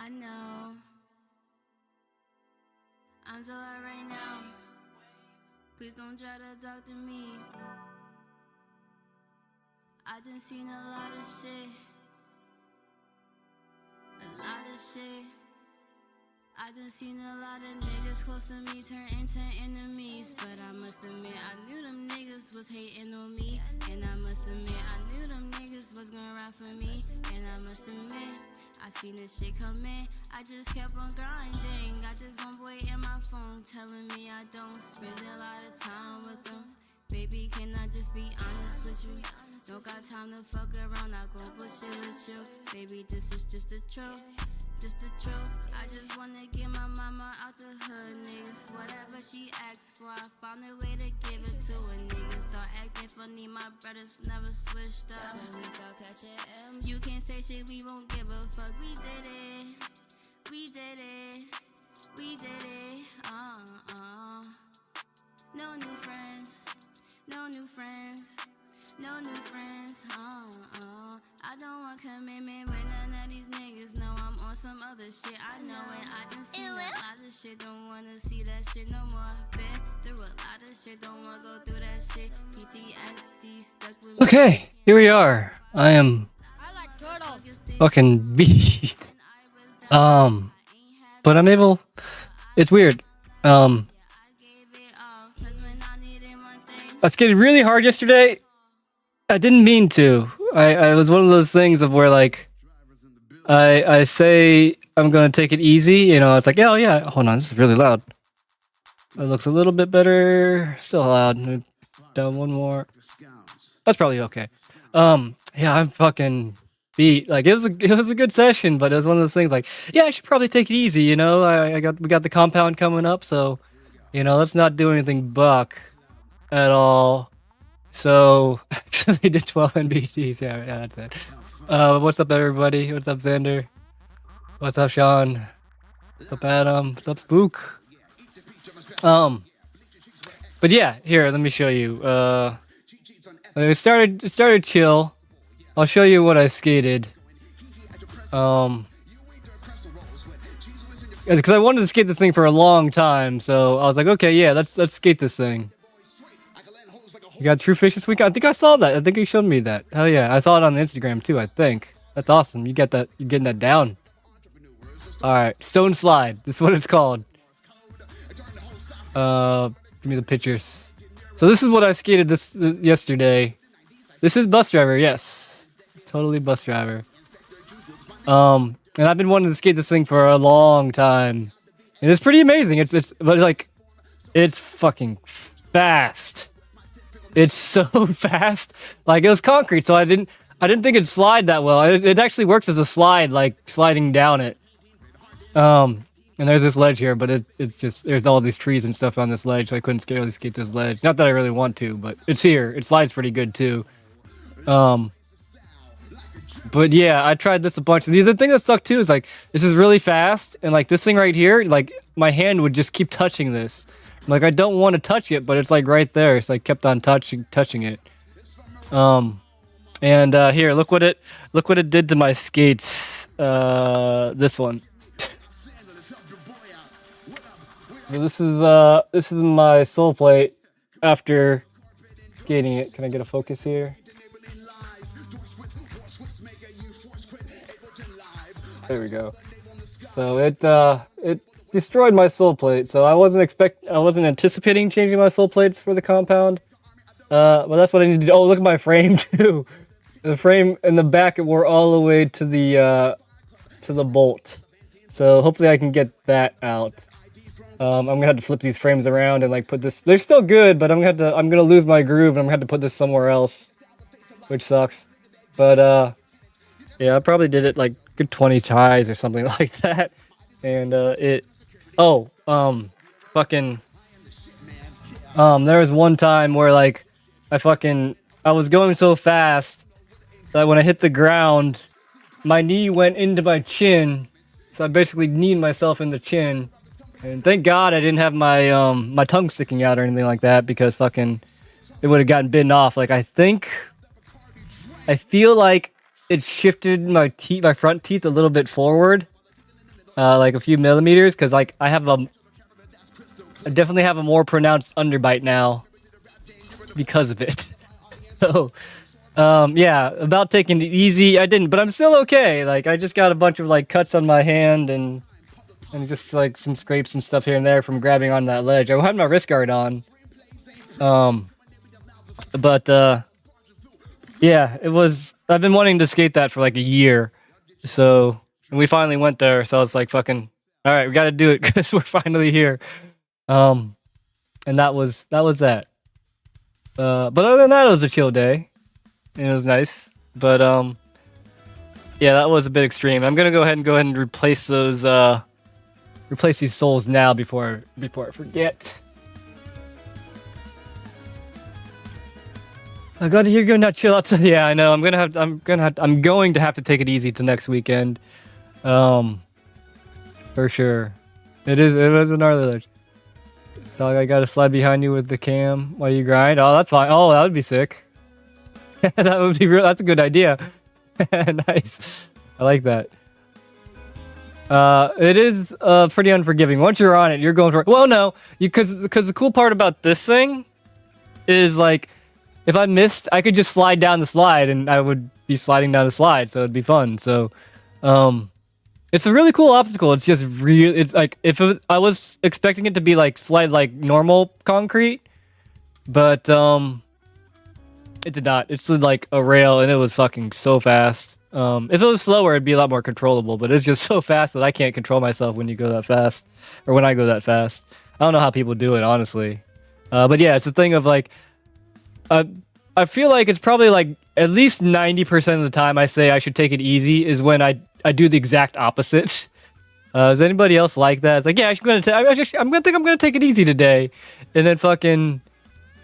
I know I'm so high right now. Please don't try to talk to me. I done seen a lot of shit. A lot of shit. I done seen a lot of niggas close to me turn into enemies. But I must admit, I knew them niggas was hating on me. And I must admit, I knew them niggas was gonna ride for me. And I must admit, I seen this shit coming. I just kept on grinding. Got this one boy in my phone telling me I don't spend a lot of time with him. Baby, can I just be honest with you? Don't got time to fuck around, not gon' bullshit with you. Baby, this is just the truth. Just the truth. I just wanna get my mama out the hood, nigga. Whatever she asks for, I found a way to give it to a nigga. Start acting funny, my brothers never switched up. When we start catching M, you can't say shit, we won't give a fuck. We did it. We did it. We did it. No new friends. No new friends. No new friends, I don't want commitment with none of these niggas. No, I'm on some other shit. I know and I done seen a lot of shit. Don't wanna see that shit no more. Been through a lot of shit. Don't wanna go through that shit. PTSD stuck with me. Okay, here we are. I am fucking beat. But I'm able. It's weird. I skated really hard yesterday. I didn't mean to. I was one of those things of where like I say I'm gonna take it easy, you know, it's like, oh yeah, hold on, this is really loud. It looks a little bit better. Still loud. Down one more. That's probably okay. Yeah, I'm fucking beat. Like it was a good session, but it was one of those things like, yeah, I should probably take it easy, you know. We got the compound coming up, so you know, let's not do anything buck at all. So they did 12 NBTs. Yeah, that's it. What's up, everybody? What's up, Xander? What's up, Sean? What's up, Adam? What's up, Spook? But yeah, here, let me show you. It started chill. I'll show you what I skated. Because I wanted to skate this thing for a long time, so I was like, okay, yeah, let's skate this thing. You got True Fish this week? I think I saw that. I think you showed me that. Hell yeah. I saw it on Instagram too, I think. That's awesome. You get that. You're getting that down. Alright. Stone Slide. This is what it's called. Give me the pictures. So this is what I skated yesterday. This is Bus Driver, yes. Totally Bus Driver. And I've been wanting to skate this thing for a long time. And it's pretty amazing. But like, it's fucking fast. It's so fast. Like it was concrete, so I didn't think it'd slide that well. It actually works as a slide, like sliding down it. And there's this ledge here, but it's just there's all these trees and stuff on this ledge, so I couldn't really skate this ledge. Not that I really want to, but it's here. It slides pretty good too. But yeah, I tried this a bunch. The thing that sucked too is like this is really fast, and like this thing right here, like my hand would just keep touching this. Like I don't want to touch it, but it's like right there. So I kept on touching it. And here, look what it did to my skates. This one. So this is my sole plate after skating it. Can I get a focus here? There we go. So it destroyed my sole plate, so I wasn't anticipating changing my sole plates for the compound. But that's what I need to do. Oh, look at my frame too. The frame in the back, it wore all the way to the bolt. So hopefully I can get that out. I'm gonna have to flip these frames around and like put this. They're still good, but I'm gonna lose my groove and I'm gonna have to put this somewhere else, which sucks. But yeah, I probably did it like good 20 tries or something like that, and there was one time where like I was going so fast that when I hit the ground, my knee went into my chin, so I basically kneed myself in the chin. And thank God I didn't have my my tongue sticking out or anything like that, because fucking it would have gotten bitten off. Like I feel like it shifted my front teeth a little bit forward, like a few millimeters, because like I definitely have a more pronounced underbite now because of it. So, yeah, about taking it easy, I didn't, but I'm still okay. Like I just got a bunch of like cuts on my hand and just like some scrapes and stuff here and there from grabbing on that ledge. I had my wrist guard on. But yeah, it was. I've been wanting to skate that for like a year, so and we finally went there. So I was like, "Fucking, all right, we got to do it because we're finally here." And that was that. But other than that, it was a chill day, and it was nice. But yeah, that was a bit extreme. I'm gonna go ahead and replace those replace these souls now before I forget. I'm glad to hear you're going to chill out. Yeah, I know. I'm going to have to take it easy to next weekend. For sure. It was a gnarly ledge. Dog, I gotta slide behind you with the cam while you grind. Oh, that's fine. Oh, that would be sick. That would be real. That's a good idea. Nice. I like that. It is pretty unforgiving. Once you're on it, you're going for it. Well, no, because the cool part about this thing is like, if I missed, I could just slide down the slide, and I would be sliding down the slide, so it'd be fun. So, it's a really cool obstacle. It's just real. It's like I was expecting it to be like slide like normal concrete, but it did not. It's like a rail, and it was fucking so fast. If it was slower, it'd be a lot more controllable, but it's just so fast that I can't control myself when you go that fast, or when I go that fast. I don't know how people do it, honestly. But yeah, it's a thing of like. I feel like it's probably like at least 90% of the time I say I should take it easy is when I do the exact opposite. Is anybody else like that? It's like, yeah, I'm gonna take it easy today, and then fucking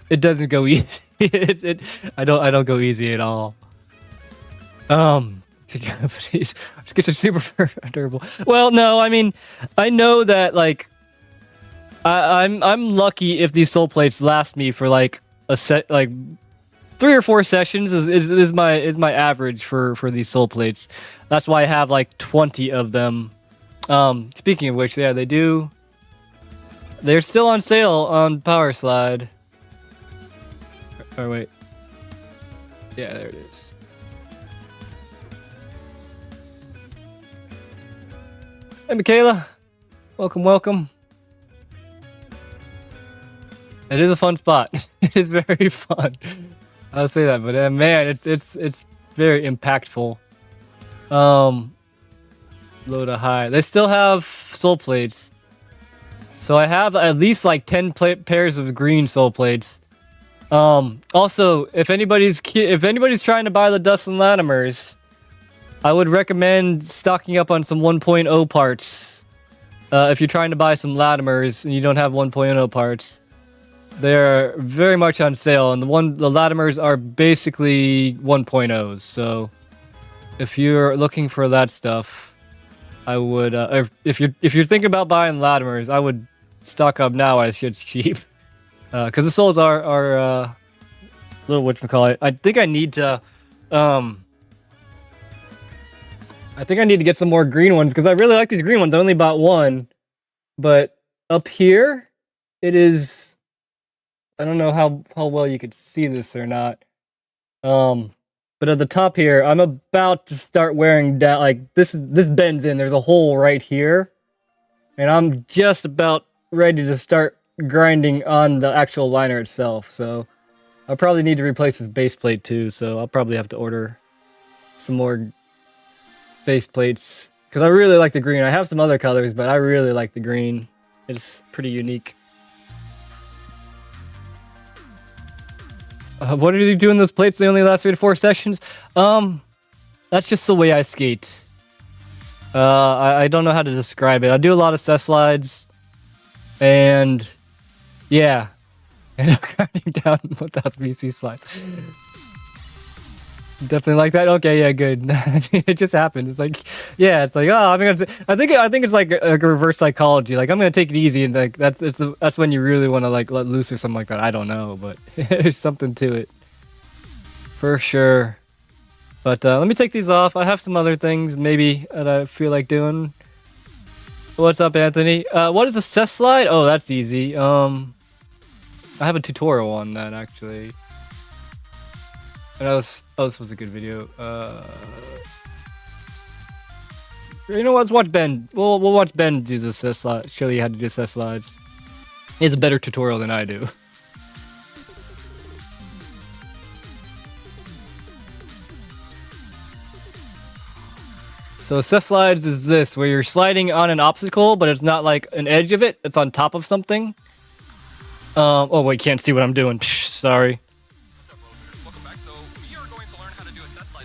it doesn't go easy. I don't go easy at all. Please, just get some super durable. Well, no, I mean, I know that like I'm lucky if these soul plates last me for like a set, like 3 or 4 sessions is my average for these soul plates. That's why I have like 20 of them. Speaking of which, yeah, they're still on sale on Power Slide. Oh wait, yeah, there it is. Hey, Michaela, welcome. It is a fun spot. It is very fun. I'll say that, but man, it's very impactful. Low to high. They still have soul plates, so I have at least like 10 pairs of green soul plates. Also, if anybody's trying to buy the Dustin Latimers, I would recommend stocking up on some 1.0 parts. If you're trying to buy some Latimers and you don't have 1.0 parts. They're very much on sale, and the Latimers are basically 1.0s. So, if you're looking for that stuff, I would. If you're thinking about buying Latimers, I would stock up now as it's cheap, because the souls are little whatchamacallit. I think I need to get some more green ones because I really like these green ones. I only bought one, but up here, it is. I don't know how well you could see this or not. But at the top here, I'm about to start wearing down. Like this bends in. There's a hole right here, and I'm just about ready to start grinding on the actual liner itself. So I'll probably need to replace this base plate too. So I'll probably have to order some more base plates because I really like the green. I have some other colors, but I really like the green. It's pretty unique. What are you doing those plates? They only last 3 to 4 sessions? That's just the way I skate. I don't know how to describe it. I do a lot of set slides, and yeah, and I'm grinding down 1000 BC slides. Definitely like that. Okay, yeah, good. It just happened. It's like, yeah, it's like, oh, I think it's like a reverse psychology. Like I'm gonna take it easy, and like that's when you really want to like let loose or something like that. I don't know, but there's something to it for sure. But let me take these off. I have some other things maybe that I feel like doing. What's up, Anthony? What is a cess slide? Oh, that's easy. I have a tutorial on that actually. And this was a good video. You know what? Let's watch Ben. We'll watch Ben do the cess slide. Show you how to do cess slides. He has a better tutorial than I do. So cess slides is this, where you're sliding on an obstacle, but it's not like an edge of it. It's on top of something. Oh wait, can't see what I'm doing. Psh, sorry. Welcome back. So we are going to learn how to do a cess slide.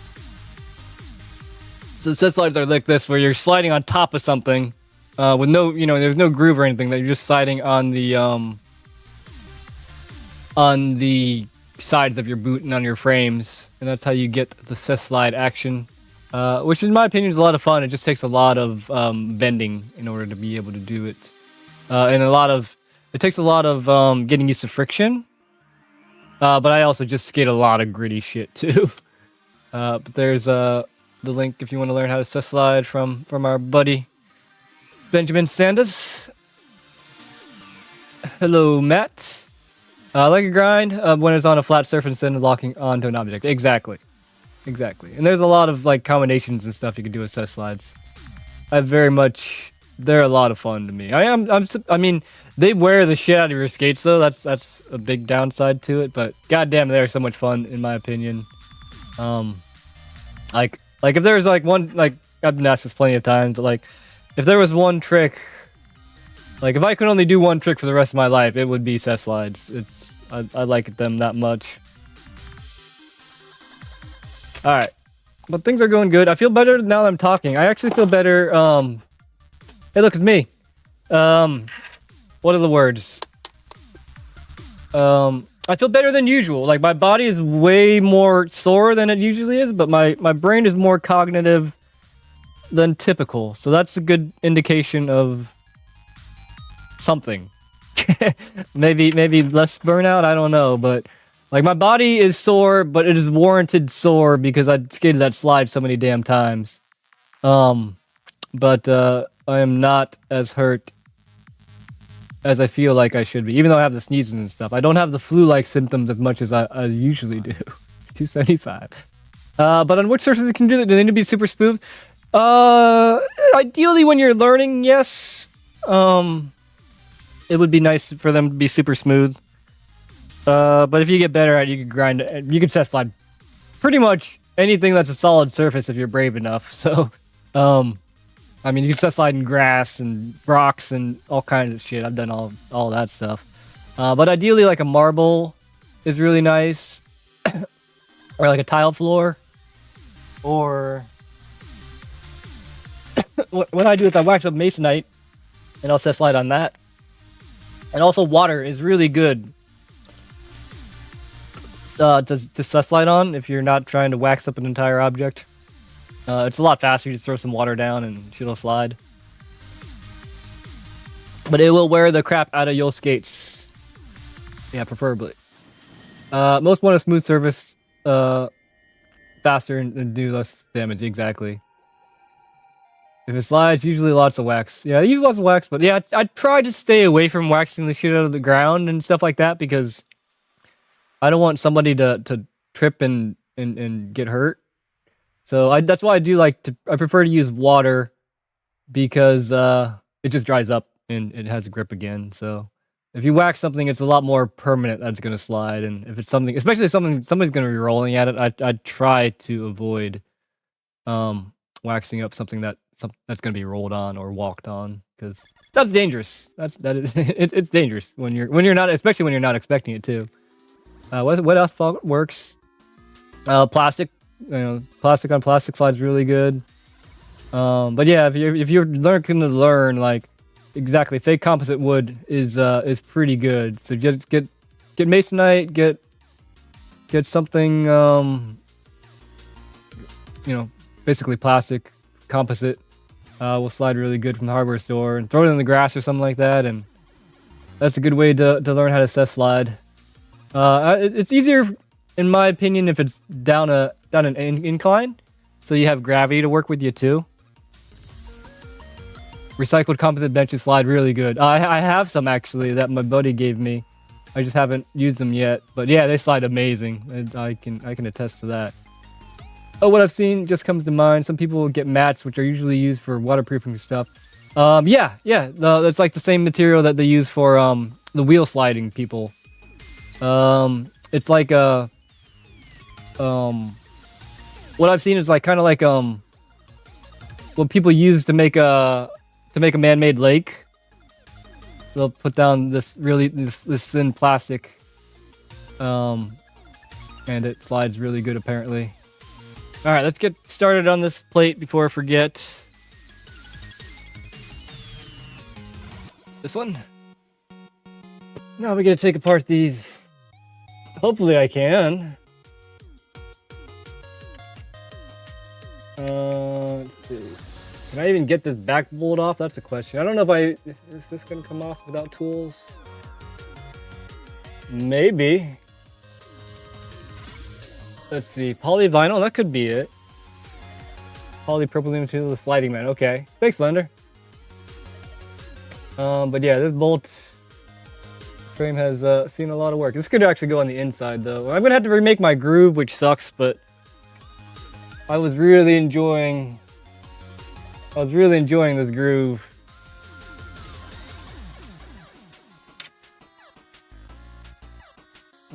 So cess slides are like this, where you're sliding on top of something, with no, there's no groove or anything. That you're just sliding on the sides of your boot and on your frames, and that's how you get the cess slide action. Which in my opinion is a lot of fun. It just takes a lot of bending in order to be able to do it, and it takes a lot of getting used to friction. But I also just skate a lot of gritty shit too. But there's the link if you want to learn how to cess slide from our buddy Benjamin Sanders. Hello, Matt. Like a grind when it's on a flat surface instead of locking onto an object. Exactly. And there's a lot of like combinations and stuff you can do with cess slides. They're a lot of fun to me. I mean, they wear the shit out of your skates though. That's a big downside to it, but goddamn, they're so much fun in my opinion. Like if there's like one, like I've been asked this plenty of times, but like if there was one trick, like if I could only do one trick for the rest of my life, it would be cess slides. I like them that much. Alright, but things are going good. I feel better now that I'm talking. I actually feel better. Hey, look, it's me. What are the words? I feel better than usual. Like, my body is way more sore than it usually is, but my brain is more cognitive than typical. So that's a good indication of something. maybe less burnout, I don't know, but... Like, my body is sore, but it is warranted sore because I skated that slide so many damn times. But I am not as hurt as I feel like I should be, even though I have the sneezes and stuff. I don't have the flu-like symptoms as much as I usually do. 275. But on which surfaces can do that? Do they need to be super smooth? Ideally, when you're learning, yes. It would be nice for them to be super smooth. But if you get better at it, you can grind it. You can cess slide pretty much anything that's a solid surface if you're brave enough. So, I mean, you can cess slide in grass and rocks and all kinds of shit. I've done all that stuff. But ideally, like a marble is really nice, or like a tile floor, or what I do is I wax up masonite and I'll cess slide on that. And also, water is really good. To cess slide on if you're not trying to wax up an entire object. It's a lot faster. You just throw some water down and shit'll slide. But it will wear the crap out of your skates. Yeah, preferably. Most want a smooth surface faster and do less damage, exactly. If it slides, usually lots of wax. Yeah, I use lots of wax, but yeah, I try to stay away from waxing the shit out of the ground and stuff like that because I don't want somebody to trip and get hurt. So that's why I prefer to use water because it just dries up and it has a grip again. So if you wax something, it's a lot more permanent that's going to slide. And if it's something, especially if somebody's going to be rolling at it, I try to avoid waxing up something that's going to be rolled on or walked on because that's dangerous. It's dangerous when you're not, especially when you're not expecting it to. What else works? Plastic, plastic on plastic slides really good. But yeah, if you're looking to learn, like exactly, fake composite wood is pretty good. So just get masonite, get something basically plastic composite. Will slide really good from the hardware store and throw it in the grass or something like that, and that's a good way to learn how to cess slide. It's easier, in my opinion, if it's down an incline, so you have gravity to work with you too. Recycled composite benches slide really good. I have some actually that my buddy gave me. I just haven't used them yet. But yeah, they slide amazing. And I can attest to that. Oh, what I've seen just comes to mind. Some people get mats, which are usually used for waterproofing stuff. Yeah. That's like the same material that they use for the wheel sliding people. It's like what I've seen is like kind of like what people use to make a man-made lake. They'll put down this thin plastic, and it slides really good apparently. All right, let's get started on this plate before I forget. This one. Now we're gonna take apart these. Hopefully I can. Let's see. Can I even get this back bolt off? That's a question. I don't know if is this gonna come off without tools? Maybe. Let's see. Polyvinyl, that could be it. Polypropylene material, the sliding man. Okay. Thanks, Lender. But yeah, this bolt frame has seen a lot of work. This could actually go on the inside though. I'm gonna have to remake my groove, which sucks, but I was really enjoying this groove.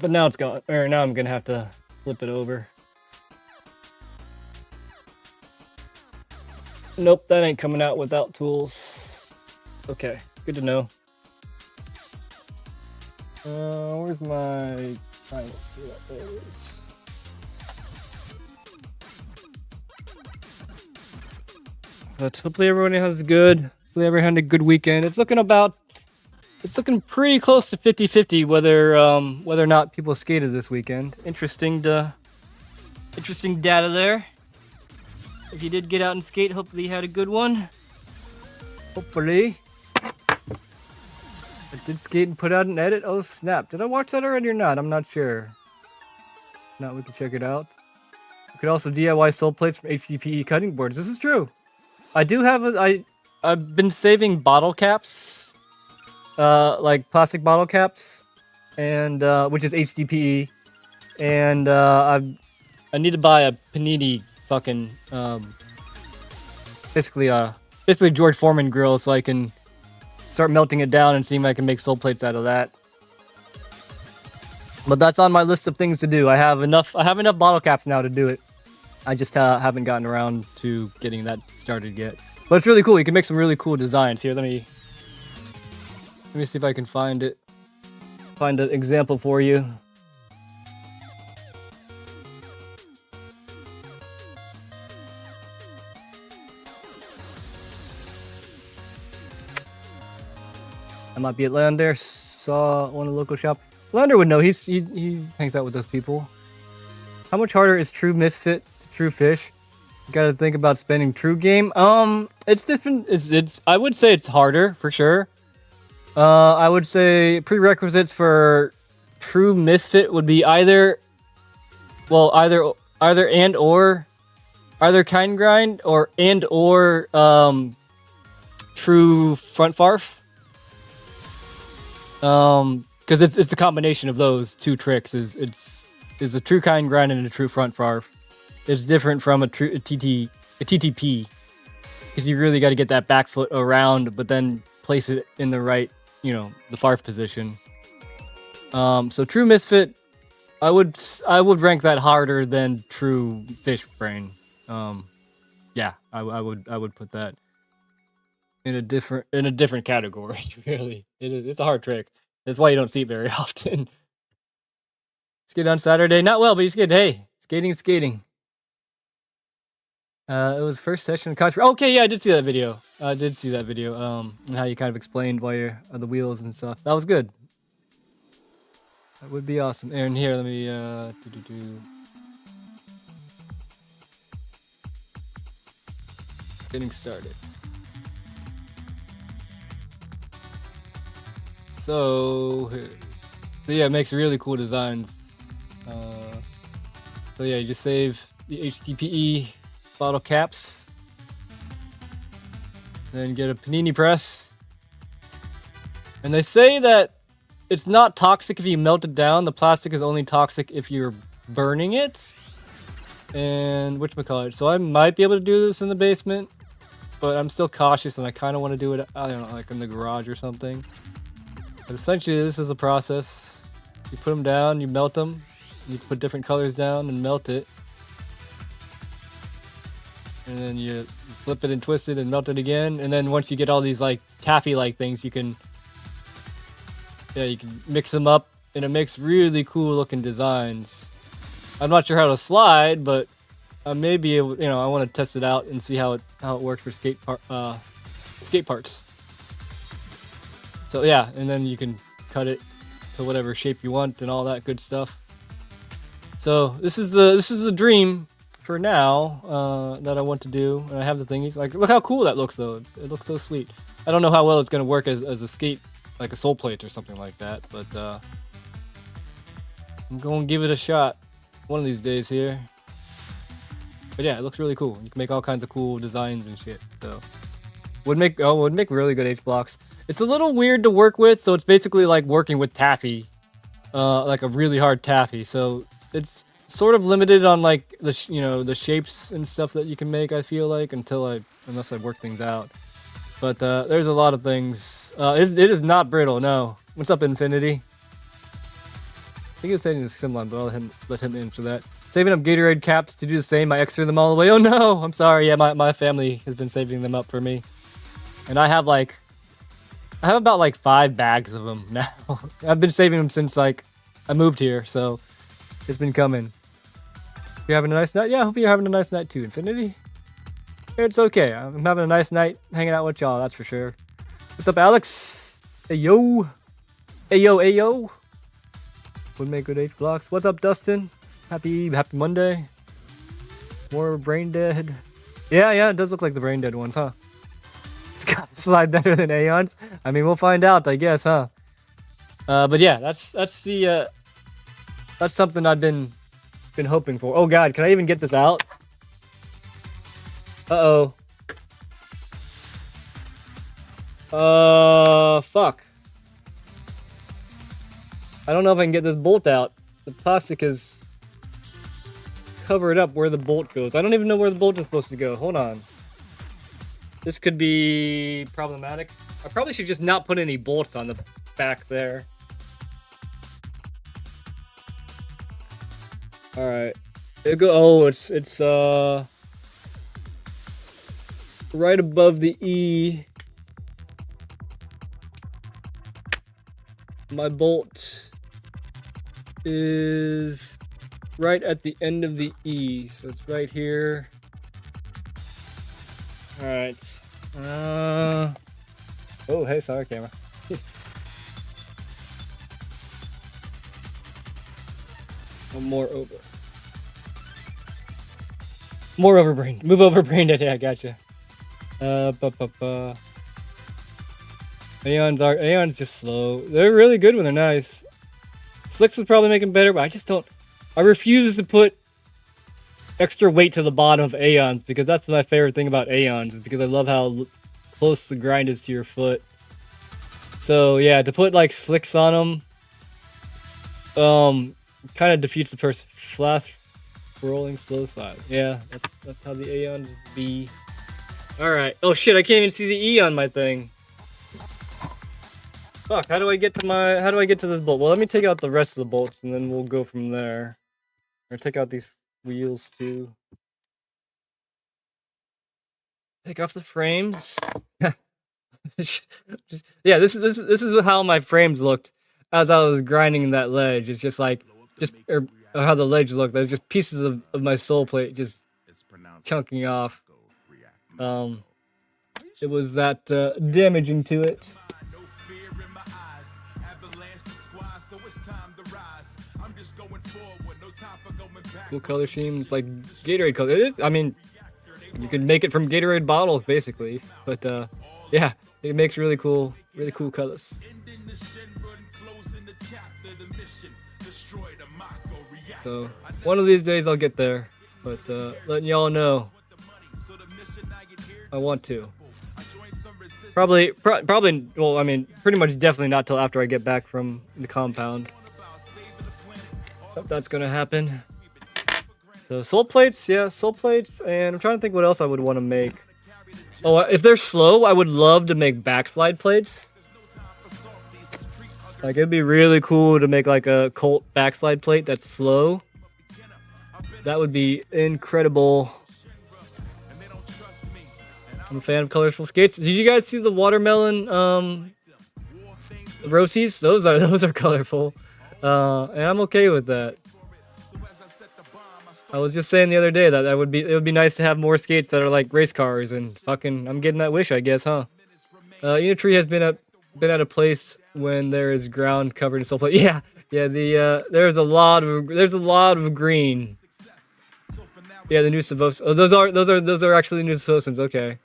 But now it's gone. Or now I'm gonna have to flip it over. Nope, that ain't coming out without tools. Okay, good to know. Where's my... There it is. But hopefully everyone has hopefully everyone had a good weekend. It's looking pretty close to 50-50 whether or not people skated this weekend. Interesting data there. If you did get out and skate, hopefully you had a good one. Hopefully. I did skate and put out an edit. Oh snap. Did I watch that already or not? I'm not sure. If not, we can check it out. You could also DIY sole plates from HDPE cutting boards. This is true. I do have I've been saving bottle caps. Like plastic bottle caps. And which is HDPE. And I need to buy a panini fucking basically George Foreman grill so I can start melting it down and seeing if I can make sole plates out of that. But that's on my list of things to do. I have enough bottle caps now to do it. I just haven't gotten around to getting that started yet. But it's really cool. You can make some really cool designs. Here, let me see if I can find an example for you. I might be at Lander. Saw one of the local shop. Lander would know. He hangs out with those people. How much harder is True Misfit to True Fish? You gotta think about spending True Game. It's different. It's. I would say it's harder for sure. I would say prerequisites for True Misfit would be either Kind Grind or True Front Farf. Because it's a combination of those two tricks. Is a true Kind Grind and a true Front Farf. It's different from a TTP, because you really got to get that back foot around, but then place it in the right, the Farf position. So True Misfit, I would rank that harder than True Fish Brain. Yeah, I would put that in a different category. Really, it's a hard trick. That's why you don't see it very often. Skate on Saturday, not well, but you skated. Hey, skating. It was first session. Okay, yeah, I did see that video. And how you kind of explained why you're the wheels and stuff. That was good. That would be awesome. And here, let me getting started. So yeah, it makes really cool designs. So yeah, you just save the HDPE bottle caps. Then get a panini press. And they say that it's not toxic if you melt it down. The plastic is only toxic if you're burning it. And whatchamacallit. So I might be able to do this in the basement. But I'm still cautious and I kind of want to do it, I don't know, like in the garage or something. But essentially this is a process. You put them down, you melt them. You put different colors down and melt it. And then you flip it and twist it and melt it again. And then once you get all these like taffy-like things, you can mix them up and it makes really cool looking designs. I'm not sure how to slide, but I may be able, I want to test it out and see how it works for skate parts. So yeah, and then you can cut it to whatever shape you want and all that good stuff. So this is a dream for now that I want to do, and I have the thingies. Like, look how cool that looks though. It looks so sweet. I don't know how well it's gonna work as a skate, like a sole plate or something like that, but I'm gonna give it a shot one of these days here. But yeah, it looks really cool. You can make all kinds of cool designs and shit. So would make really good H blocks. It's a little weird to work with, so it's basically like working with taffy, like a really hard taffy. So it's sort of limited on like the shapes and stuff that you can make. I feel like unless I work things out. But there's a lot of things. It is not brittle. No. What's up, Infinity? I think it's saying it's similar, but I'll let him answer that. Saving up Gatorade caps to do the same. I X-rayed them all away. Oh no! I'm sorry. Yeah, my family has been saving them up for me, and I have about like 5 bags of them now. I've been saving them since like I moved here, so it's been coming. You having a nice night? Yeah, I hope you're having a nice night too, Infinity. It's okay. I'm having a nice night hanging out with y'all. That's for sure. What's up, Alex? Hey yo. Hey yo. Hey yo. Would make good H blocks. What's up, Dustin? Happy Monday. More brain dead. Yeah, it does look like the brain dead ones, huh? It's gotta slide better than Aeon's. I mean, we'll find out, I guess, huh? But yeah, that's something I've been hoping for. Oh god, can I even get this out? Uh-oh. Fuck. I don't know if I can get this bolt out. The plastic is covered up where the bolt goes. I don't even know where the bolt is supposed to go. Hold on. This could be problematic. I probably should just not put any bolts on the back there. Alright. It's right above the E. My bolt is right at the end of the E, so it's right here. Alright. Oh, hey, sorry, camera. One more over. More over brain. Move over brain dead. Yeah, gotcha. Aeon's just slow. They're really good when they're nice. Slicks would probably make them better, but I refuse to put extra weight to the bottom of Aeons because that's my favorite thing about Aeons is because I love how close the grind is to your foot. So yeah, to put like slicks on them, kind of defeats the purpose. Fast rolling slow slide. Yeah, that's how the Aeons be. All right. Oh shit! I can't even see the E on my thing. Fuck, how do I get to this bolt? Well, let me take out the rest of the bolts and then we'll go from there. Or take out these wheels too. Take off the frames. Yeah, this is how my frames looked as I was grinding that ledge. It's just like or how the ledge looked. There's just pieces of my soul plate just chunking off. It was that damaging to it. Cool color scheme. It's like Gatorade color. It is. I mean, you can make it from Gatorade bottles basically, but yeah, it makes really cool colors. So one of these days I'll get there, but letting y'all know I want to. Probably. Well, I mean, pretty much definitely not till after I get back from the compound. Hope that's gonna happen. So soul plates, yeah, soul plates, and I'm trying to think what else I would want to make. Oh, if they're slow, I would love to make backslide plates. Like, it'd be really cool to make like a Colt backslide plate that's slow. That would be incredible. I'm a fan of colorful skates. Did you guys see the watermelon Rossies? Those are colorful. And I'm okay with that. I was just saying the other day that it would be nice to have more skates that are like race cars, and fucking I'm getting that wish, I guess, huh? Unitree has been at a place when there is ground covered in soul plate. Yeah, there's a lot of green. Yeah, the new Savos. Oh, those are actually the new Savosans. Okay,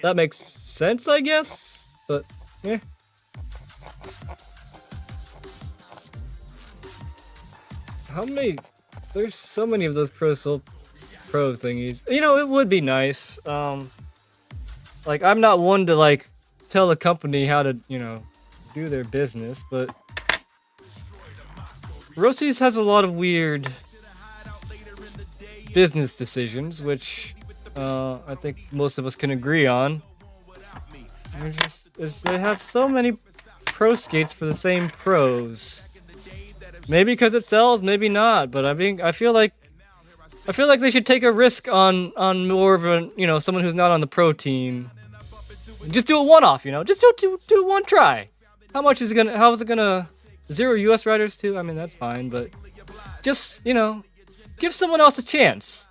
that makes sense, I guess. But yeah. How many? There's so many of those pro thingies. You know, it would be nice. Like, I'm not one to like tell a company how to, you know, do their business, but Rossi's has a lot of weird business decisions, which I think most of us can agree on. They have so many pro skates for the same pros. Maybe because it sells, maybe not. But I feel like they should take a risk on more of a, you know, someone who's not on the pro team. Just do a one-off, you know. Just do one try. How is it gonna 0 US riders too? I mean, that's fine, but just, you know, give someone else a chance.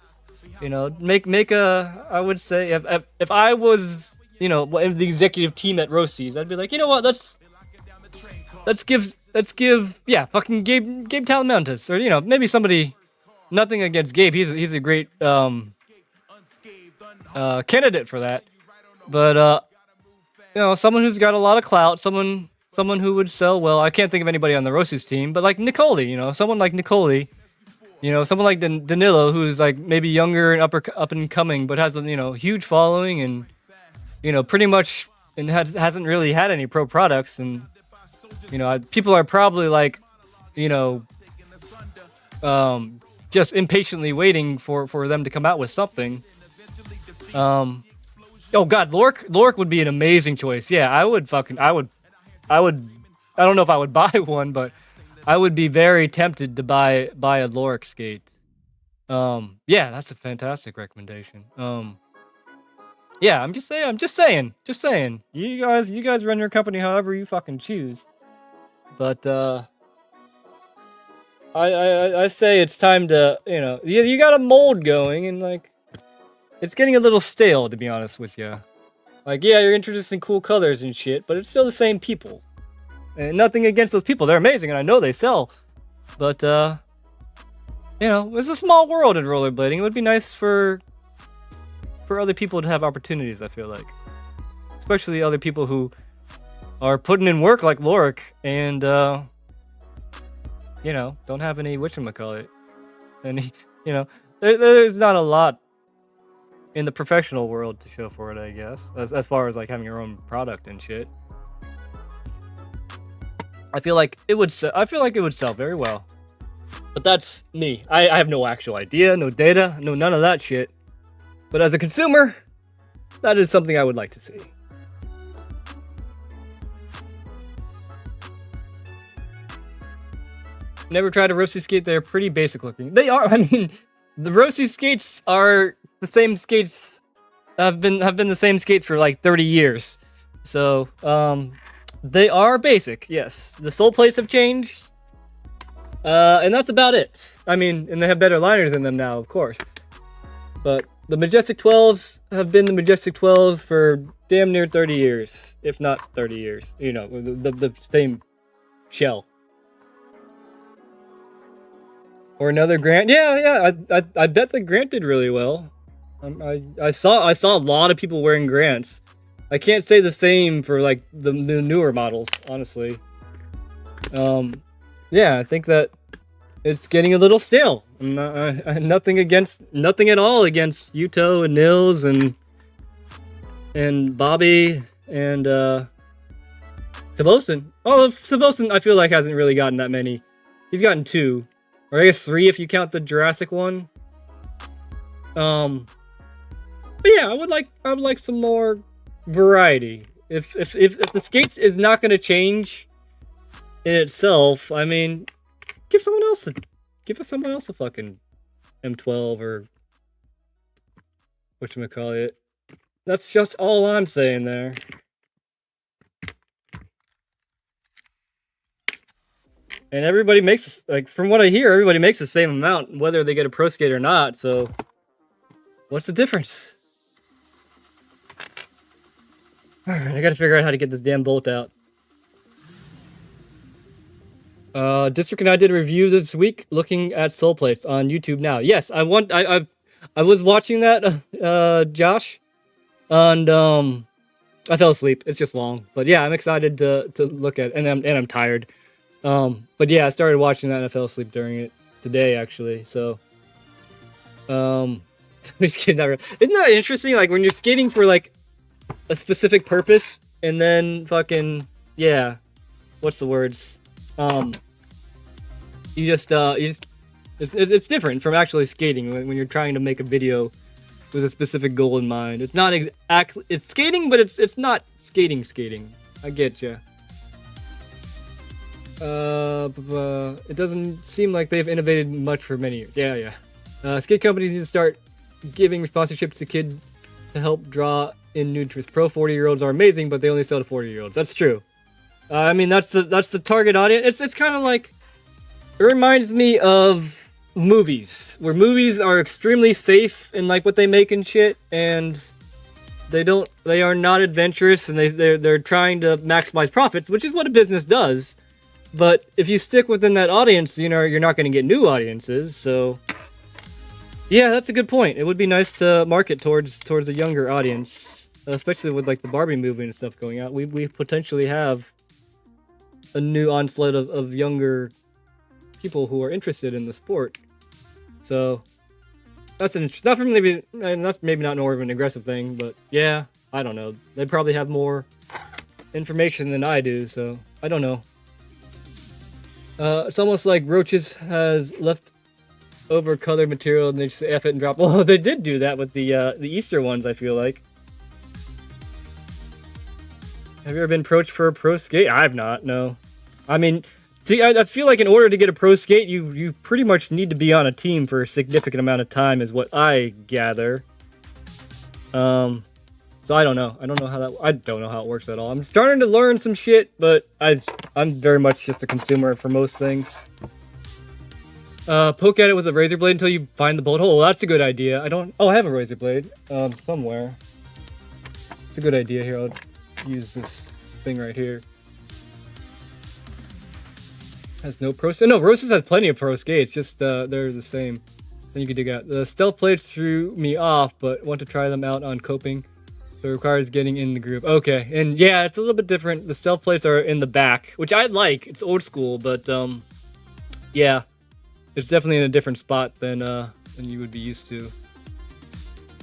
You know, make a. I would say if I was, you know, in the executive team at Rossi's, I'd be like, you know what, let's give yeah, fucking Gabe Talamantes, or, you know, maybe somebody. Nothing against Gabe, he's a great candidate for that, but you know, someone who's got a lot of clout, someone who would sell well. I can't think of anybody on the Rossi's team, but like Nicoli, you know, someone like Nicoli, you know, someone like Danilo, who's like maybe younger and up and coming, but has a, you know, huge following, and, you know, pretty much, and hasn't really had any pro products, and, you know, people are probably like, you know, just impatiently waiting for them to come out with something. Oh god, Lork would be an amazing choice. Yeah, I would. I don't know if I would buy one, but I would be very tempted to buy a Lork skate. Yeah, that's a fantastic recommendation. Yeah, I'm just saying. You guys run your company however you fucking choose. But I say it's time to, you know, you got a mold going, and like, it's getting a little stale, to be honest with you. Like, yeah, you're introducing cool colors and shit, but it's still the same people. And nothing against those people, they're amazing, and I know they sell. But you know, it's a small world in rollerblading. It would be nice for other people to have opportunities, I feel like. Especially other people who are putting in work like Lorik, and you know, don't have any whatchamacallit. And, you know, there's not a lot in the professional world to show for it, I guess. As far as like having your own product and shit. I feel like it would sell very well. But that's me. I have no actual idea, no data, no none of that shit. But as a consumer, that is something I would like to see. Never tried a Rossi skate. They're pretty basic looking. They are. I mean, the Rossi skates are the same skates. Have been the same skates for like 30 years. So, they are basic. Yes, the sole plates have changed, and that's about it. I mean, and they have better liners in them now, of course. But the Majestic 12s have been the Majestic 12s for damn near 30 years, if not 30 years. You know, the same shell. Or another Grant. Yeah. I bet the Grant did really well. I saw a lot of people wearing Grants. I can't say the same for like the newer models, honestly. Yeah, I think that it's getting a little stale. Nothing at all against Yuto and Nils and and Bobby and Savosin. Although Savosin, I feel like hasn't really gotten that many. He's gotten 2, or I guess 3 if you count the Jurassic one. But yeah, I would like some more variety. If the skates is not going to change in itself, I mean, give us someone else a fucking M12 or whatchamacallit. That's just all I'm saying there. And everybody makes, like, from what I hear, everybody makes the same amount, whether they get a pro skate or not, so what's the difference? Alright, I gotta figure out how to get this damn bolt out. District and I did a review this week looking at soul plates on YouTube now. Yes, I was watching that, Josh, and I fell asleep. It's just long, but yeah, I'm excited to look at, and I'm tired. But yeah, I started watching that and I fell asleep during it today, actually. So, isn't that interesting? Like when you're skating for like a specific purpose, and then fucking yeah, what's the words? It's different from actually skating when you're trying to make a video with a specific goal in mind. It's not it's skating, but it's not skating. I get ya. It doesn't seem like they've innovated much for many years. Yeah. Skate companies need to start giving sponsorships to kids to help draw in new interest. Pro 40-year-olds are amazing, but they only sell to 40-year-olds. That's true. I mean, that's the target audience. It's kind of like, it reminds me of movies, where movies are extremely safe in like what they make and shit, and they are not adventurous, and they're trying to maximize profits, which is what a business does. But if you stick within that audience, you know, you're not going to get new audiences. So, yeah, that's a good point. It would be nice to market towards a younger audience, especially with like the Barbie movie and stuff going out. We potentially have a new onslaught of younger people who are interested in the sport. So that's not maybe not more of an aggressive thing, but yeah, I don't know. They probably have more information than I do, so I don't know. It's almost like Roaches has left over colored material and they just F it and drop. Well, they did do that with the Easter ones, I feel like. Have you ever been approached for a pro skate? I've not, no. I mean, see, I feel like in order to get a pro skate, you pretty much need to be on a team for a significant amount of time, is what I gather. So I don't know. I don't know how it works at all. I'm starting to learn some shit, but I'm very much just a consumer for most things. Poke at it with a razor blade until you find the bullet hole. Well, that's a good idea. I have a razor blade somewhere. It's a good idea. Here, I'll use this thing right here. Has no pro. No, Roses has plenty of pro skates. Just they're the same. Then you can dig out. The stealth plates threw me off, but want to try them out on coping. So it requires getting in the groove. Okay, and yeah, it's a little bit different. The stealth plates are in the back, which I like. It's old school, but yeah, it's definitely in a different spot than you would be used to.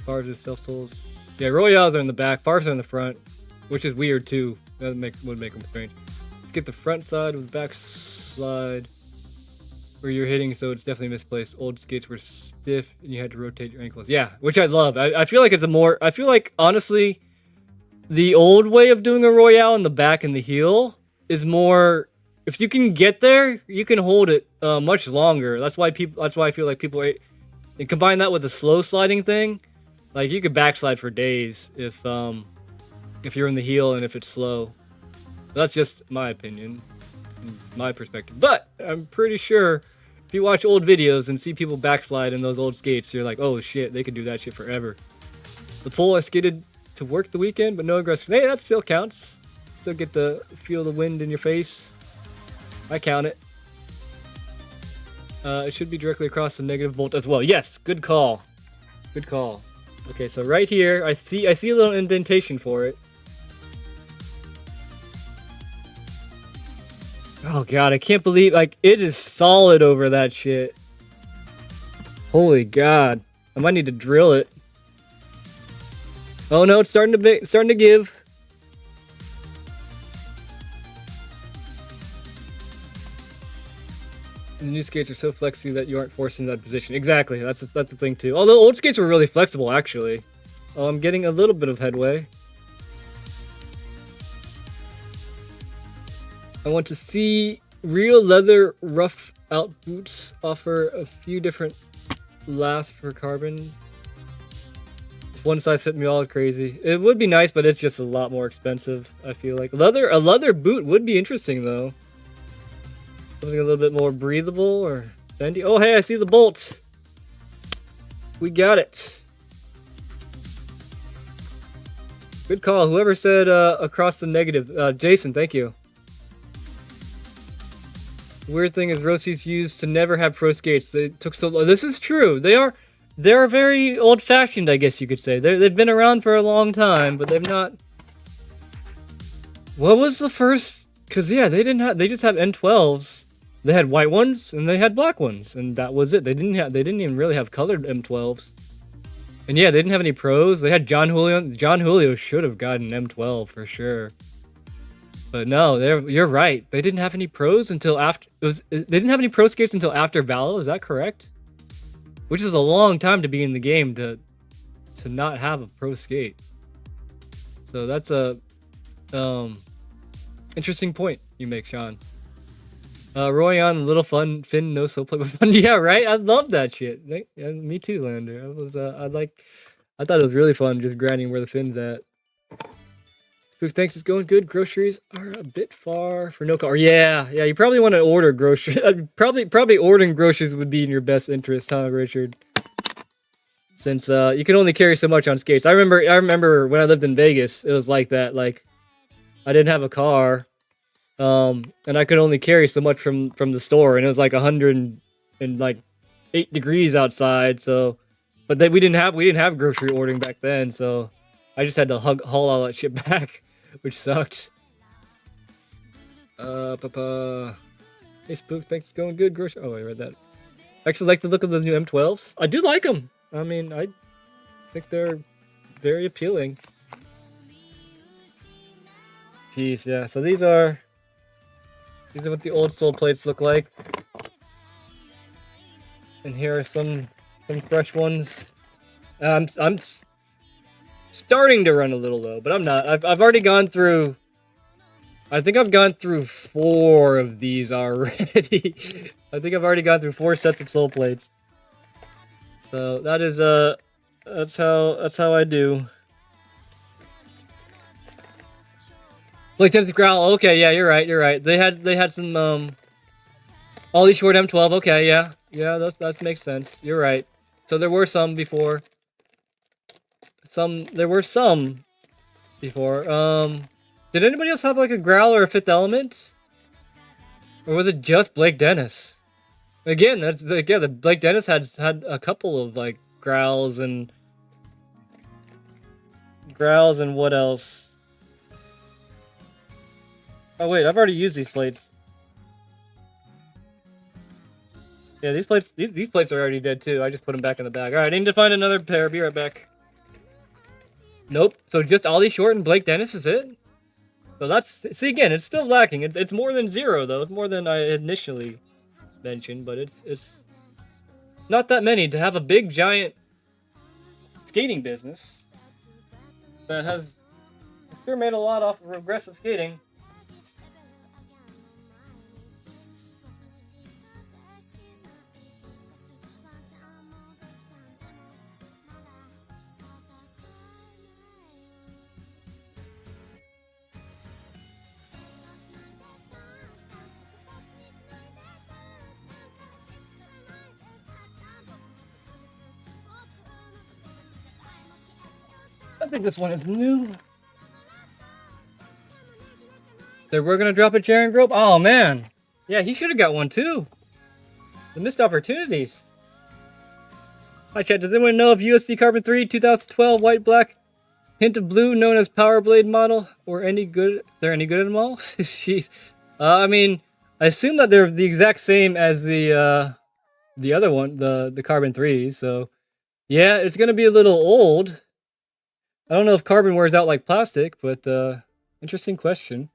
Bars of stealth souls. Yeah, Royales are in the back. Bars are in the front, which is weird too. That would make them strange. Let's get the front side with the back slide where you're hitting, so it's definitely misplaced. Old skates were stiff and you had to rotate your ankles. Yeah, which I love. I feel like I feel like, honestly, the old way of doing a Royale in the back and the heel is more, if you can get there, you can hold it much longer. That's why I feel like people, and combine that with the slow sliding thing, like you could backslide for days if you're in the heel and if it's slow. That's just my opinion, my perspective. But I'm pretty sure if you watch old videos and see people backslide in those old skates, you're like, oh shit, they could do that shit forever. The pole, I skated to work the weekend, but no aggressive. Hey, that still counts. Still get to feel the wind in your face. I count it. It should be directly across the negative bolt as well. Yes, good call. Good call. Okay, so right here, I see a little indentation for it. Oh god, I can't believe, like, it is solid over that shit. Holy god. I might need to drill it. Oh no, it's starting to give. The new skates are so flexy that you aren't forced in that position. Exactly, that's the thing too. Although old skates were really flexible, actually. Oh, I'm getting a little bit of headway. I want to see real leather rough out boots offer a few different lasts for carbon. This one size fit me all crazy. It would be nice, but it's just a lot more expensive, I feel like. A leather boot would be interesting though. Something a little bit more breathable or bendy. Oh hey, I see the bolt. We got it. Good call. Whoever said across the negative. Jason, thank you. Weird thing is Rossi's used to never have pro skates. They took so long. This is true. They're very old-fashioned, I guess you could say. They've been around for a long time, but they've not. What was the first? Cause yeah, they just have N12s. They had white ones and they had black ones, and that was it. They didn't even really have colored M12s. And yeah, they didn't have any pros. They had John Julio. John Julio should have gotten M12 for sure. But no, you're right. They didn't have any pros until after. They didn't have any pro skates until after Vallo. Is that correct? Which is a long time to be in the game to not have a pro skate. So that's a interesting point you make, Sean. Roy on a little fun Finn no so play with fun. Yeah, right. I love that shit. Yeah, me too, Lander. I thought it was really fun just grinding where the Finn's at. Spook thanks, it's going good. Groceries are a bit far for no car. Yeah, you probably want to order groceries. Probably ordering groceries would be in your best interest, huh, Richard? Since you can only carry so much on skates. I remember when I lived in Vegas, it was like that. Like, I didn't have a car, and I could only carry so much from the store, and it was like 108 degrees outside. So, but then we didn't have grocery ordering back then, so I just had to haul all that shit back, which sucked. Papa. Hey, Spook, thanks. It's going good. Grocery. Oh, I read that. I actually like the look of those new M12s. I do like them. I mean, I think they're very appealing. Jeez, yeah. So these are what the old soul plates look like. And here are some fresh ones. I'm starting to run a little low, but I'm not. I've already gone through. I think I've gone through 4 of these already. I think I've already gone through 4 sets of soul plates. So that is that's how I do. Blake Tenth Growl. Okay, yeah, you're right. They had some Ollie Short M12. Okay, yeah, that makes sense. You're right. So there were some before. There were some before. Did anybody else have like a Growl or a Fifth Element? Or was it just Blake Dennis? Again, the Blake Dennis had a couple of like growls and what else? Oh wait, I've already used these plates. Yeah, these plates are already dead too. I just put them back in the bag. All right, I need to find another pair. Be right back. Nope. So just Ollie Short and Blake Dennis is it? So see again, it's still lacking. It's more than 0 though. It's more than I initially mentioned, but it's not that many to have a big giant skating business that has sure made a lot off of aggressive skating. I think this one is new. They were gonna drop a Jaren Grove. Oh man, yeah, he should have got one too. The missed opportunities. Hi chat. Does anyone know if USD Carbon 3 2012 white black hint of blue known as Power Blade model or any good? They're any good at them all? Jeez. I mean, I assume that they're the exact same as the other one, the Carbon 3s. So yeah, it's gonna be a little old. I don't know if carbon wears out like plastic, but interesting question.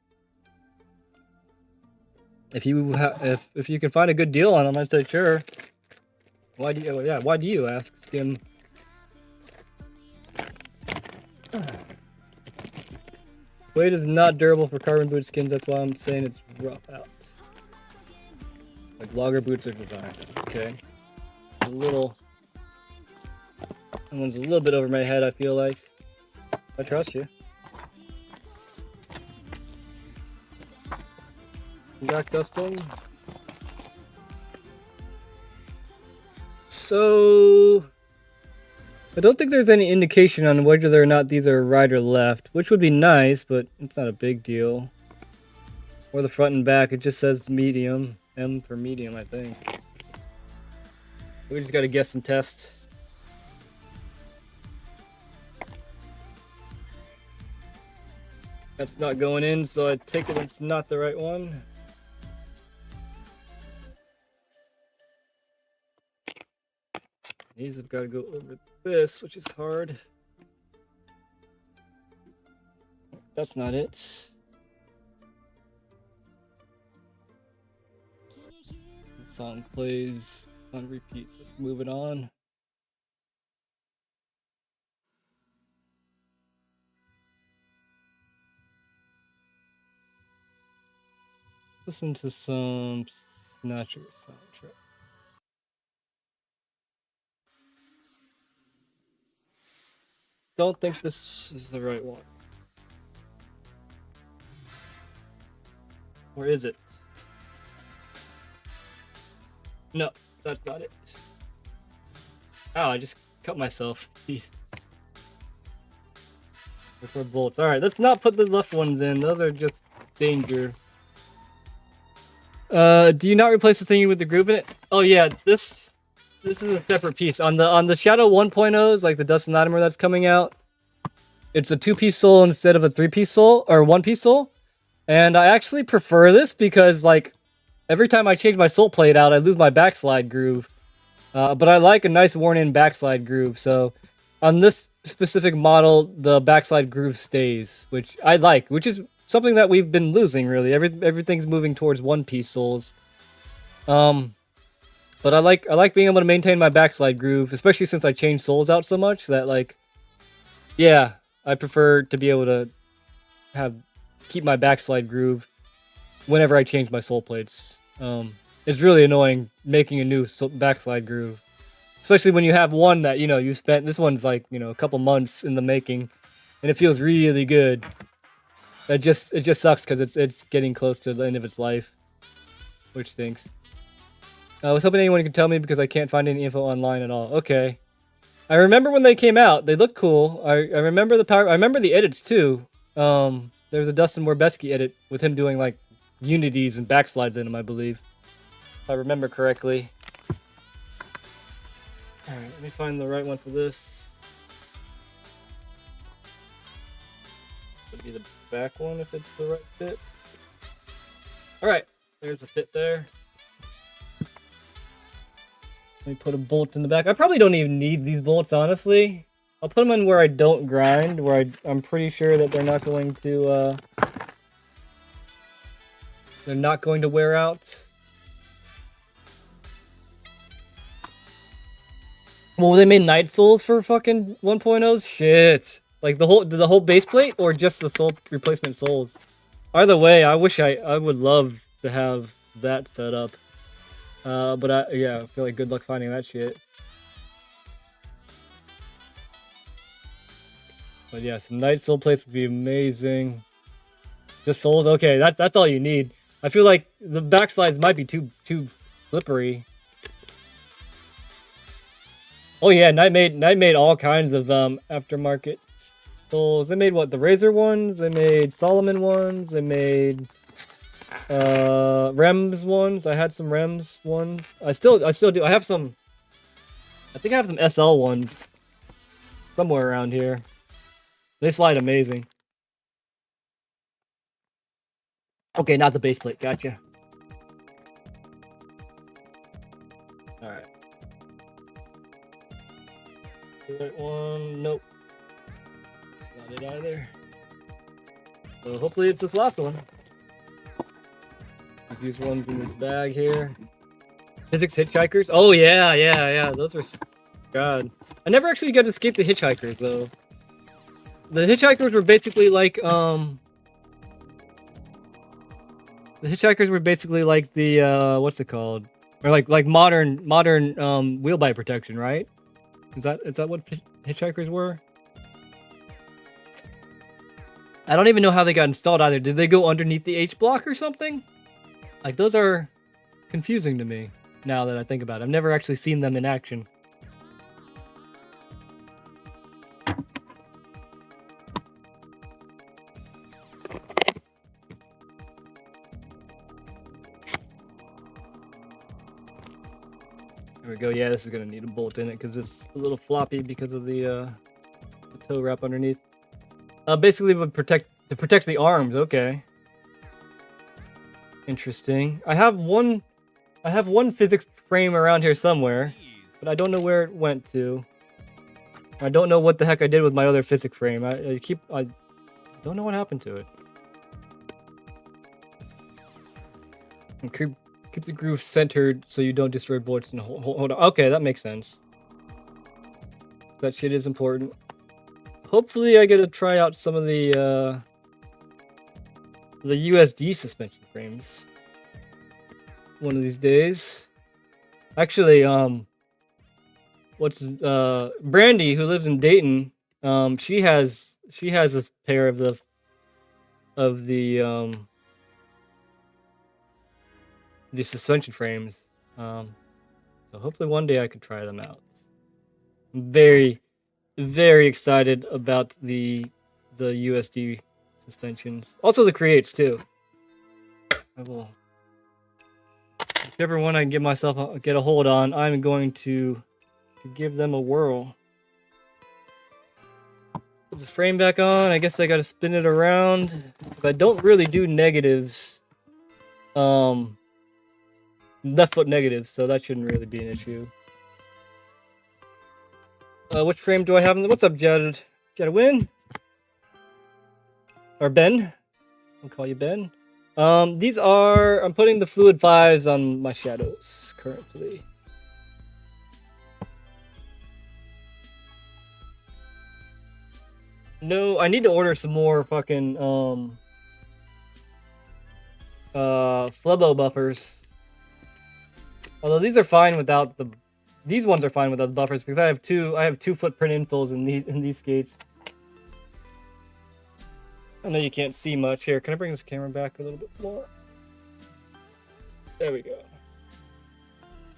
If you if you can find a good deal on them, I'd say sure. Why do you? Yeah, why do you ask, Skim? Suede is not durable for carbon boot skins. That's why I'm saying it's rough out. Like logger boots are designed. Okay. A little. That one's a little bit over my head. I feel like. I trust you. Jack Dustin. So I don't think there's any indication on whether or not these are right or left, which would be nice, but it's not a big deal. Or the front and back, it just says medium. M for medium, I think. We just gotta guess and test. That's not going in, so I take it it's not the right one. These have got to go over this, which is hard. That's not it. The song plays on repeat, so let's move it on. Listen to some Snatcher soundtrack. Don't think this is the right one. Or is it? No, that's not it. Ow, I just cut myself. Jeez. That's our bolts. Alright, let's not put the left ones in. Those are just danger. Do you not replace the thingy with the groove in it? Oh yeah, this is a separate piece. On the Shadow 1.0s, like the Dustin Latimer that's coming out, it's a 2-piece sole instead of a 3-piece sole, or 1-piece sole. And I actually prefer this because, like, every time I change my sole plate out, I lose my backslide groove. But I like a nice worn-in backslide groove, so on this specific model, the backslide groove stays, which I like, which is something that we've been losing, really. Everything's moving towards 1-piece soles. But I like being able to maintain my backslide groove, especially since I change soles out so much that, like, yeah, I prefer to be able to keep my backslide groove whenever I change my sole plates. It's really annoying making a new backslide groove, especially when you have one that, you know, you spent, this one's like, you know, a couple months in the making, and it feels really good. It just sucks because it's getting close to the end of its life, which stinks. I was hoping anyone could tell me because I can't find any info online at all. Okay. I remember when they came out. They looked cool. I remember the power. I remember the edits too. There was a Dustin Warbeski edit with him doing like unities and backslides in them, I believe. If I remember correctly. Alright, let me find the right one for this. Would be the back one if it's the right fit. Alright, there's a fit there. Let me put a bolt in the back. I probably don't even need these bolts, honestly. I'll put them in where I don't grind, where I'm pretty sure that they're not going to wear out. Well, they made night soles for fucking 1.0s? Shit. Like the whole base plate or just the sole replacement soles? Either way, I would love to have that set up. But I feel like good luck finding that shit. But yeah, some night sole plates would be amazing. Just soles, okay, that's all you need. I feel like the backsides might be too slippery. Oh yeah, Knight made all kinds of aftermarket soles. They made what, the Razor ones, they made Solomon ones, they made Rems ones. I had some Rems ones. I still do. I think I have some SL ones somewhere around here. They slide amazing. Okay, not the base plate. Gotcha. All right. The right one. Nope. That's not it either. So hopefully it's this last one. These ones in this bag here. Physics hitchhikers? Oh yeah. Those were God. I never actually got to skate the hitchhikers though. The hitchhikers were basically like the what's it called? Or like modern wheel bite protection, right? Is that what hitchhikers were? I don't even know how they got installed either. Did they go underneath the H block or something? Like those are confusing to me now that I think about it. I've never actually seen them in action. There we go. Yeah, this is gonna need a bolt in it because it's a little floppy because of the toe wrap underneath. Basically, would protect the arms. Okay. Interesting. I have one physics frame around here somewhere, but I don't know where it went to. I don't know what the heck I did with my other physics frame. I don't know what happened to it. And keep the groove centered so you don't destroy bullets. And hold on. Okay, that makes sense. That shit is important. Hopefully, I get to try out some of the USD suspension frames one of these days. Actually, Brandy, who lives in Dayton, she has a pair of the suspension frames. So hopefully one day I can try them out. I'm very, very excited about the USD suspensions. Also the creates too. I will, whichever one I can get a hold on, I'm going to give them a whirl. Put this frame back on. I guess I gotta spin it around. But I don't really do negatives. Left foot negatives, so that shouldn't really be an issue. Which frame do I have? What's up, Jed? Win? Or Ben? I'll call you Ben. These are... I'm putting the Fluid 5s on my shadows currently. No, I need to order some more fucking, Flubbo buffers. Although these are fine without the... These ones are fine without the buffers because I have two footprint infill in these skates. I know you can't see much here. Can I bring this camera back a little bit more? There we go.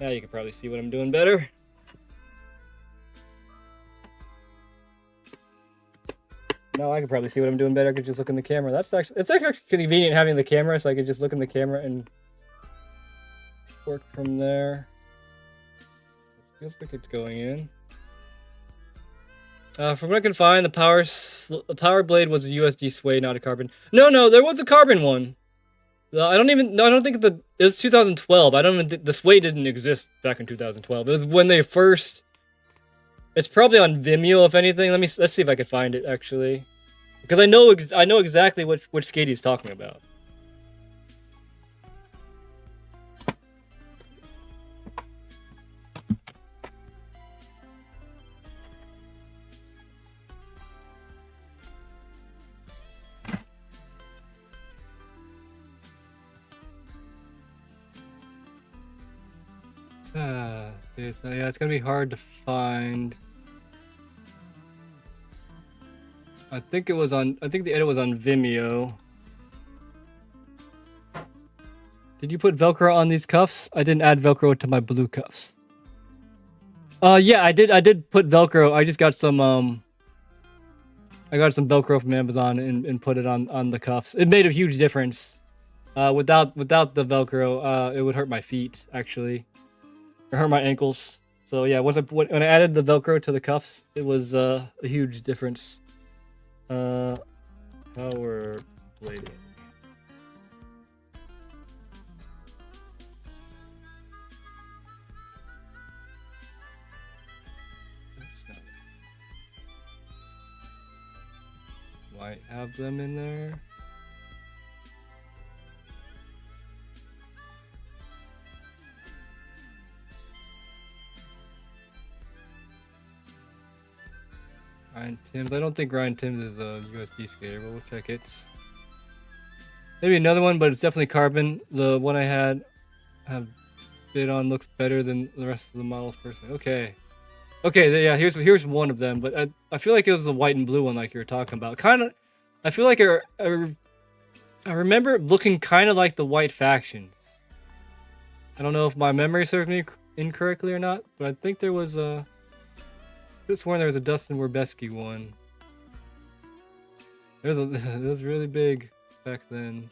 Now you can probably see what I'm doing better. Now I can probably see what I'm doing better. I could just look in the camera. It's actually convenient having the camera, so I could just look in the camera and work from there. It feels like it's going in. From what I can find, the power blade was a USD sway, not a carbon. No, there was a carbon one. I don't think it was 2012. The sway didn't exist back in 2012. It was when they first. It's probably on Vimeo, if anything. Let's see if I can find it actually, because I know exactly which skate he's talking about. So yeah, it's gonna be hard to find. I think the edit was on Vimeo. Did you put Velcro on these cuffs? I didn't add Velcro to my blue cuffs. Yeah, I did put Velcro. I just got some I got some Velcro from Amazon and put it on the cuffs. It made a huge difference. Without the Velcro, it would hurt my feet actually. It hurt my ankles. So yeah, when I added the Velcro to the cuffs, it was a huge difference. Power blading. might have them in there. Ryan Timms. I don't think Ryan Timms is a USD skater, but we'll check it. Maybe another one, but it's definitely carbon. The one I have bid on looks better than the rest of the models personally. Okay. Okay, yeah, here's one of them, but I feel like it was the white and blue one like you were talking about. Kind of, I feel like I remember it looking kind of like the white factions. I don't know if my memory serves me incorrectly or not, but I think there was a... I could have sworn there was a Dustin Werbeski one. It was really big back then.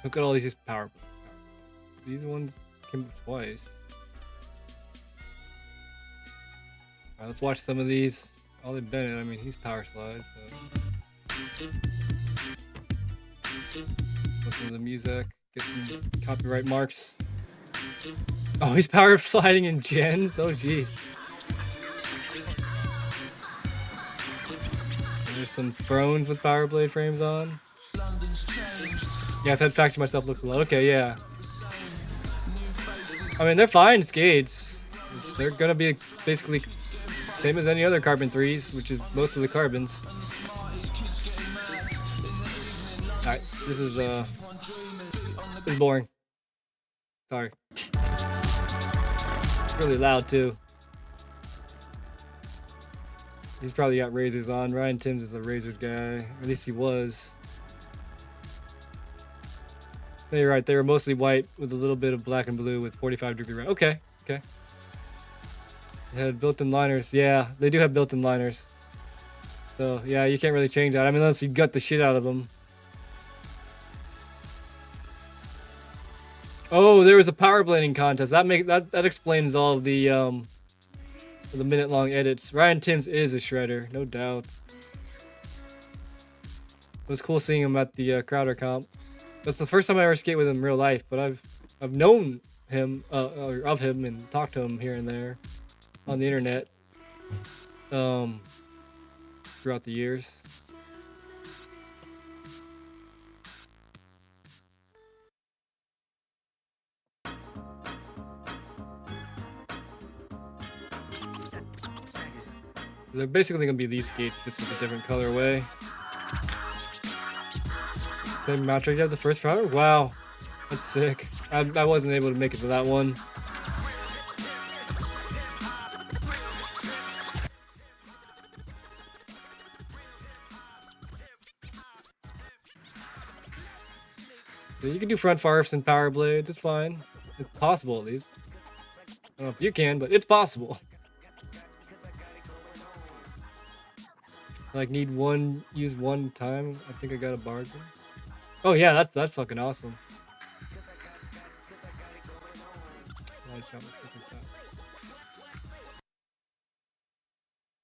Look at all these power. These ones came up twice. Alright, let's watch some of these. Ollie Bennett, I mean, he's power slide, so. Listen to the music, get some copyright marks. Oh, he's power sliding in gens? Oh, jeez. There's some thrones with power blade frames on. Yeah, I've had Factory myself looks a lot. Okay, yeah. I mean, they're fine skates. They're gonna be basically same as any other carbon 3s, which is most of the carbons. Alright, this is boring. Sorry. It's really loud too. He's probably got razors on. Ryan Timms is a razors guy. At least he was. No, you're right. They were mostly white with a little bit of black and blue with 45-degree red. Okay, okay. They had built-in liners. Yeah, they do have built-in liners. So, yeah, you can't really change that. I mean, unless you gut the shit out of them. Oh, there was a power blading contest. That explains all of the minute-long edits. Ryan Timms is a shredder, no doubt. It was cool seeing him at the Crowder comp. That's the first time I ever skate with him in real life, but I've known him or of him and talked to him here and there on the internet throughout the years. They're basically gonna be these skates, just with a different colorway. Same match you have the first router? Wow, that's sick. I wasn't able to make it to that one. You can do front farfs and power blades. It's fine. It's possible at least. I don't know if you can, but it's possible. Like use one time. I think I got a bargain. Oh yeah, that's fucking awesome.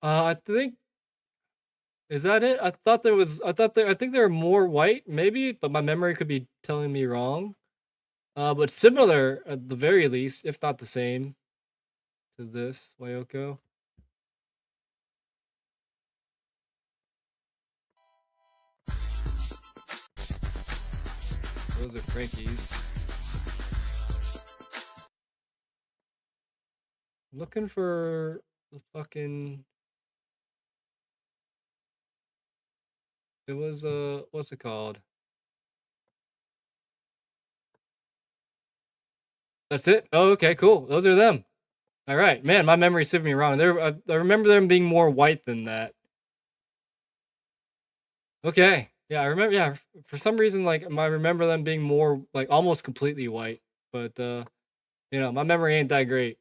I think, is that it? I think there were more white maybe, but my memory could be telling me wrong. But similar at the very least, if not the same to this Wayoko. Those are Frankie's. Looking for the fucking... It was, what's it called? That's it? Oh, okay, cool. Those are them. All right. Man, my memory served me wrong. I remember them being more white than that. Okay. Yeah, I remember, yeah, for some reason, like, I remember them being more, like, almost completely white. But, you know, my memory ain't that great.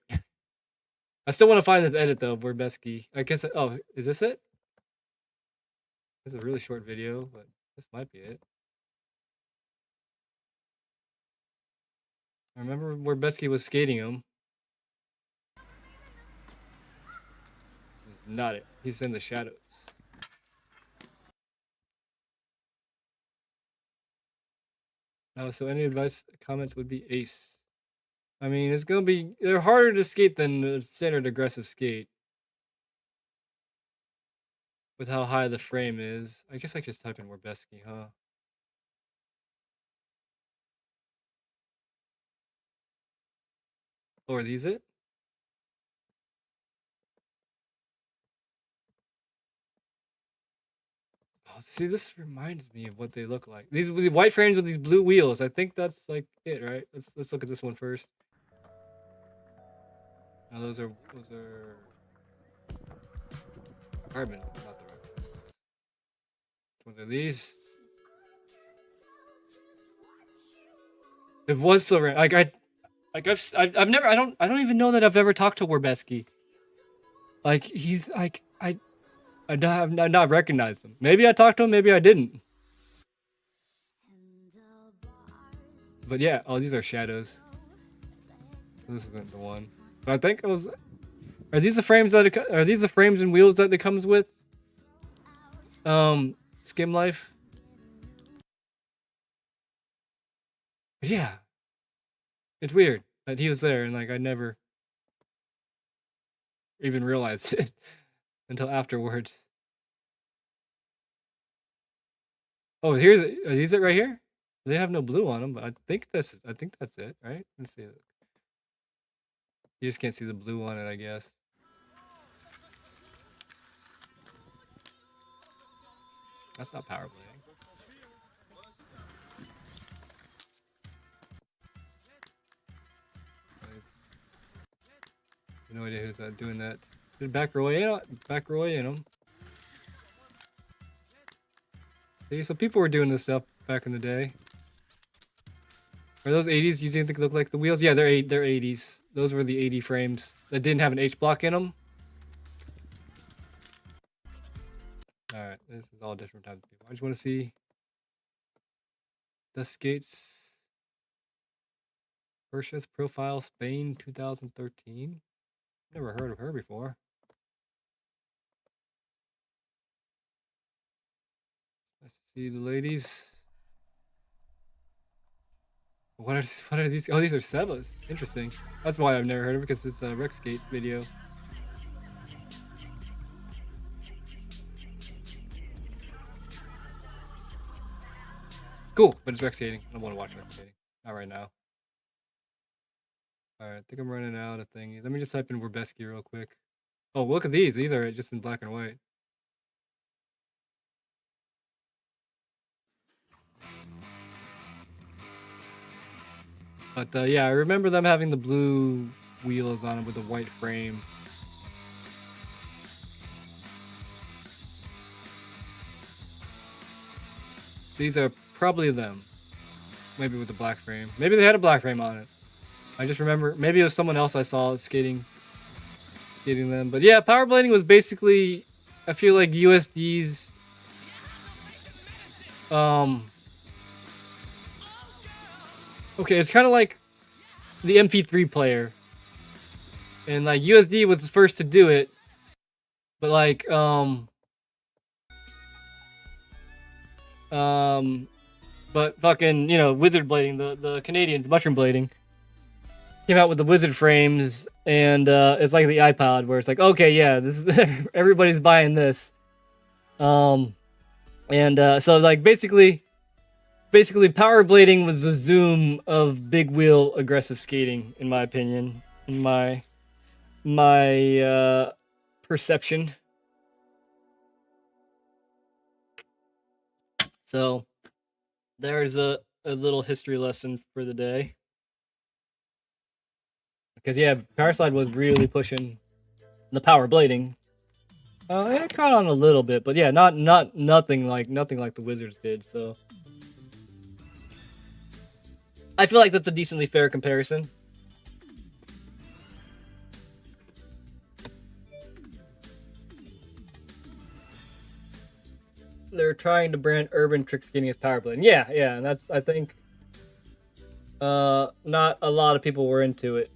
I still want to find this edit, though, Werbeski. I guess, oh, is this it? This is a really short video, but this might be it. I remember Werbeski was skating him. This is not it. He's in the shadows. So any advice, comments would be ace. I mean, it's gonna be, they're harder to skate than a standard aggressive skate. with how high the frame is. I guess I just type in Werbeski, huh? Oh, are these it? Oh, see, this reminds me of what they look like. These white frames with these blue wheels. I think that's like it, right? Let's look at this one first. Now those are carbon, not the right ones. What are these? It was so rare. I've never I don't even know that I've ever talked to Werbeski. Like he's like I've not recognized him. Maybe I talked to him, maybe I didn't. But yeah, oh, these are shadows. This isn't the one. But I think it was. Are these the frames are these the frames and wheels that it comes with? Skim Life. But yeah, it's weird that he was there and like I never even realized it until afterwards. Oh, are these it right here? They have no blue on them, but I think that's it, right? Let's see. You just can't see the blue on it, I guess. That's not power blading. No idea who's doing that. Did back row in them. See, so people were doing this stuff back in the day. Are those 80s? You think they look like the wheels? Yeah, they're 80s. Those were the 80 frames that didn't have an H block in them. All right, this is all different types of people. I just want to see the skates. Purchase profile Spain 2013. Never heard of her before. Nice to see the ladies. What are these? Oh, these are Sebas. Interesting. That's why I've never heard of it, because it's a Rexskate video. Cool, but it's Rexskating. I don't want to watch Rexskating. Not right now. Alright, I think I'm running out of thingies. Let me just type in Werbeski real quick. Oh, look at these. These are just in black and white. But yeah, I remember them having the blue wheels on them with the white frame. These are probably them. Maybe with the black frame. Maybe they had a black frame on it. I just remember, maybe it was someone else I saw skating them. But yeah, power blading was basically, I feel like USD's okay, it's kind of like the MP3 player. And like USD was the first to do it. But like but fucking, you know, wizard blading, the Canadians, mushroom blading, came out with the wizard frames, and it's like the iPod, where it's like, okay, yeah, this is everybody's buying this. So like basically power blading was the Zoom of big wheel aggressive skating, in my opinion, in my perception. So there's a little history lesson for the day. Because yeah, Powerslide was really pushing the power blading. It caught on a little bit, but yeah, nothing like the Wizards did. So I feel like that's a decently fair comparison. They're trying to brand urban trick skating as power blading. Yeah, and that's, I think, not a lot of people were into it.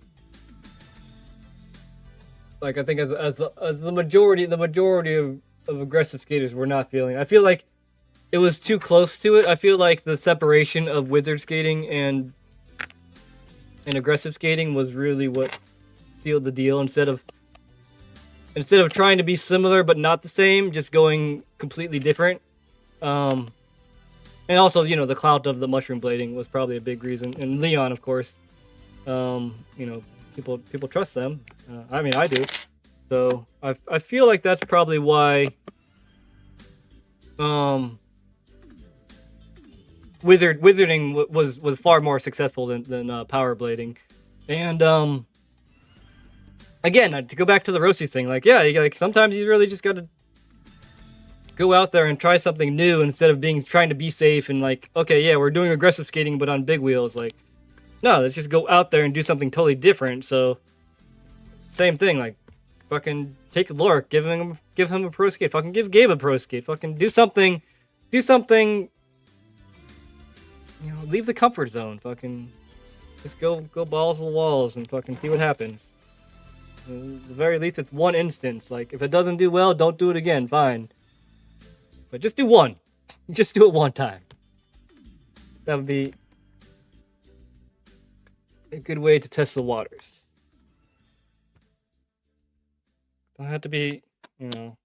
Like, I think as the majority of aggressive skaters were not feeling it. I feel like it was too close to it. I feel like the separation of wizard skating and aggressive skating was really what sealed the deal, instead of instead of trying to be similar but not the same, just going completely different. And also, you know, the clout of the mushroom blading was probably a big reason. And Leon, of course, you know, people trust them. I mean, I do. So I feel like that's probably why wizarding was far more successful than power blading. And again, to go back to the roasties thing, like, yeah, like sometimes you really just gotta go out there and try something new instead of trying to be safe and like, okay, yeah, we're doing aggressive skating but on big wheels. Like, no, let's just go out there and do something totally different. So same thing, like, fucking take Lork, give him a pro skate, fucking give Gabe a pro skate, fucking do something, you know, leave the comfort zone, fucking just go balls to the walls and fucking see what happens. At the very least, it's one instance. Like, if it doesn't do well, don't do it again, fine. But just do one. Just do it one time. That would be a good way to test the waters. Don't have to be, you know.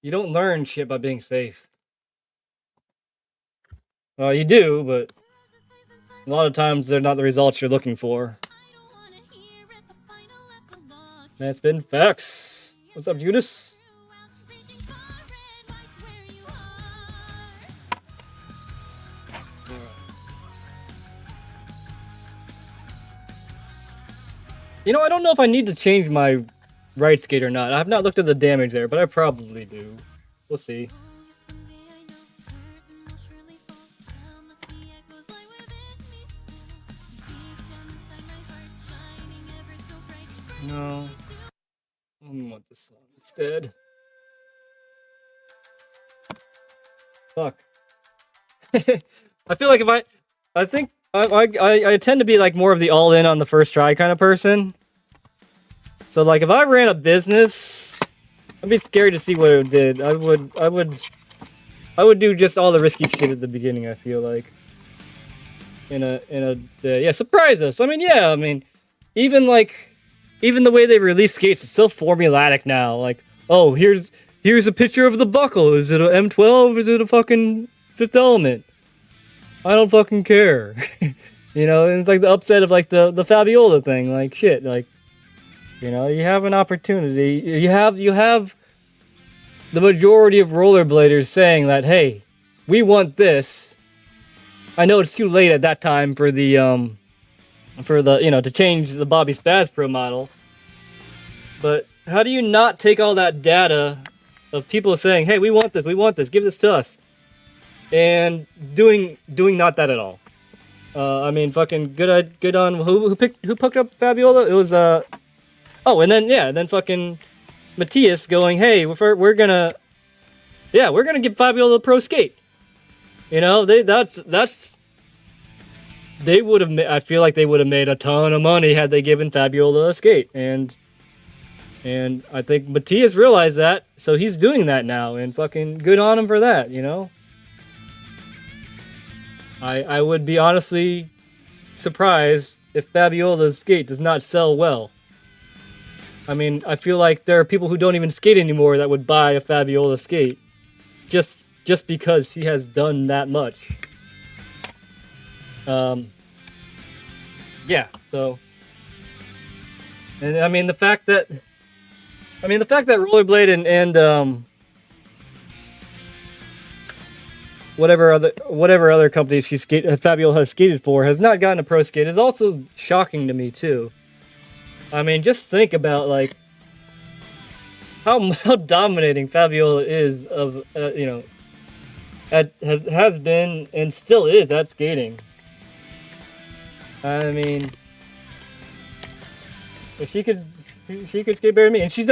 You don't learn shit by being safe. Well, you do, but a lot of times they're not the results you're looking for. That's been facts. What's up, Eunice? You know, I don't know if I need to change my right skate or not. I have not looked at the damage there, but I probably do. We'll see. No. I want this song instead. Fuck. I feel like I tend to be like more of the all in on the first try kind of person. So like if I ran a business, I'd be scared to see what it did. I would do just all the risky shit at the beginning, I feel like. Yeah, surprise us. I mean, even the way they release skates is so formulaic now. Like, oh, here's a picture of the buckle. Is it a M12? Is it a fucking Fifth Element? I don't fucking care. You know, and it's like the upset of like the Fabiola thing. Like, shit, like, you know, you have an opportunity. You have the majority of rollerbladers saying that, hey, we want this. I know it's too late at that time for the you know, to change the Bobby Spaz Pro model. But how do you not take all that data of people saying, hey, we want this, give this to us, and doing not that at all? I mean, fucking good on who picked up Fabiola? It was and then fucking Matthias going, hey, we're gonna give Fabiola a pro skate. You know, they would have. I feel like they would have made a ton of money had they given Fabiola a skate, and I think Matthias realized that, so he's doing that now, and fucking good on him for that. You know, I would be honestly surprised if Fabiola's skate does not sell well. I mean, I feel like there are people who don't even skate anymore that would buy a Fabiola skate just because she has done that much. Yeah, so, and I mean the fact that Rollerblade and whatever other companies Fabiola has skated for has not gotten a pro skate is also shocking to me too. I mean, just think about like how dominating Fabiola is of you know, has been and still is at skating. I mean, if she could skate better than me, and she's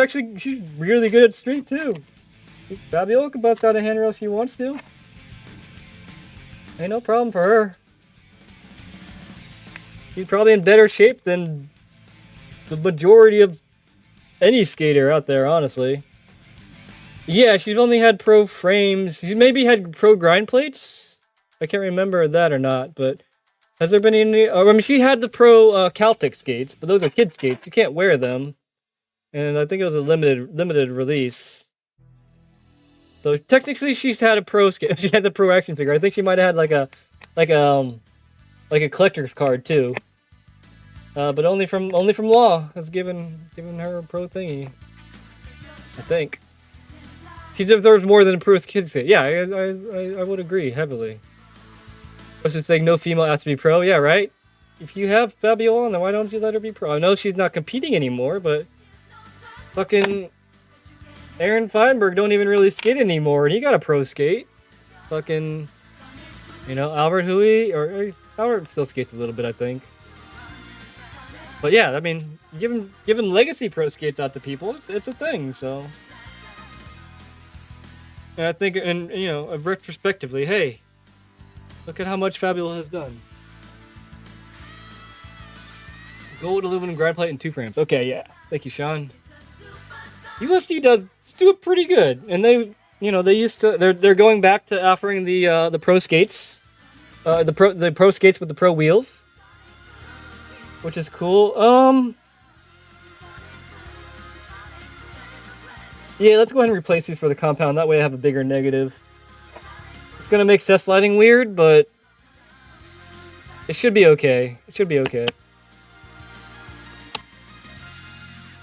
really good at street too. Fabiola can bust out a handrail if she wants to. Ain't no problem for her. She's probably in better shape than the majority of any skater out there, honestly. Yeah, she's only had pro frames. She maybe had pro grind plates. I can't remember that or not, but has there been any? I mean, she had the pro Caltech skates, but those are kid skates. You can't wear them. and I think it was a limited release. So technically, she's had a pro skate. She had the pro action figure. I think she might have had like a collector's card too. But only from Law has given her a pro thingy. I think she deserves more than a pro skate. Yeah, I would agree heavily. I was just saying no female has to be pro. Yeah, right. If you have Fabiola, then why don't you let her be pro? I know she's not competing anymore, but fucking Aaron Feinberg don't even really skate anymore, and he got a pro skate. Fucking, Albert Hui, or Albert still skates a little bit, I think. But yeah, I mean, giving legacy pro skates out to people, it's a thing. So, and I think, and retrospectively, hey, look at how much Fabiola has done. Gold, aluminum, ground plate, and 2 frames. Okay, yeah. Thank you, Sean. USD does do it pretty good, and they used to. They're going back to offering the pro skates, the pro skates with the pro wheels, which is cool. Yeah, let's go ahead and replace these for the compound. That way, I have a bigger negative. It's gonna make set sliding weird, but it should be okay. It should be okay.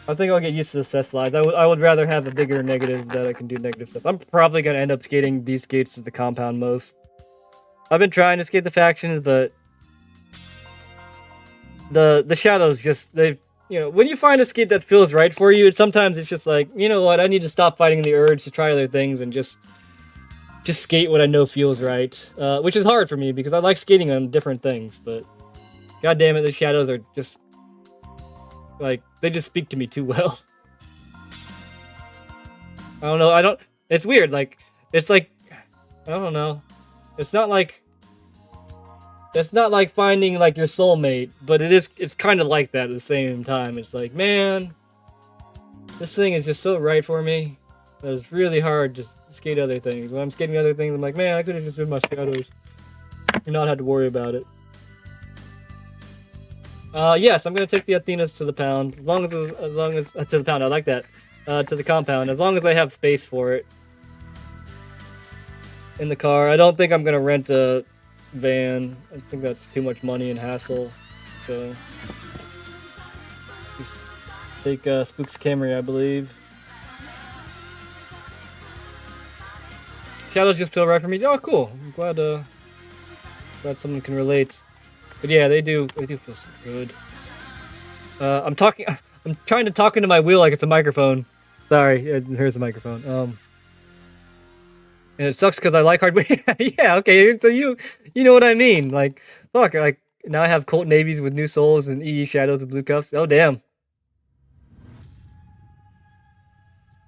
I think I'll get used to the set slides. I would rather have a bigger negative that I can do negative stuff. I'm probably gonna end up skating these skates at the compound most. I've been trying to skate the factions, but the shadows just when you find a skate that feels right for you, sometimes it's just like, you know what, I need to stop fighting the urge to try other things and just skate what I know feels right. Which is hard for me because I like skating on different things, but god damn it, the shadows are just like, they just speak to me too well. I don't know, it's weird, like, it's like, I don't know. It's not like finding like your soulmate, but it's kind of like that at the same time. It's like, man, this thing is just so right for me that it's really hard to skate other things. When I'm skating other things, I'm like, man, I could have just been my shadows and not had to worry about it. Yes, I'm gonna take the Athenas to the pound. As long as to the pound, I like that. To the compound, as long as I have space for it in the car. I don't think I'm gonna rent a van. I think that's too much money and hassle. So just take Spook's Camry, I believe. Shadows just feel right for me. Oh, cool. I'm glad someone can relate. But yeah, they do feel so good. I'm trying to talk into my wheel like it's a microphone. Sorry, here's a microphone. And it sucks because I like hard. Yeah, okay. So you know what I mean? Like, fuck. Like, now I have Colt Navies with new souls and EE Shadows with blue cuffs. Oh damn.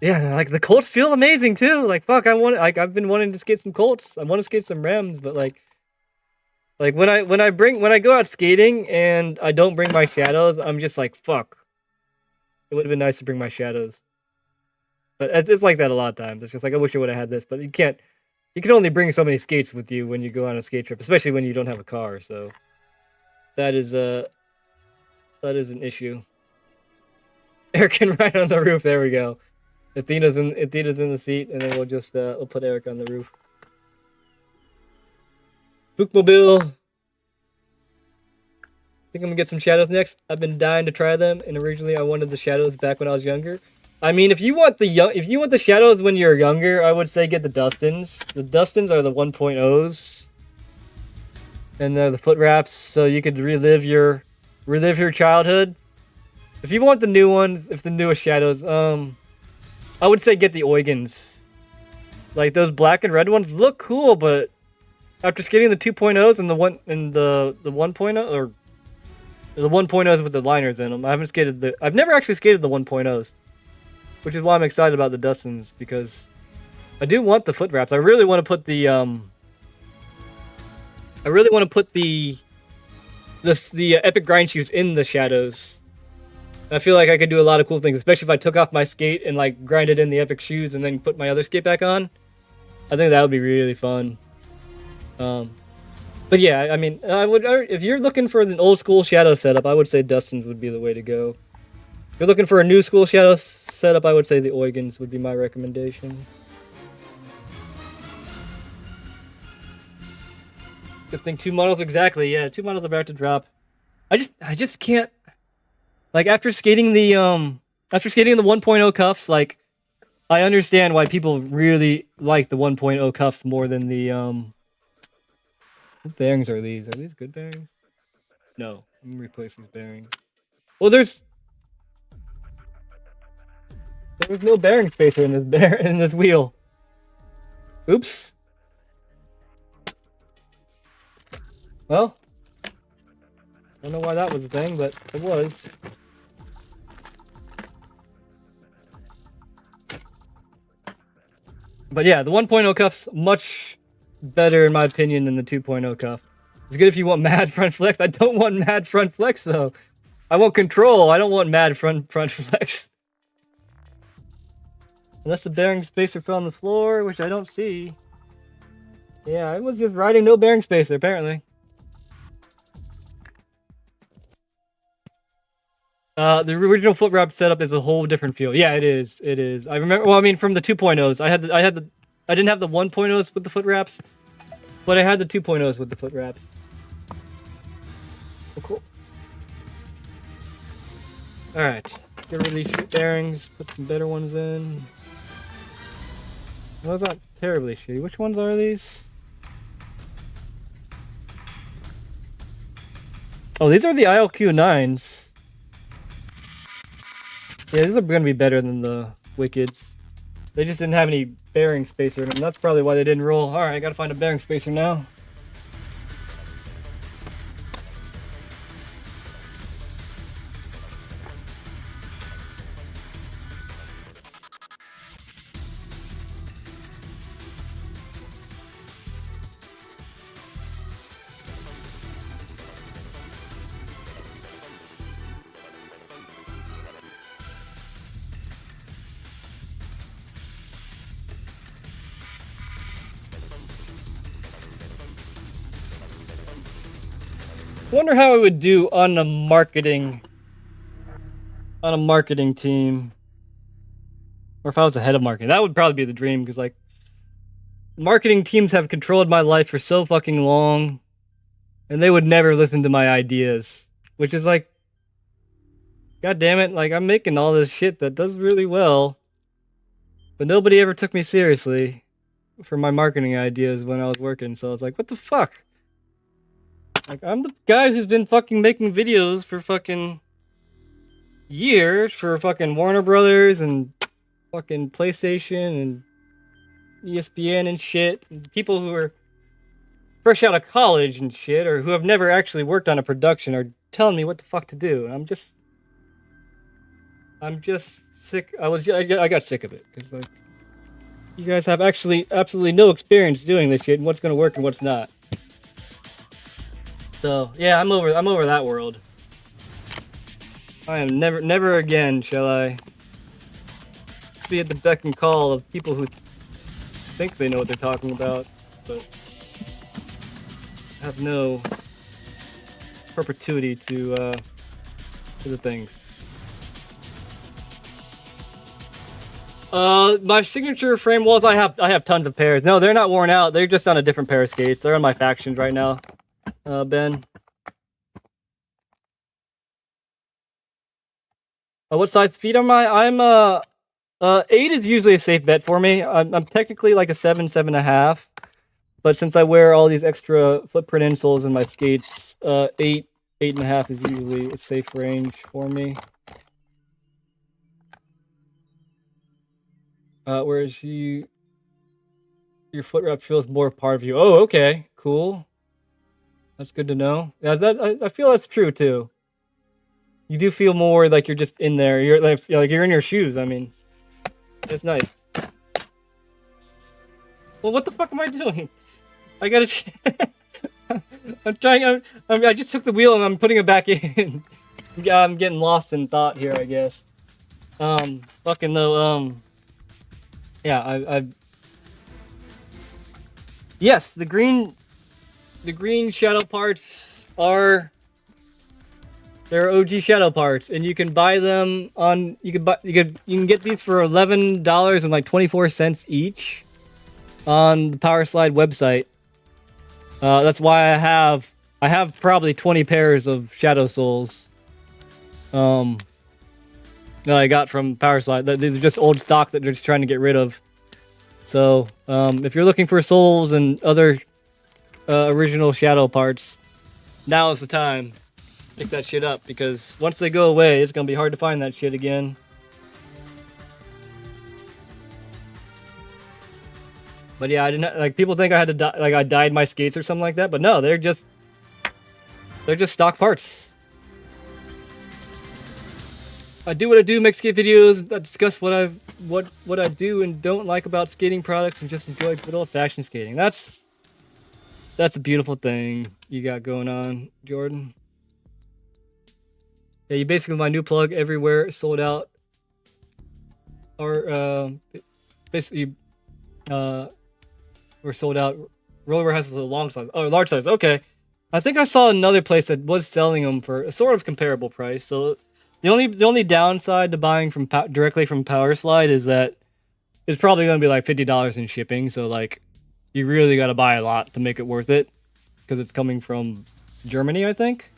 Yeah, like the Colts feel amazing too. Like, fuck. I've been wanting to skate some Colts. I want to skate some Rems, but like when I go out skating and I don't bring my shadows, I'm just like, fuck. It would have been nice to bring my shadows. But it's like that a lot of times. It's just like, I wish I would have had this, but you can't. You can only bring so many skates with you when you go on a skate trip, especially when you don't have a car. So that is an issue. Eric can ride on the roof. There we go. Athena's in the seat, and then we'll put Eric on the roof. Bookmobile. Think I'm gonna get some shadows next. I've been dying to try them, and originally I wanted the shadows back when I was younger. I mean, if you want the shadows when you're younger, I would say get the Dustins. The Dustins are the 1.0s, and they're the foot wraps, so you could relive your childhood. If you want the new ones, if the newest shadows, I would say get the Oigans. Like those black and red ones look cool, but after skating the 2.0s and the 1.0 or the 1.0s with the liners in them, I've never actually skated the 1.0s. Which is why I'm excited about the Dustins, because I do want the foot wraps. I really want to put the epic grind shoes in the shadows. I feel like I could do a lot of cool things, especially if I took off my skate and like grinded in the epic shoes and then put my other skate back on. I think that would be really fun. But yeah, I mean, if you're looking for an old school shadow setup, I would say Dustins would be the way to go. you're looking for a new school shadow setup, I would say the Oigans would be my recommendation. Good thing 2 models exactly. Yeah, 2 models are about to drop. I just can't. Like after skating the 1.0 cuffs, like I understand why people really like the 1.0 cuffs more than the What bearings are these? Are these good bearings? No, I'm gonna replace these bearings. Well, there's no bearing spacer in this wheel. Oops. Well, I don't know why that was a thing, but it was. But yeah, the 1.0 cuff's much better in my opinion than the 2.0 cuff. It's good if you want mad front flex. I don't want mad front flex though. I want control. I don't want mad front flex. Unless the bearing spacer fell on the floor, which I don't see. Yeah, I was just riding no bearing spacer apparently. The original foot wrap setup is a whole different feel. Yeah, it is. It is. I remember. Well, I mean, from the 2.0s, I didn't have the 1.0s with the foot wraps, but I had the 2.0s with the foot wraps. Oh, cool. All right, get rid of these shit bearings. Put some better ones in. Those aren't terribly shitty. Which ones are these? Oh, these are the ILQ9s. Yeah, these are going to be better than the Wickeds. They just didn't have any bearing spacer in them. That's probably why they didn't roll. Alright, I gotta find a bearing spacer now. Wonder how I would do on a marketing team, or if I was the head of marketing. That would probably be the dream, because like marketing teams have controlled my life for so fucking long, and they would never listen to my ideas, which is like, god damn it, like I'm making all this shit that does really well, but nobody ever took me seriously for my marketing ideas when I was working. So I was like, what the fuck? Like, I'm the guy who's been fucking making videos for fucking years for fucking Warner Brothers and fucking PlayStation and ESPN and shit. And people who are fresh out of college and shit, or who have never actually worked on a production, are telling me what the fuck to do. And I'm just sick. I got sick of it, because like, you guys have actually absolutely no experience doing this shit and what's gonna work and what's not. So yeah, I'm over that world. I am never again shall I be at the beck and call of people who think they know what they're talking about, but have no perpetuity to the things. My signature frame walls, I have tons of pairs. No, they're not worn out. They're just on a different pair of skates. They're on my factions right now. Ben. What size feet am I? I'm 8 is usually a safe bet for me. I'm technically like a 7, 7.5, but since I wear all these extra footprint insoles in my skates, 8, 8.5 is usually a safe range for me. Whereas your foot wrap feels more part of you. Oh, okay, cool. That's good to know. Yeah, I feel that's true too. You do feel more like you're just in there. You're like you're in your shoes. I mean, it's nice. Well, what the fuck am I doing? I gotta. I'm trying. I just took the wheel and I'm putting it back in. Yeah, I'm getting lost in thought here, I guess. Fucking though. Yeah, I. Yes, the green shadow parts are They're OG Shadow parts, and you can buy them on. You can get these for $11 and like 24 cents each on the Power Slide website. That's why I have probably 20 pairs of Shadow Souls. That I got from Power Slide. These are just old stock that they're just trying to get rid of. So if you're looking for Souls and other original Shadow parts, now is the time. Pick that shit up, because once they go away, it's gonna be hard to find that shit again. But yeah, I didn't like people think I had to like I dyed my skates or something like that, but no, they're just stock parts. I do what I do, make skate videos, I discuss what I do and don't like about skating products, and just enjoy good old-fashioned skating. That's a beautiful thing you got going on, Jordan. Yeah, you basically my new plug everywhere sold out. Or basically we're sold out. Roller has a long size. Oh, large size. Okay. I think I saw another place that was selling them for a sort of comparable price. So the only downside to buying from directly from Power Slide is that it's probably going to be like $50 in shipping. So like, you really got to buy a lot to make it worth it, because it's coming from Germany, I think.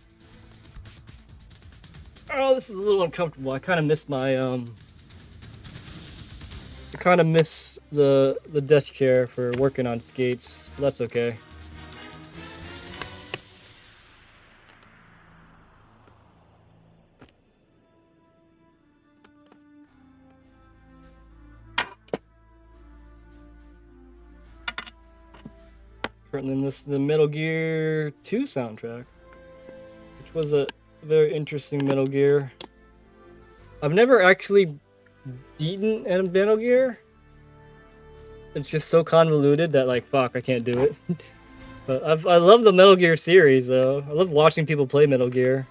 Oh, this is a little uncomfortable. I kind of miss my I kind of miss the desk chair for working on skates, but that's okay. Currently in the Metal Gear 2 soundtrack, which was a very interesting Metal Gear. I've never actually beaten a Metal Gear. It's just so convoluted that like, fuck, I can't do it. But I love the Metal Gear series though. I love watching people play Metal Gear.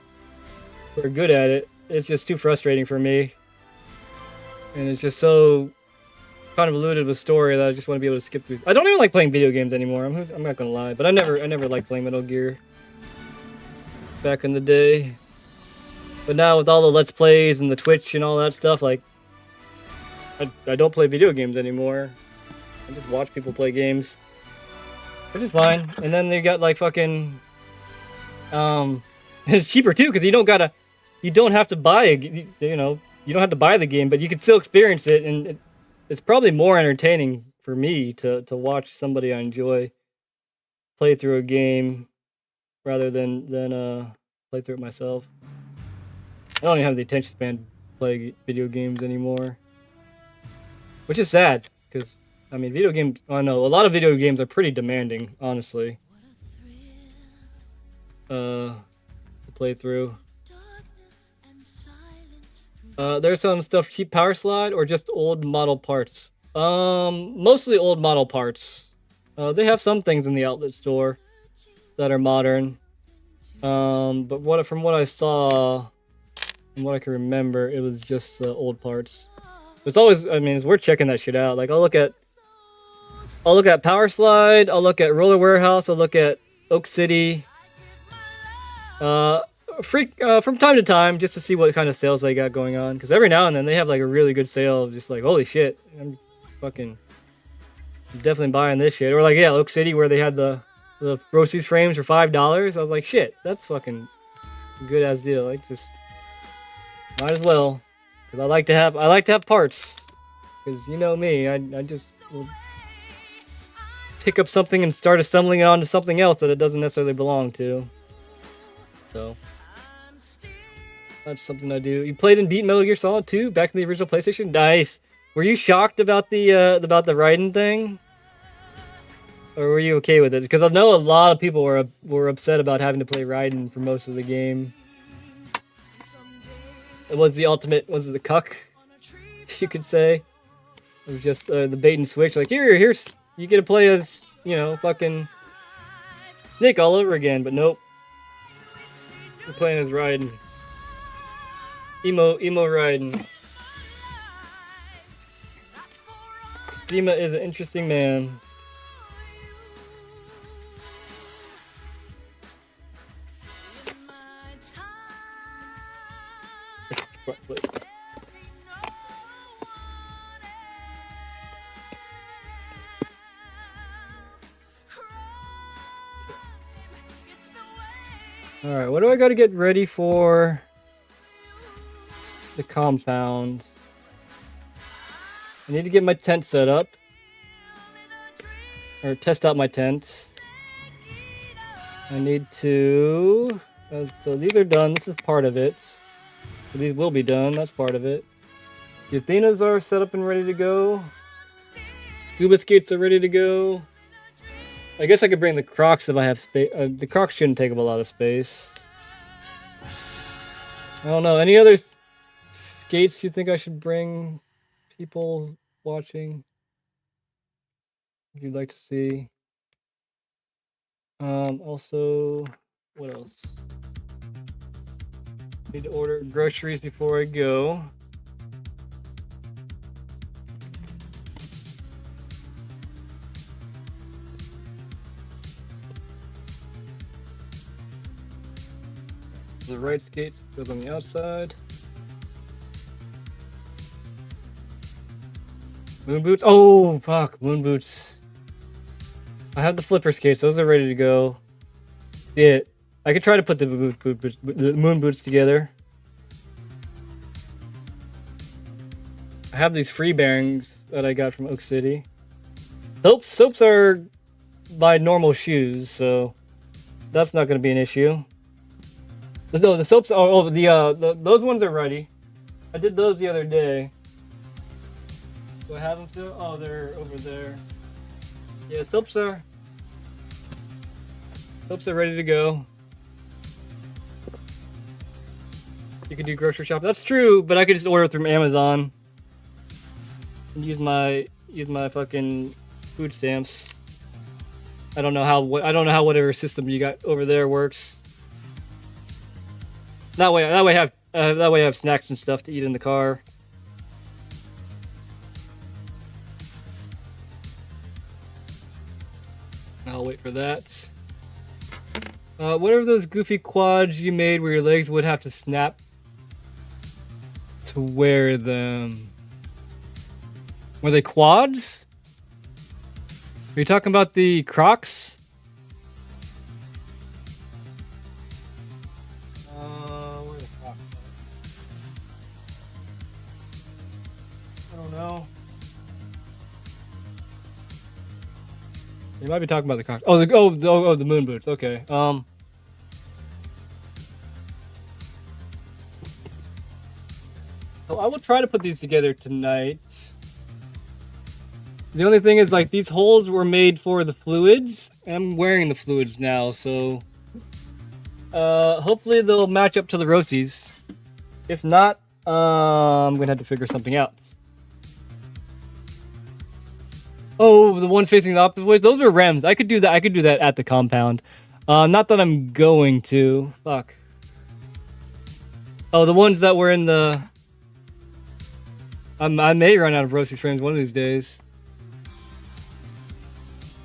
They're good at it. It's just too frustrating for me. And it's just so convoluted with story that I just want to be able to skip through. I don't even like playing video games anymore. I'm not gonna lie, but I never liked playing Metal Gear back in the day. But now with all the Let's Plays and the Twitch and all that stuff, like I don't play video games anymore. I just watch people play games, which is fine. And then they got like fucking it's cheaper too, because you don't have to buy you don't have to buy the game, but you can still experience it, and it's probably more entertaining for me to watch somebody I enjoy play through a game rather than play through it myself. I don't even have the attention span to play video games anymore, which is sad, because I mean, video games. I know a lot of video games are pretty demanding, honestly. To play through. There's some stuff cheap Power Slide or just old model parts. Mostly old model parts. They have some things in the outlet store that are modern. But from what I saw, and what I can remember, it was just old parts. It's always, I mean, it's worth checking that shit out. Like I'll look at Power Slide, I'll look at Roller Warehouse, I'll look at Oak City. From time to time, just to see what kind of sales they got going on, because every now and then they have like a really good sale of just like, holy shit, I'm definitely buying this shit. Or like, yeah, Oak City, where they had the Rosie's frames for $5. I was like, shit, that's fucking good ass deal. Like, just might as well, because I like to have parts, because you know me, I just will pick up something and start assembling it onto something else that it doesn't necessarily belong to. So that's something I do. You played and beat Metal Gear Solid 2 back in the original PlayStation? Nice. Were you shocked about the Raiden thing? Or were you okay with it? Because I know a lot of people were upset about having to play Raiden for most of the game. It was the ultimate, was it the cuck, you could say. It was just the bait and switch, like, here's, you get to play as, fucking Nick all over again, but nope. We're playing as Raiden. Emo Raiden. Kojima is an interesting man. front plates. All right, what do I got to get ready for the compound? I need to get my tent set up. Or test out my tent. I need to... so these are done. This is part of it. So these will be done. That's part of it. The Athenas are set up and ready to go. Scuba skates are ready to go. I guess I could bring the Crocs if I have space. The Crocs shouldn't take up a lot of space. I don't know. Any other skates you think I should bring people watching? If you'd like to see. Also, what else? Need to order groceries before I go. The right skates goes on the outside. Moon boots. Oh, fuck. Moon boots. I have the flipper skates. Those are ready to go. Yeah. I could try to put the moon boots together. I have these free bearings that I got from Oak City. Soaps are my normal shoes, so that's not going to be an issue. No, the soaps. Those ones are ready. I did those the other day. Do I have them still? Oh, they're over there. Yeah, soaps are ready to go. You can do grocery shopping. That's true, but I could just order it from Amazon and use my fucking food stamps. I don't know how whatever system you got over there works. That way I have snacks and stuff to eat in the car. I'll wait for that. What are those goofy quads you made where your legs would have to snap to wear them? Were they quads? Are you talking about the Crocs? Where are the Crocs? I don't know. You might be talking about the Crocs. Oh, the moon boots. Okay. I will try to put these together tonight. The only thing is, like, these holes were made for the fluids. And I'm wearing the fluids now, so hopefully they'll match up to the Rossies. If not, I'm gonna have to figure something out. Oh, the one facing the opposite way. Those are Rems. I could do that. I could do that at the compound. Not that I'm going to. Fuck. Oh, the ones that were in the. I may run out of Rossies frames one of these days.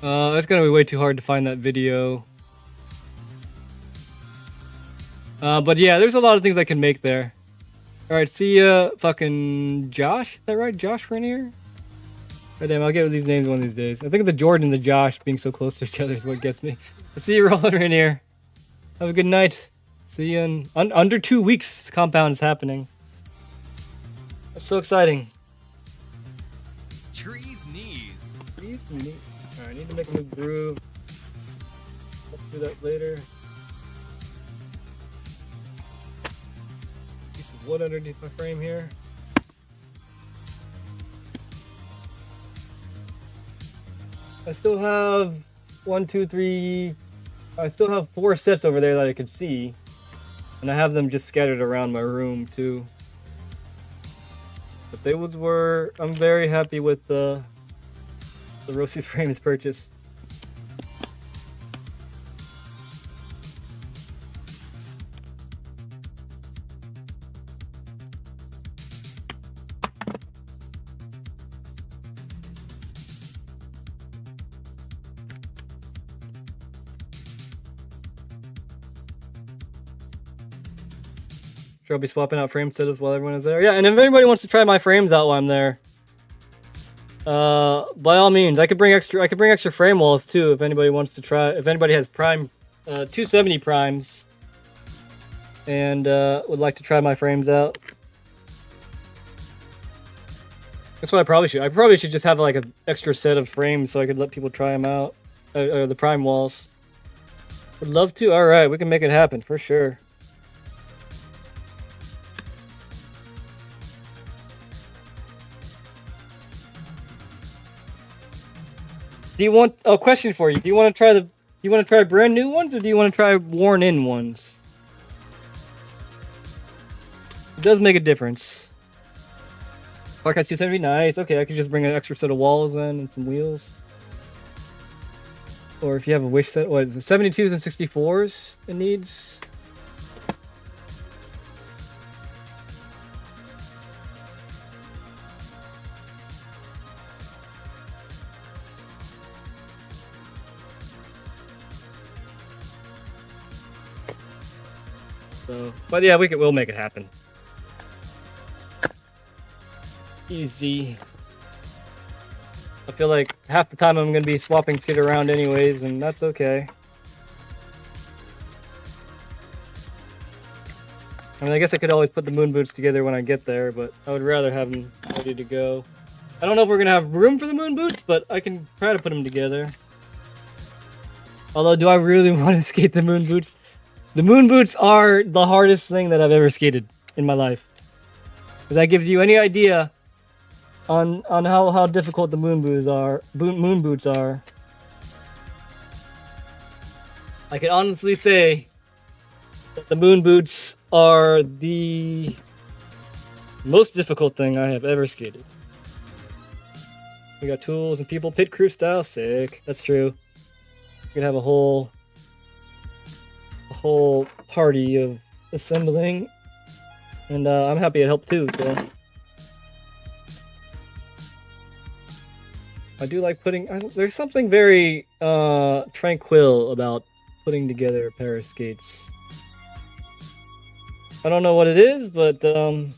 It's gonna be way too hard to find that video. But yeah, there's a lot of things I can make there. Alright, see ya, fucking Josh? Is that right? Josh Rainier? God damn, I'll get these names one of these days. I think the Jordan and the Josh being so close to each other is what gets me. I'll see you, Roller Rainier. Have a good night. See you in under 2 weeks. This compound is happening. That's so exciting. Trees knees. Trees knees. Alright, I need to make a new groove. I'll do that later. Piece of wood underneath my frame here. I still have 1, 2, 3. I still have 4 sets over there that I could see, and I have them just scattered around my room too. But they were. I'm very happy with the Rossies frames purchase. Sure, I'll be swapping out frame setups while everyone is there. Yeah, and if anybody wants to try my frames out while I'm there, by all means, I could bring extra frame walls too if anybody wants to try. If anybody has prime 270 primes and would like to try my frames out. That's what I probably should. I probably should just have like an extra set of frames so I could let people try them out. Or the prime walls. Would love to. All right, we can make it happen for sure. Do you want a question for you? Do you want to try brand new ones or do you want to try worn in ones? It does make a difference. Podcast 270, nice. Okay, I could just bring an extra set of walls in and some wheels. Or if you have a wish set, what is it? 72s and 64s it needs. So, but yeah, we'll make it happen. Easy. I feel like half the time I'm gonna be swapping shit around anyways, and that's okay. I mean, I guess I could always put the moon boots together when I get there, but I would rather have them ready to go. I don't know if we're gonna have room for the moon boots, but I can try to put them together. Although, do I really want to skate the moon boots? The moon boots are the hardest thing that I've ever skated in my life. If that gives you any idea on how difficult the moon boots are. I can honestly say that the moon boots are the most difficult thing I have ever skated. We got tools and people, pit crew style, sick. That's true. We could have a whole party of assembling, and I'm happy it helped too. So I do like there's something very tranquil about putting together a pair of skates. I don't know what it is, but and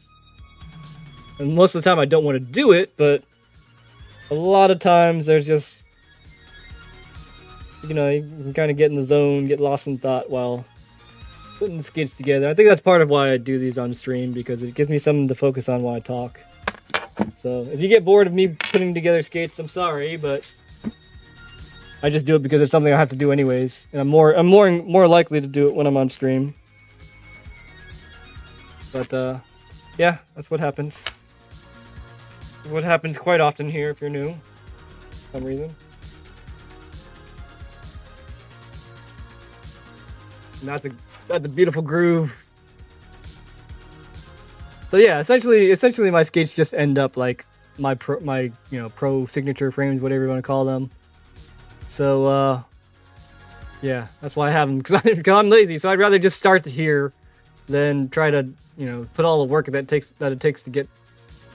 most of the time I don't want to do it, but a lot of times there's just, you know, you can kind of get in the zone, get lost in thought while putting the skates together. I think that's part of why I do these on stream, because it gives me something to focus on while I talk. So if you get bored of me putting together skates, I'm sorry, but I just do it because it's something I have to do anyways, and I'm more likely to do it when I'm on stream. But yeah, that's what happens. What happens quite often here if you're new, for some reason. And that's a beautiful groove. So yeah, essentially my skates just end up like my pro signature frames, whatever you want to call them. So yeah, that's why I have them, because I'm lazy. So I'd rather just start here than try to, you know, put all the work that it takes to get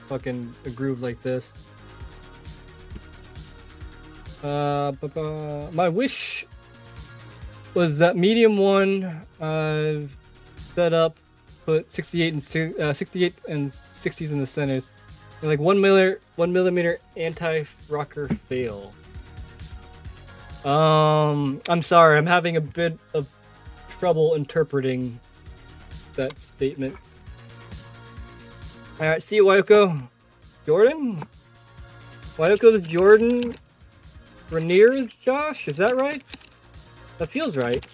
fucking a groove like this. My wish was that medium one I've set up, put 68 and 60s in the centers, and like 1 millimeter anti-rocker fail. I'm sorry, I'm having a bit of trouble interpreting that statement. Alright, see you, Wyoko. Jordan? Wyoko is Jordan. Rainier is Josh? Is that right? That feels right.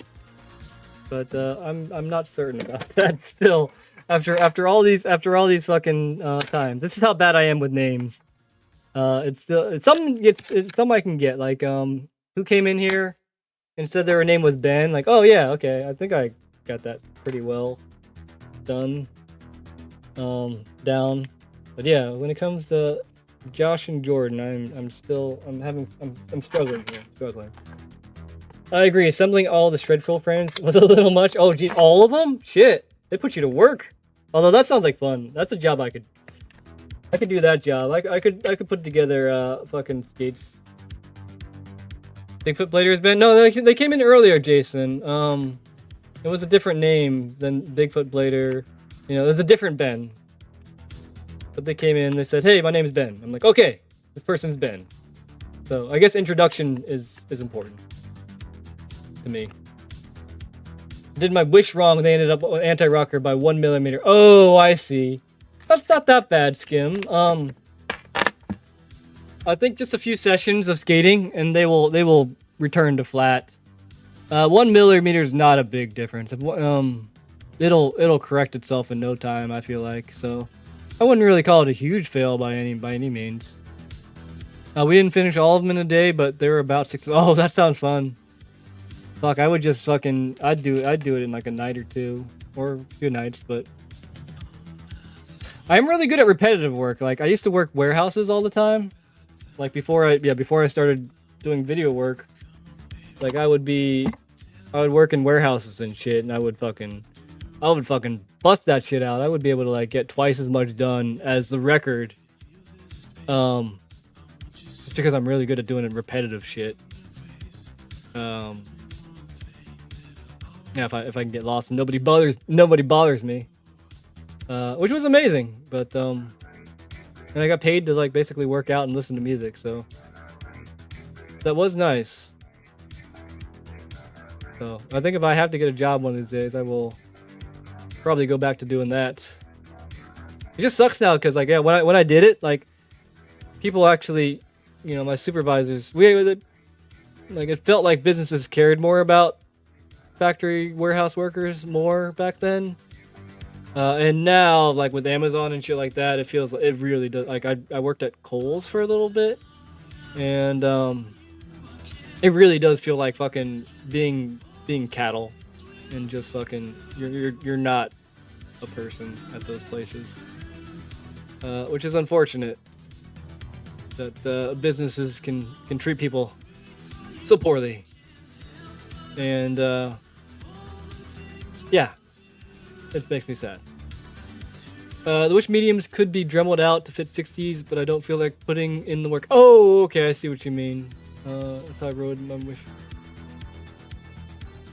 But I'm not certain about that still. After all these fucking times. This is how bad I am with names. It's some I can get, like who came in here and said their name was Ben, like, oh yeah, okay, I think I got that pretty well done. Down. But yeah, when it comes to Josh and Jordan, I'm struggling here. I agree. Assembling all the shredfill frames was a little much. Oh geez, all of them? Shit. They put you to work. Although that sounds like fun. That's a job I could do that job. I could put together fucking skates. Bigfoot Blader has been, no, they came in earlier, Jason. It was a different name than Bigfoot Blader You know, it was a different Ben. But they came in, they said, hey, my name is Ben. I'm like, okay, this person's Ben. So I guess introduction is important to me. Did my wish wrong, they ended up anti-rocker by 1 millimeter. Oh, I see. That's not that bad, Skim. I think just a few sessions of skating and they will return to flat. 1 millimeter is not a big difference. It'll correct itself in no time, I feel like. So I wouldn't really call it a huge fail by any means. We didn't finish all of them in a day, but they were about 6. Oh, that sounds fun. Fuck, I would just fucking I'd do it in like a night or two or a few nights, but I'm really good at repetitive work. Like I used to work warehouses all the time. Like before I started doing video work, like I would work in warehouses and shit, and I would fucking bust that shit out. I would be able to like get twice as much done as the record. Just because I'm really good at doing repetitive shit. Yeah, if I can get lost and nobody bothers me, which was amazing. But and I got paid to like basically work out and listen to music, so that was nice. So I think if I have to get a job one of these days, I will probably go back to doing that. It just sucks now because like yeah, when I did it, like people actually, you know, my supervisors, like it felt like businesses cared more about factory warehouse workers more back then, and now like with Amazon and shit like that, it feels like it really does. Like I worked at Kohl's for a little bit, and it really does feel like fucking being cattle, and just fucking you're not a person at those places, which is unfortunate that businesses can treat people so poorly. And yeah, it makes me sad. The which mediums could be dremeled out to fit 60s, but I don't feel like putting in the work. Oh, okay, I see what you mean. If I rode my wish.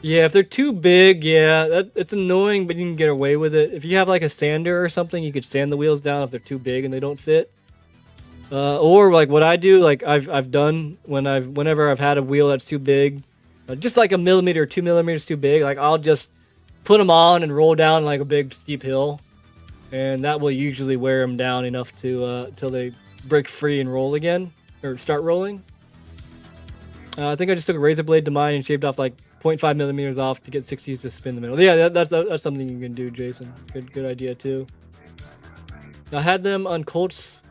Yeah, if they're too big, yeah, it's annoying, but you can get away with it. If you have like a sander or something, you could sand the wheels down if they're too big and they don't fit. Or like what I do, like I've done whenever I've had a wheel that's too big. Just like 1 millimeter or 2 millimeters too big, like I'll just put them on and roll down like a big steep hill, and that will usually wear them down enough to till they break free and roll again or start rolling. I think I just took a razor blade to mine and shaved off like 0.5 millimeters off to get 60s to spin the middle. Yeah, that's something you can do, Jason. Good idea too. I had them on Colts.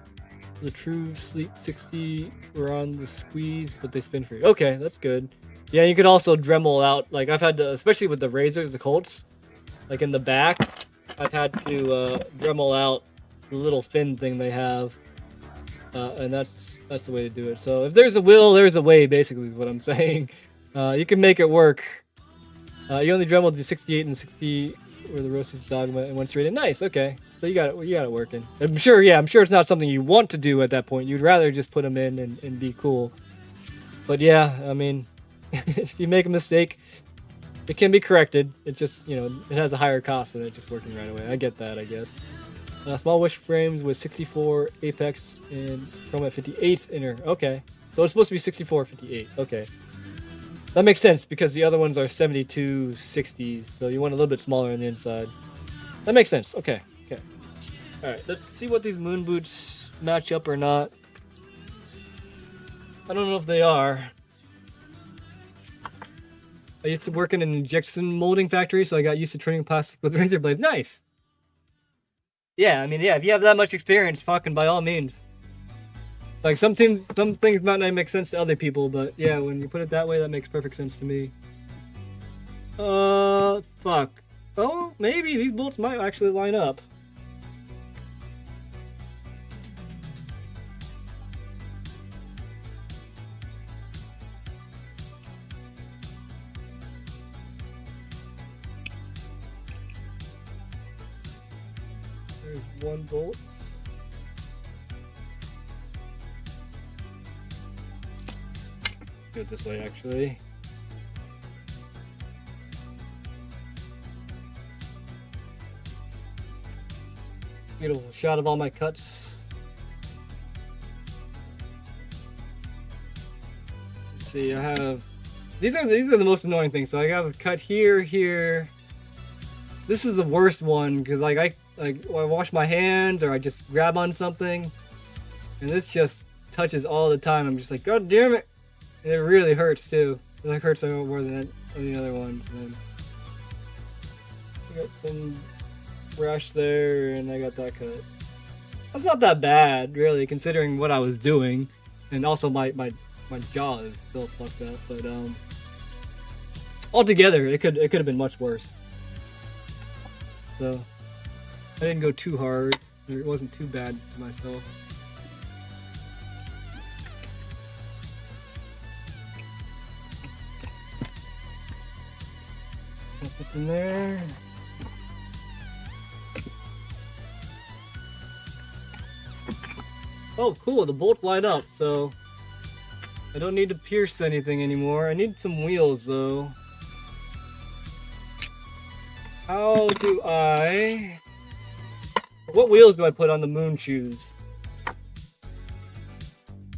The True Sleep 60 were on the squeeze, but they spin free. Okay, that's good. Yeah, you could also Dremel out, like I've had to, especially with the razors, the Colts, like in the back, I've had to Dremel out the little fin thing they have, and that's the way to do it. So if there's a will, there's a way, basically is what I'm saying. You can make it work. You only Dremeled the 68 and 60 where the Rossi's Dogma and went straight in. Nice, okay. So you got it working. I'm sure it's not something you want to do at that point. You'd rather just put them in and be cool. But yeah, I mean, if you make a mistake, it can be corrected. It's just, you know, it has a higher cost than it just working right away. I get that, I guess. Small wish frames with 64 apex and chroma 58 inner. Okay. So it's supposed to be 64, 58. Okay. That makes sense because the other ones are 72, 60s. So you want a little bit smaller on the inside. That makes sense. Okay. Okay. All right. Let's see what these moon boots match up or not. I don't know if they are. I used to work in an injection molding factory, so I got used to trimming plastic with razor blades. Nice. Yeah, I mean, yeah, if you have that much experience, fucking by all means. Like some things might not make sense to other people, but yeah, when you put it that way, that makes perfect sense to me. Fuck. Oh, maybe these bolts might actually line up. There's one bolt. Let's do it this way, actually. Beautiful shot of all my cuts. Let's see, I have these are the most annoying things. So I have a cut here, here. This is the worst one because like I wash my hands or I just grab on something, and this just touches all the time. I'm just like, God damn it! And it really hurts too. It like hurts more than any other ones. And then I got some brush there, and I got that cut. That's not that bad, really, considering what I was doing, and also my jaw is still fucked up. But altogether, it could have been much worse. So I didn't go too hard. It wasn't too bad for myself. Put this in there. Oh, cool, the bolt light up, so I don't need to pierce anything anymore. I need some wheels, though. How do I... What wheels do I put on the moon shoes?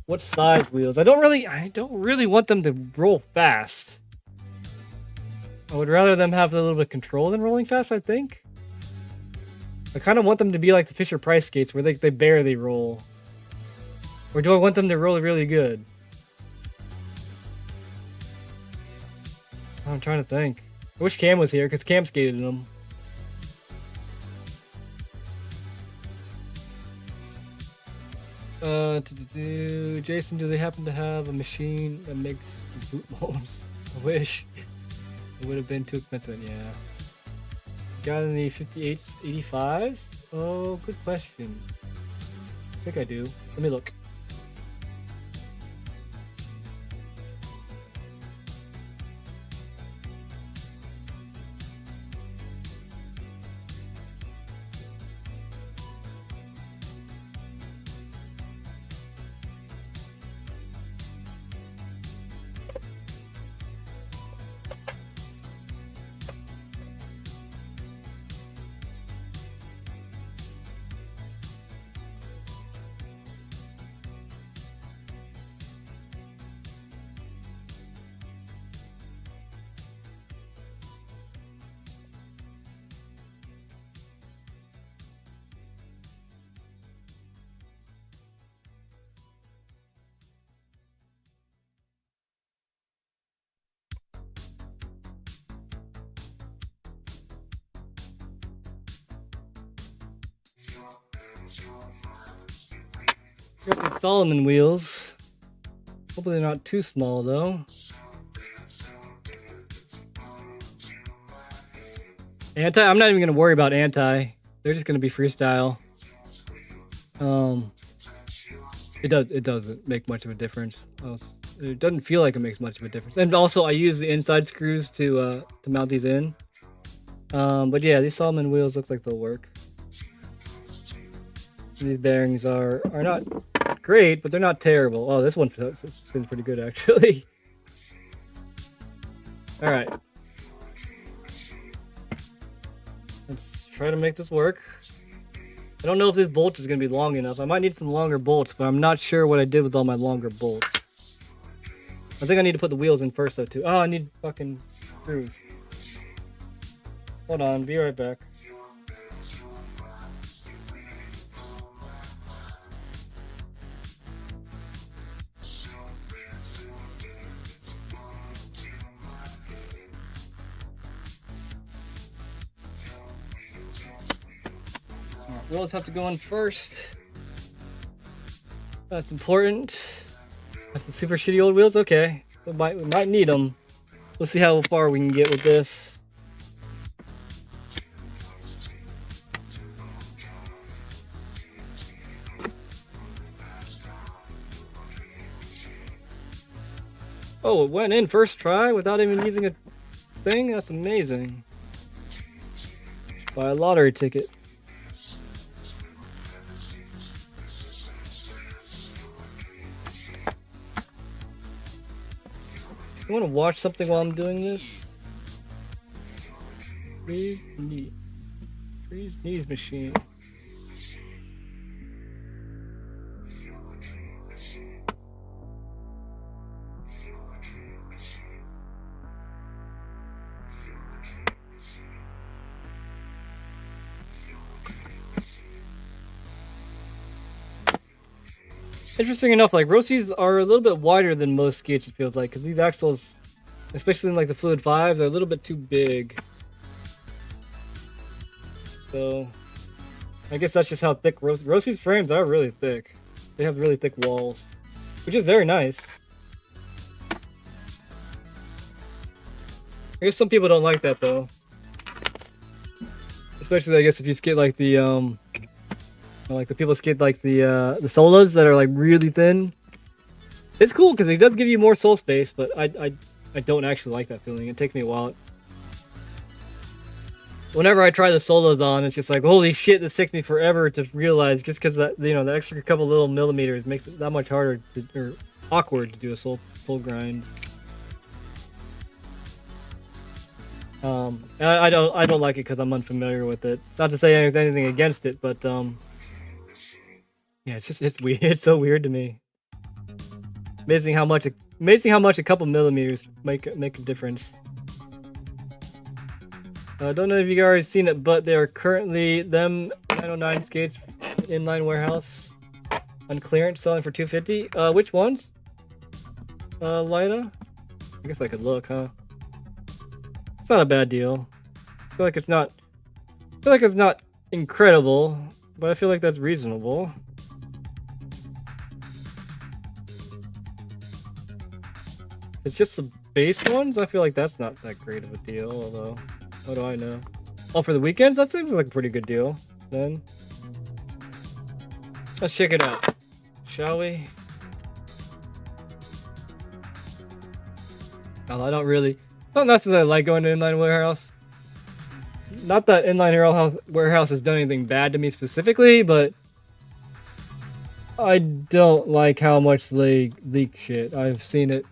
What size wheels? I don't really want them to roll fast. I would rather them have a little bit of control than rolling fast, I think. I kind of want them to be like the Fisher-Price skates, where they barely roll. Or do I want them to roll really good? I'm trying to think. I wish Cam was here, because Cam skated in them. Jason, do they happen to have a machine that makes boot molds? I wish. It would have been too expensive, yeah. Got any 58s, 85s? Oh, good question. I think I do. Let me look. Got the Solomon wheels. Hopefully they're not too small though. Anti, I'm not even gonna worry about anti. They're just gonna be freestyle. It doesn't make much of a difference. It doesn't feel like it makes much of a difference. And also I use the inside screws to mount these in. But yeah, these Solomon wheels look like they'll work. These bearings are not great, but they're not terrible. Oh, this one feels pretty good actually. All right, let's try to make this work. I don't know if this bolt is gonna be long enough. I might need some longer bolts, but I'm not sure what I did with all my longer bolts. I think I need to put the wheels in first though too. Oh, I need fucking screws. Hold on, be right back. Wheels have to go in first. That's important. Have some super shitty old wheels? Okay. We might need them. Let's see how far we can get with this. Oh, it went in first try without even using a thing? That's amazing. Buy a lottery ticket. You want to watch something while I'm doing this? Freeze knees machine. Interesting enough, like Rossi's are a little bit wider than most skates. It feels like because these axles, especially in like the Fluid 5, they're a little bit too big. So I guess that's just how thick Rossi's frames are. Really thick. They have really thick walls, which is very nice. I guess some people don't like that though. Especially, I guess, if you skate like the people skate like the solas that are like really thin. It's cool because it does give you more sole space, but I don't actually like that feeling. It takes me a while. Whenever I try the solos on, it's just like, holy shit, this takes me forever to realize, just because that, you know, the extra couple little millimeters makes it that much harder to, or awkward to do a sole grind. I don't like it because I'm unfamiliar with it. Not to say anything against it, but yeah, it's weird. It's so weird to me. Amazing how much a couple millimeters make a difference. I don't know if you guys seen it, but they are currently 909 skates inline warehouse on clearance selling for $250. Which ones? Lida? I guess I could look, huh? It's not a bad deal. I feel like it's not incredible, but I feel like that's reasonable. It's just the base ones. I feel like that's not that great of a deal, although. What do I know? Oh, for the weekends? That seems like a pretty good deal, then. Let's check it out, shall we? Well, I don't necessarily like going to inline warehouse. Not that inline warehouse has done anything bad to me specifically, but I don't like how much they leak shit. I've seen it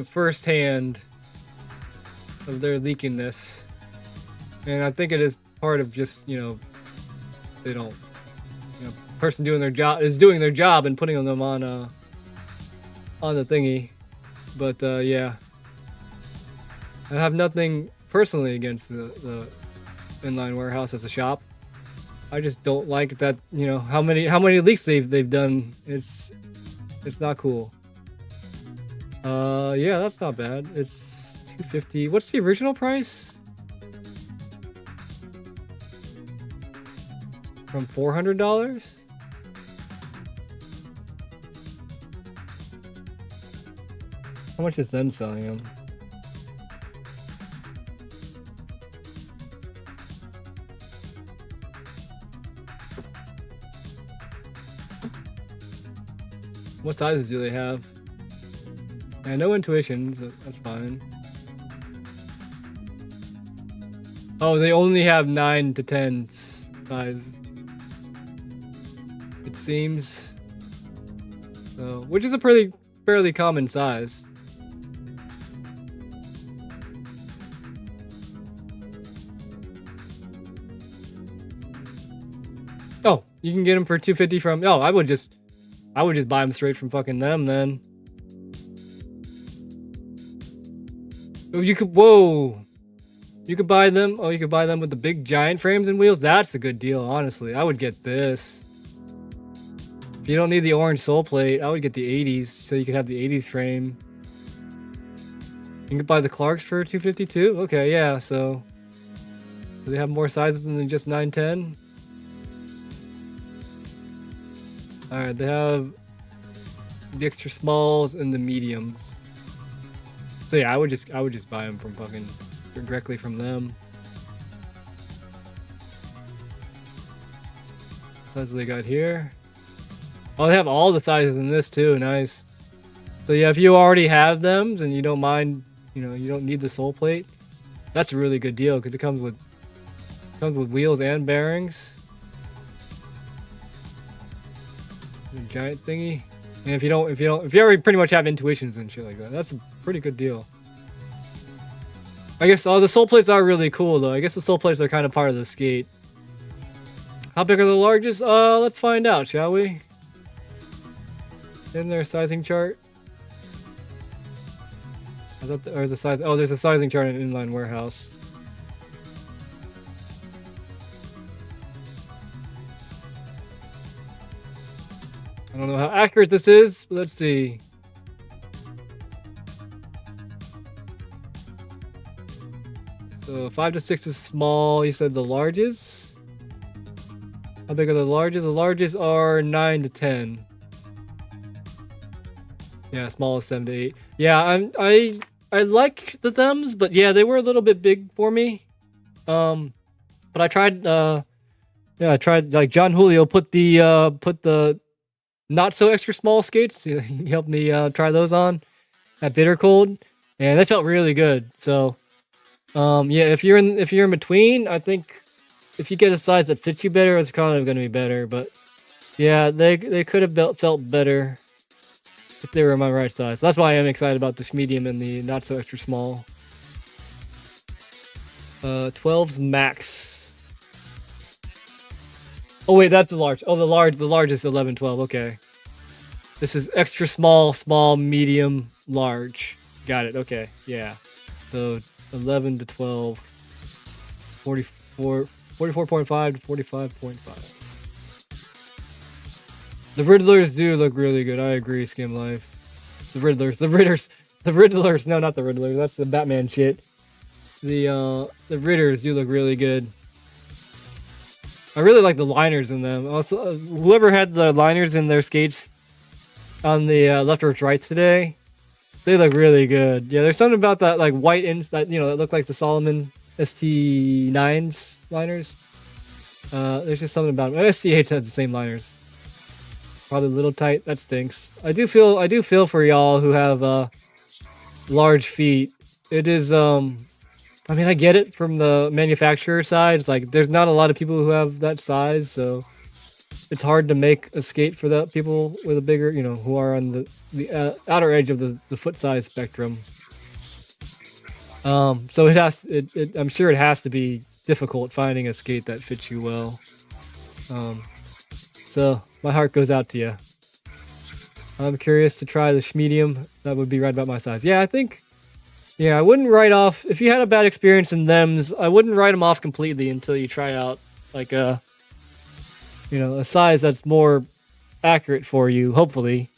firsthand of their leakiness, and I think it is part of just, you know, they don't, you know, person doing their job and putting them on the thingy, but yeah, I have nothing personally against the inline warehouse as a shop. I just don't like that, you know, how many leaks they've done. It's not cool. Yeah, that's not bad. It's $250. What's the original price? From $400? How much is them selling them? What sizes do they have? Yeah, no intuitions, that's fine. Oh, they only have 9 to 10 size. It seems. So, which is a fairly common size. Oh, you can get them for $250 from. Oh, I would just buy them straight from fucking them then. Oh, you could buy them. Oh, you could buy them with the big giant frames and wheels. That's a good deal, honestly. I would get this. If you don't need the orange sole plate, I would get the 80s so you could have the 80s frame. You can buy the Clarks for $250 too. Okay, yeah. So do they have more sizes than just 910? All right, they have the extra smalls and the mediums. So yeah, I would just buy them from fucking directly from them. Sizes they got here. Oh, they have all the sizes in this too. Nice. So yeah, if you already have them and you don't mind, you know, you don't need the sole plate, that's a really good deal because it comes with wheels and bearings. The giant thingy. And if you already pretty much have intuitions and shit like that, that's a pretty good deal. I guess the sole plates are really cool though. I guess the sole plates are kind of part of the skate. How big are the largest? Let's find out, shall we? Isn't there a sizing chart? I thought there's a size. Oh, there's a sizing chart in inline warehouse. don't know how accurate this is, but let's see. So 5 to 6 is small. You said the larges? How big are the larges? The larges are 9 to 10. Yeah, small is 7 to 8. Yeah, I like the thems, but yeah, they were a little bit big for me. But I tried I tried, like, John Julio put the not so extra small skates. He helped me try those on at Bitter Cold, and they felt really good. So yeah, if you're in between, I think if you get a size that fits you better, it's kind of going to be better. But yeah, they could have felt better if they were my right size. So that's why I'm excited about this medium and the not so extra small. 12's max. Oh wait, that's the large. Oh, the large is 11, 12. Okay. This is extra small, small, medium, large. Got it. Okay. Yeah. So 11 to 12. 44.5 to 45.5. The Riddlers do look really good. I agree, Skim Life. The Riddlers. No, not the Riddlers. That's the Batman shit. The Ridders do look really good. I really like the liners in them. Also, whoever had the liners in their skates on the leftovers rights today, they look really good. Yeah, there's something about that, like, white ends that, that look like the Solomon ST9s liners. There's just something about them. ST8 has the same liners. Probably a little tight. That stinks. I do feel for y'all who have large feet. It is I mean, I get it from the manufacturer side. It's like there's not a lot of people who have that size, so it's hard to make a skate for the people with a bigger, who are on the outer edge of the foot size spectrum. So I'm sure it has to be difficult finding a skate that fits you well. So my heart goes out to you. I'm curious to try the medium. That would be right about my size. Yeah, I wouldn't write off, if you had a bad experience in thems, I wouldn't write them off completely until you try out, like, a size that's more accurate for you, hopefully.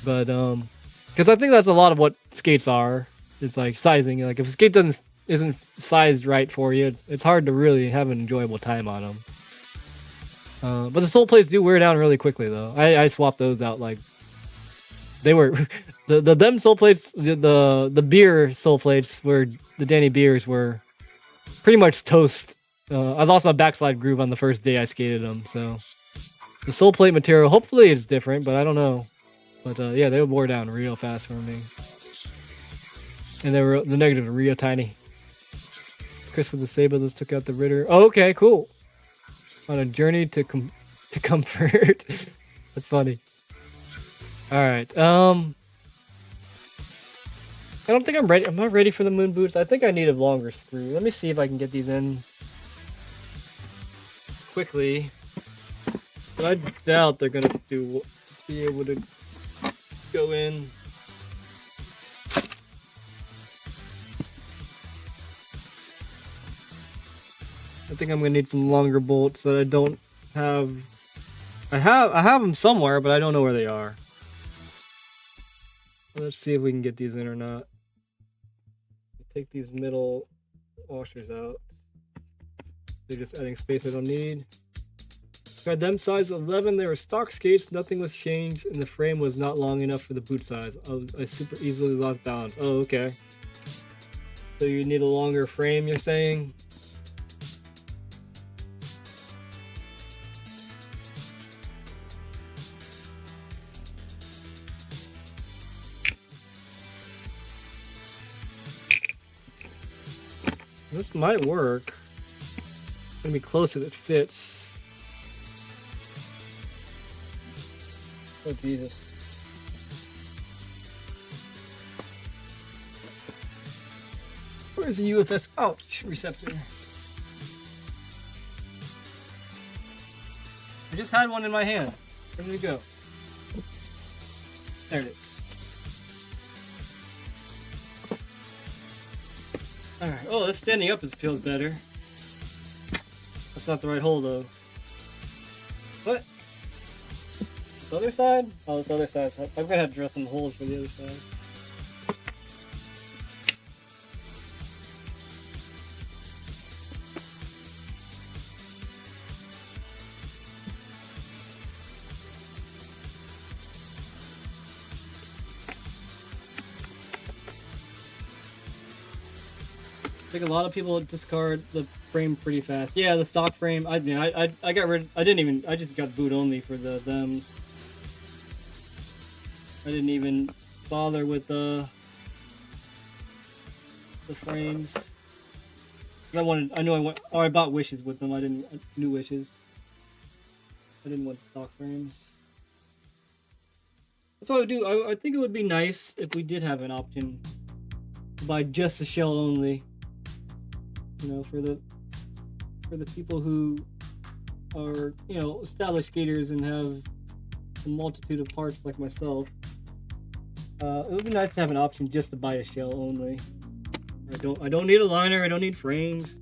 But, because I think that's a lot of what skates are. It's like sizing. Like, if a skate isn't sized right for you, it's hard to really have an enjoyable time on them. But the sole plates do wear down really quickly, though. I swapped those out, like, they were them sole plates, the beer sole plates were the Danny Beers were pretty much toast. I lost my backslide groove on the first day I skated them, so the sole plate material hopefully it's different, but I don't know. But yeah, they wore down real fast for me, and the negatives were real tiny. Chris with the Sablers took out the Ritter. Oh, okay, cool. On a journey to comfort. That's funny. All right. I don't think I'm ready. Am I ready for the moon boots? I think I need a longer screw. Let me see if I can get these in quickly. But I doubt they're gonna be able to go in. I think I'm gonna need some longer bolts that I don't have. I have them somewhere, but I don't know where they are. Let's see if we can get these in or not. Take these middle washers out. They're just adding space I don't need. Tried them size 11. They were stock skates. Nothing was changed, and the frame was not long enough for the boot size. I super easily lost balance. Oh, okay. So you need a longer frame, you're saying? This might work. It's gonna be close if it fits. Oh, Jesus. Where's the UFS? Ouch, receptor. I just had one in my hand. Where did it go? There it is. Alright, oh, this standing up feels better. That's not the right hole, though. What? This other side? Oh, this other side. So I'm gonna have to drill some holes for the other side. I think a lot of people discard the frame pretty fast. Yeah, the stock frame. I mean, I got rid. I didn't even. I just got boot only for the thems. I didn't even bother with the frames. I wanted. I knew I went. Or I bought wishes with them. I didn't. New wishes. I didn't want the stock frames. That's what I would do. I think it would be nice if we did have an option to buy just the shell only. You know, for the people who are, you know, established skaters and have a multitude of parts like myself. It would be nice to have an option just to buy a shell only. I don't need a liner. I don't need frames.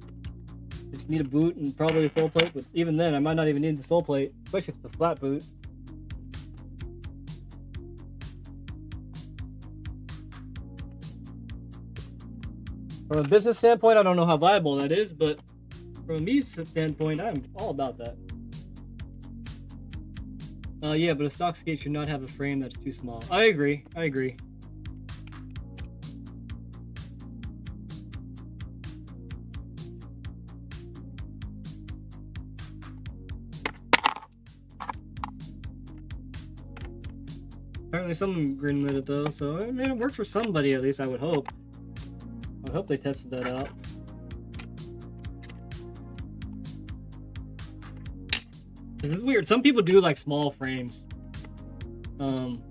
I just need a boot and probably a full plate. But even then, I might not even need the sole plate, especially if it's a flat boot. From a business standpoint, I don't know how viable that is, but from a me standpoint, I'm all about that. Yeah, but a stock skate should not have a frame that's too small. I agree. Apparently someone greenlit it though, so I mean, it worked for somebody at least, I would hope. I hope they tested that out. This is weird. Some people do like small frames. Some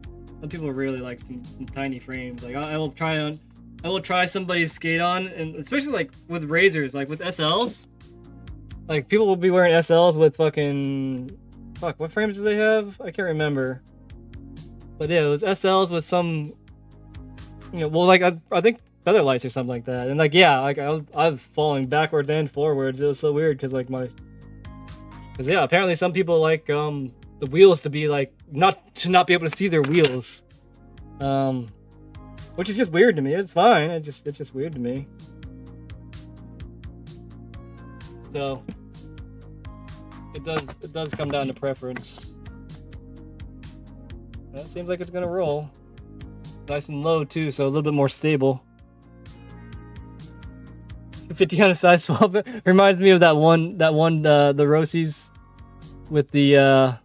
people really like some tiny frames. Like I will try somebody's skate on, and especially like with razors, like with SLs. Like people will be wearing SLs with what frames do they have? I can't remember. But yeah, it was SLs with some, you know, well, like I think feather lights or something like that. And like, yeah, like I was falling backwards and forwards. It was so weird because like because yeah, apparently some people like the wheels to be like not be able to see their wheels, which is just weird to me. It's fine. It's just weird to me. So it does come down to preference. That seems like it's gonna roll. Nice and low too, so a little bit more stable. 50 on a size 12 reminds me of that one the Rossies with the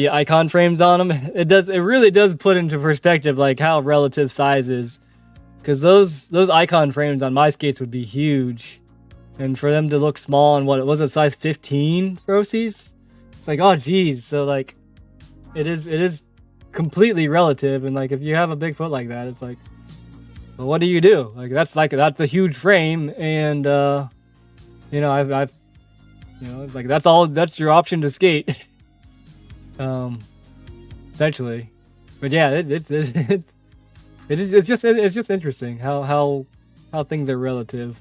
icon frames on them. It really does put into perspective like how relative size is, because those icon frames on my skates would be huge, and for them to look small and what was it, size 15 Rossies, it's like, oh geez. So like it is completely relative, and like if you have a big foot like that, it's like, well, what do you do? Like that's a huge frame, and you know, I've you know, it's like that's your option to skate. Essentially. But yeah, it's just interesting how things are relative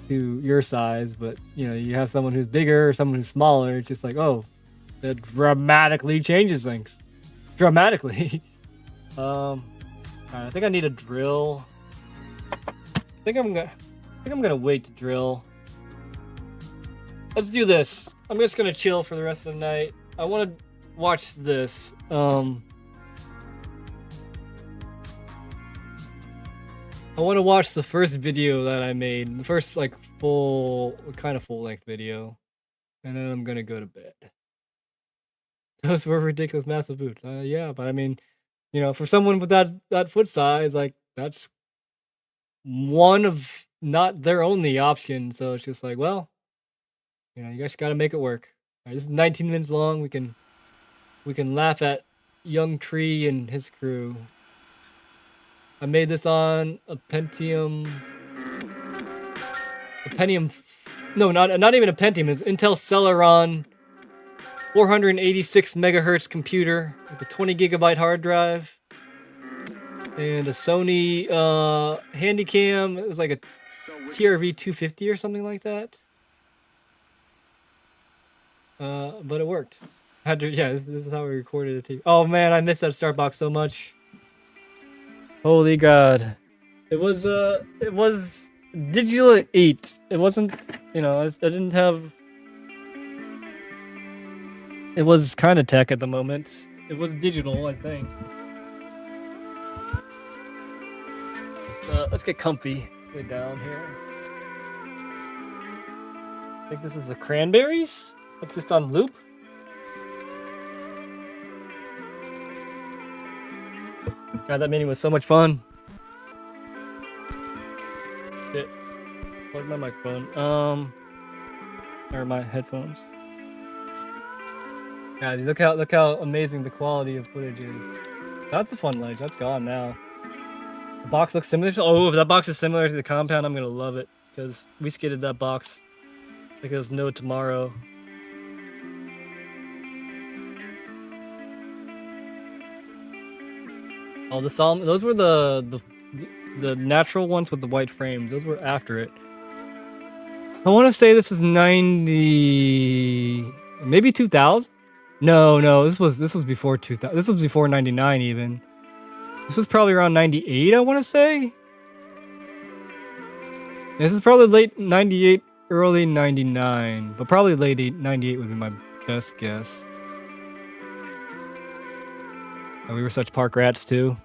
to your size. But you know, you have someone who's bigger or someone who's smaller, it's just like, oh, that dramatically changes things. Dramatically. I think I need a drill. I think I'm gonna wait to drill. Let's do this. I'm just gonna chill for the rest of the night. I want to watch this. I want to watch the first video that I made, the first like full length video, and then I'm gonna go to bed. Those were ridiculous, massive boots. Yeah, but I mean, you know, for someone with that foot size, like that's one of not their only option. So it's just like, well, you know, you guys got to make it work. All right, this is 19 minutes long. We can laugh at Young Tree and his crew. I made this on a Pentium. No, not even a Pentium. It's Intel Celeron 486 megahertz computer with a 20 gigabyte hard drive and a Sony Handycam. It was like a TRV 250 or something like that. But it worked. Yeah, this is how we recorded the TV. Oh man, I miss that Starbucks so much. Holy God. It was digital 8. It wasn't, I didn't have, it was kind of tech at the moment. It was digital, I think. Let's get comfy. Let's lay down here. I think this is the Cranberries. It's just on loop. God, that mini was so much fun. Shit. Plug my microphone. Or my headphones. God, look how amazing the quality of footage is. That's the fun ledge. That's gone now. The box looks similar. Oh, if that box is similar to the compound, I'm gonna love it because we skated that box like it was no tomorrow. Oh, the Solomon. Those were the natural ones with the white frames. Those were after it. I want to say this is 90, maybe 2000. No, this was before 2000. This was before 99 even. This was probably around 98, I want to say. This is probably late 98, early 99, but probably late 98 would be my best guess. And we were such park rats too.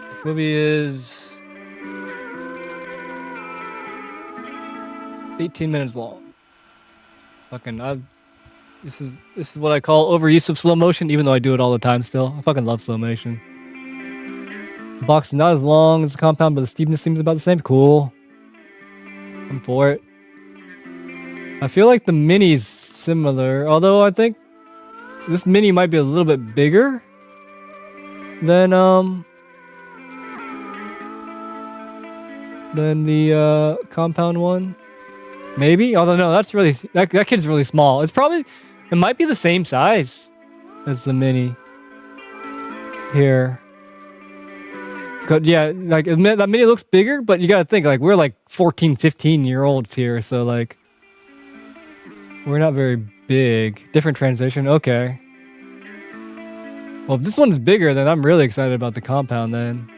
This movie is 18 minutes long. This is what I call overuse of slow motion, even though I do it all the time still. I fucking love slow motion. The box is not as long as the compound, but the steepness seems about the same. Cool. I'm for it. I feel like the mini's similar, although I think this mini might be a little bit bigger than the compound one. Maybe, although no, that kid's really small. It might be the same size as the mini here. Yeah, like that mini looks bigger, but you gotta think like we're like 14, 15-year-olds here, so like we're not very big. Different transition, okay. Well, if this one is bigger, then I'm really excited about the compound then.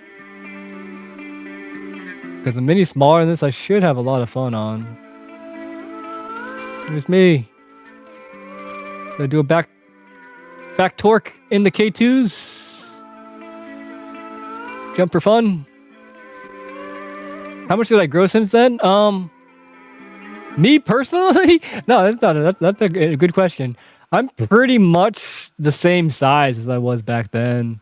Because the mini's smaller than this, I should have a lot of fun on. Here's me. Gonna do a back torque in the K2s. Jump for fun. How much did I grow since then? Me personally? No, that's a good question. I'm pretty much the same size as I was back then.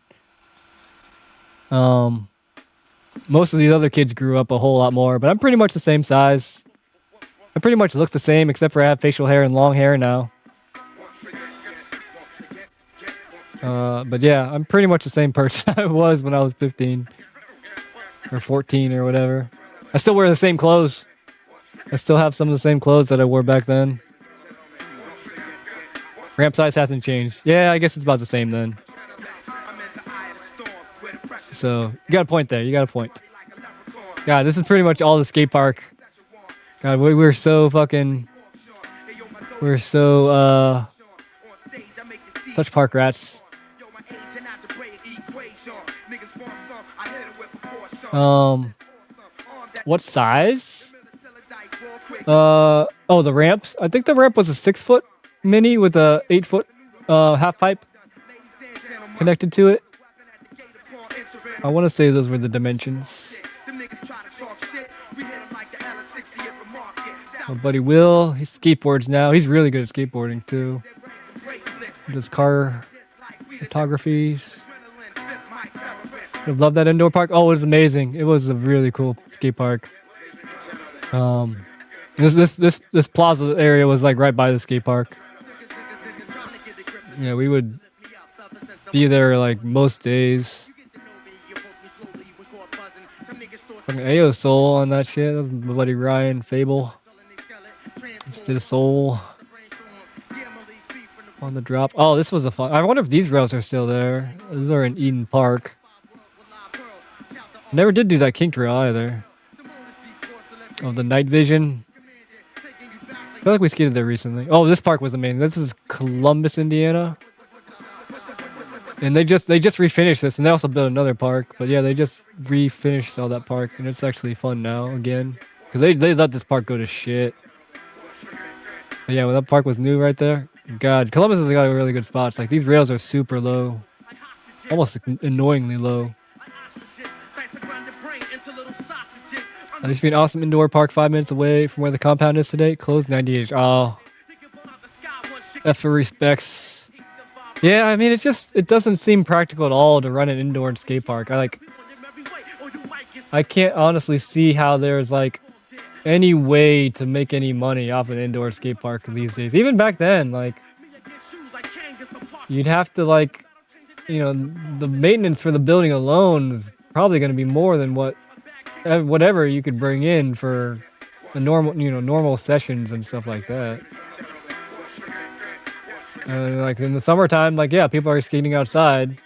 Most of these other kids grew up a whole lot more, but I'm pretty much the same size. I pretty much look the same, except for I have facial hair and long hair now. But yeah, I'm pretty much the same person I was when I was 15 or 14 or whatever. I still wear the same clothes. I still have some of the same clothes that I wore back then. Ramp size hasn't changed. Yeah, I guess it's about the same then. So, you got a point there. You got a point. God, this is pretty much all the skate park. God, we're so fucking... We're so, such park rats. What size? Oh, the ramps. I think the ramp was a 6-foot mini with a 8-foot half pipe connected to it. I want to say those were the dimensions. My buddy Will, he skateboards now. He's really good at skateboarding too. He does car photographies. I love that indoor park. Oh, it was amazing. It was a really cool skate park. This plaza area was like right by the skate park. Yeah, we would be there like most days. Fucking Ayo Soul on that shit. That was my buddy Ryan Fable. Just did a soul on the drop. Oh, this was a fun. I wonder if these rails are still there. These are in Eden Park. Never did do that kink trail either. Oh, the night vision. I feel like we skated there recently. Oh, this park was amazing. This is Columbus, Indiana. And they just refinished this, and they also built another park. But yeah, they just refinished all that park, and it's actually fun now again. Because they let this park go to shit. But yeah, when that park was new right there. God, Columbus has got really good spots. Like, these rails are super low. Almost annoyingly low. There used to be an awesome indoor park 5 minutes away from where the compound is today. Closed 98. Oh. F for respects. Yeah, I mean, it doesn't seem practical at all to run an indoor skate park. I can't honestly see how there's like any way to make any money off an indoor skate park these days. Even back then, like, you'd have to, like, you know, the maintenance for the building alone is probably going to be more than whatever you could bring in for the normal sessions and stuff like that. Like in the summertime, like, yeah, people are skating outside,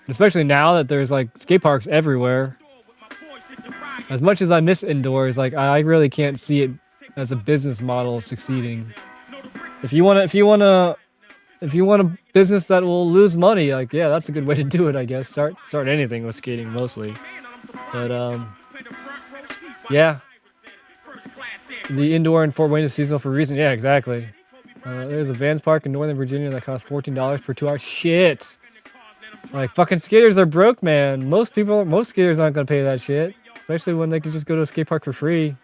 especially now that there's like skate parks everywhere. As much as I miss indoors, like, I really can't see it as a business model succeeding. If you want a business that will lose money, like, yeah, that's a good way to do it, I guess. Start anything with skating mostly. But yeah. The indoor in Fort Wayne is seasonal for a reason. Yeah, exactly. There's a Vans Park in Northern Virginia that costs $14 per 2 hours. Shit. Like, fucking skaters are broke, man. Most skaters aren't gonna pay that shit. Especially when they can just go to a skate park for free.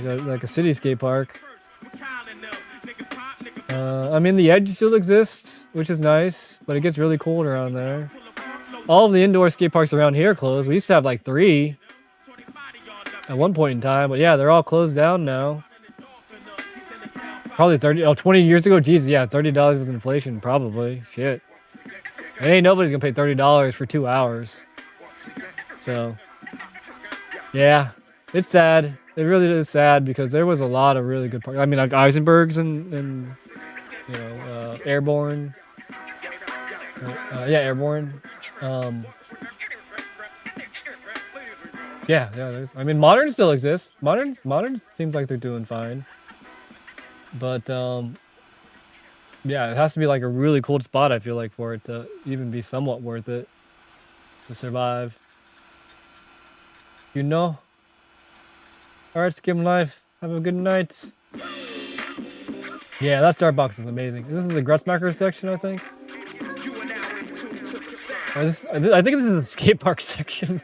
Like a city skate park. I mean, the Edge still exists, which is nice, but it gets really cold around there. All of the indoor skate parks around here are closed. We used to have like 3 at one point in time, but yeah, they're all closed down now. Probably 20 years ago? Jeez, yeah, $30 was inflation, probably. Shit. And ain't nobody's gonna pay $30 for 2 hours. So, yeah, it's sad. It really is sad because there was a lot of really good parks. I mean, like Eisenberg's and Airborne. Yeah, Airborne. Yeah. I mean, Modern still exists. Modern seems like they're doing fine. But yeah, it has to be like a really cold spot, I feel like, for it to even be somewhat worth it to survive. You know? Alright, Skim Life. Have a good night. Yeah, that Starbucks is amazing. This is the Grutzmacher section, I think. I think this is the skate park section.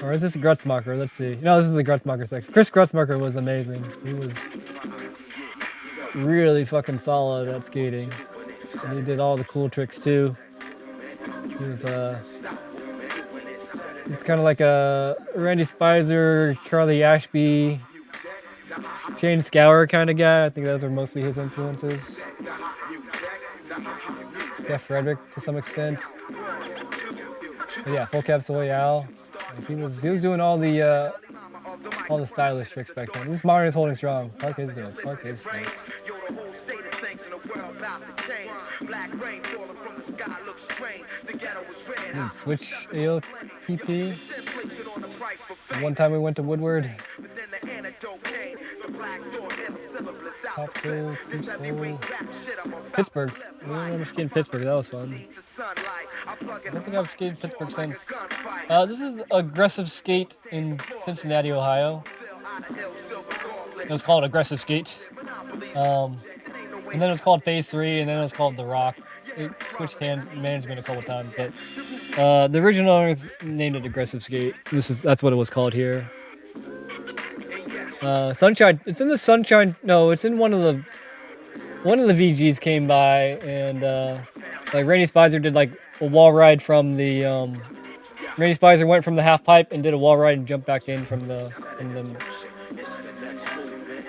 Or is this Grutzmacher? Let's see. No, this is the Grutzmacher section. Chris Grutzmacher was amazing. He was really fucking solid at skating. And he did all the cool tricks too. He was he's kind of like a Randy Spicer, Charlie Ashby, Shane Scour kind of guy. I think those are mostly his influences. Yeah, Frederick to some extent. But yeah, Full Cap Soleil. He was doing all the stylish tricks back then. This Modern is holding strong. Park is good. Park is sick. Switch AOTP. One time we went to Woodward. Top school, Pittsburgh. I remember skating Pittsburgh. That was fun. I don't think I've skated Pittsburgh since. This is Aggressive Skate in Cincinnati, Ohio. It was called Aggressive Skate. And then it was called Phase 3, and then it was called The Rock. It switched management a couple times, but the original owners named it Aggressive Skate. That's what it was called here. Sunshine. It's in the Sunshine. No, it's in one of the VGs came by, and like Randy Spicer did like a wall ride from the. Randy Spicer went from the half pipe and did a wall ride and jumped back in from the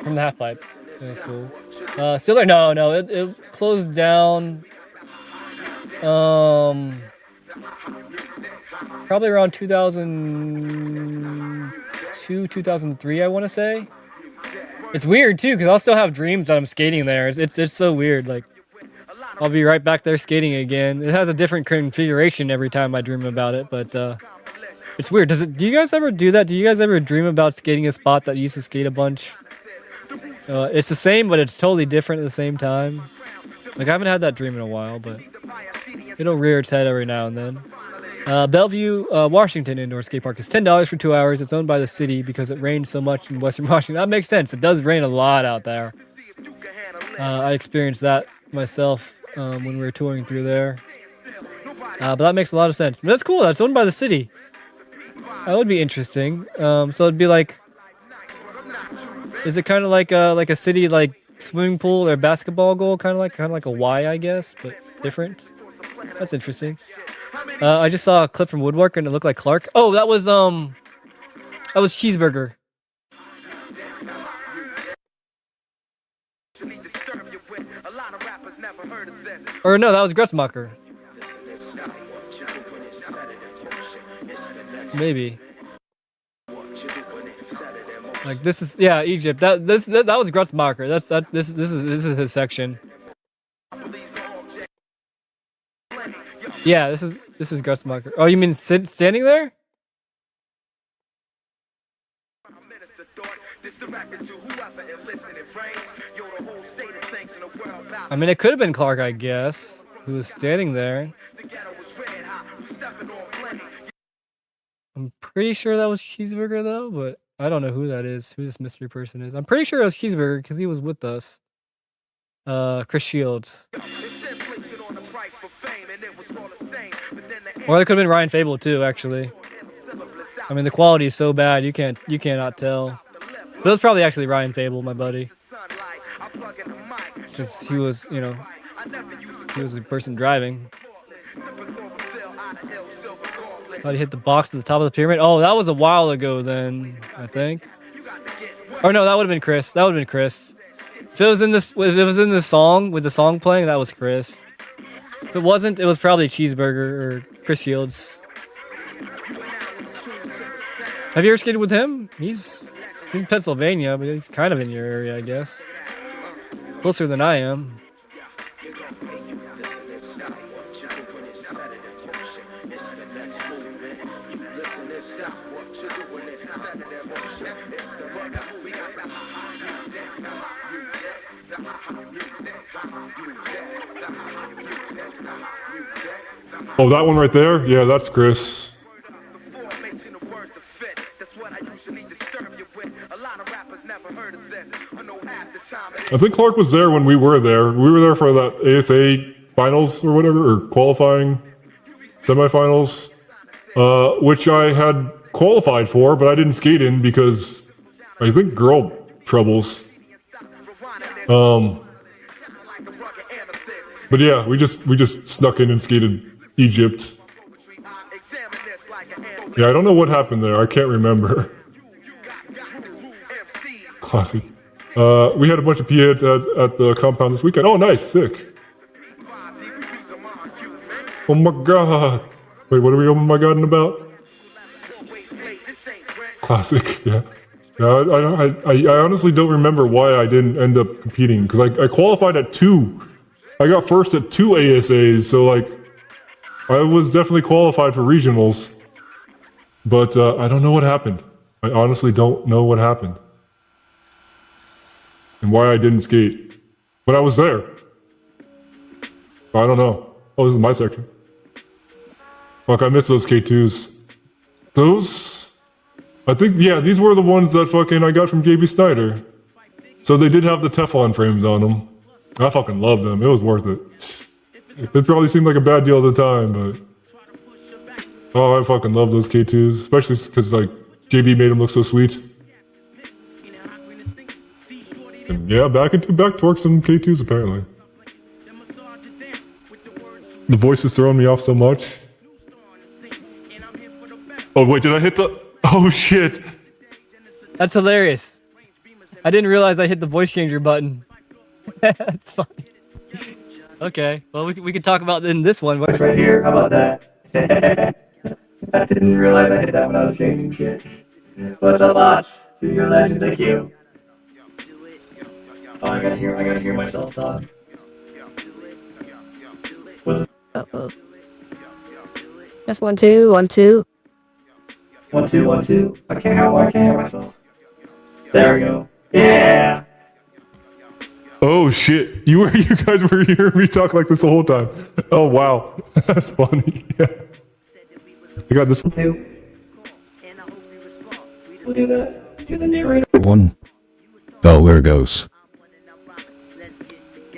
half pipe. That was cool. Still there? No. It closed down. Probably around 2002, 2003, I want to say. It's weird too, because I'll still have dreams that I'm skating there. It's so weird. Like, I'll be right back there skating again. It has a different configuration every time I dream about it, but it's weird. Do you guys ever do that? Do you guys ever dream about skating a spot that you used to skate a bunch? It's the same, but it's totally different at the same time. Like, I haven't had that dream in a while, but it'll rear its head every now and then. Bellevue, Washington Indoor Skate Park is $10 for 2 hours. It's owned by the city because it rains so much in Western Washington. That makes sense. It does rain a lot out there. I experienced that myself when we were touring through there. But that makes a lot of sense. But that's cool. That's owned by the city. That would be interesting. So it'd be like, is it kind of like a city like swimming pool or basketball goal, kind of like a Y, I guess, but different. That's interesting. I just saw a clip from Woodwork and it looked like Clark. Oh, that was Cheeseburger. Or no, that was Grutzmacher. Maybe. Like this is Egypt. That was Grutzmacher. This is his section. Yeah, this is Grutzmacher. Oh, you mean standing there? I mean, it could have been Clark, I guess, who was standing there. I'm pretty sure that was Cheeseburger, though, but I don't know who that is, who this mystery person is. I'm pretty sure it was Cheeseburger because he was with us. Chris Shields. Or it could have been Ryan Fable, too, actually. I mean, the quality is so bad, you cannot tell. But it was probably actually Ryan Fable, my buddy. Because he was, he was the person driving. Thought he hit the box at the top of the pyramid. Oh, that was a while ago then, I think. Or no, that would have been Chris. That would have been Chris. If it was in this song, with the song playing, that was Chris. If it wasn't, it was probably Cheeseburger or Chris Shields. Have you ever skated with him? He's in Pennsylvania, but he's kind of in your area, I guess. Closer than I am. Oh, that one right there? Yeah, that's Chris. I think Clark was there when we were there. We were there for that ASA finals or whatever, or qualifying semifinals, which I had qualified for, but I didn't skate in because I think girl troubles. But yeah, we just snuck in and skated Egypt. Yeah, I don't know what happened there. I can't remember. Classic. We had a bunch of PAs at the compound this weekend. Oh, nice, sick. Oh my god. Wait, what are we oh my godding about? Classic, yeah. I honestly don't remember why I didn't end up competing, because I qualified at 2. I got first at 2 ASAs, so like, I was definitely qualified for regionals. But I don't know what happened. I honestly don't know what happened. And why I didn't skate. But I was there. I don't know. Oh, this is my section. Fuck, I miss those K2s. Those? I think, yeah, these were the ones that fucking I got from JB Snyder. So they did have the Teflon frames on them. I fucking love them. It was worth it. It probably seemed like a bad deal at the time, but... Oh, I fucking love those K2s. Especially because, like, JB made them look so sweet. And yeah, back to work some K2s, apparently. The voice is throwing me off so much. Oh, wait, did I hit the... Oh, shit. That's hilarious. I didn't realize I hit the voice changer button. That's funny. Okay, well, we can talk about in this one. Voice right here. How about that? I didn't realize I hit that when I was changing shit. What's up, bots? You're legend, thank you. Oh, I gotta hear myself talk. Uh-oh. That's 1 2 1 2. 1 2 1 2. I can't hear myself. There we go. Yeah. Oh shit! You guys were hearing me talk like this the whole time. Oh wow, that's funny. Yeah. I got this. Two. We'll do the narrator. One. Oh, there it goes.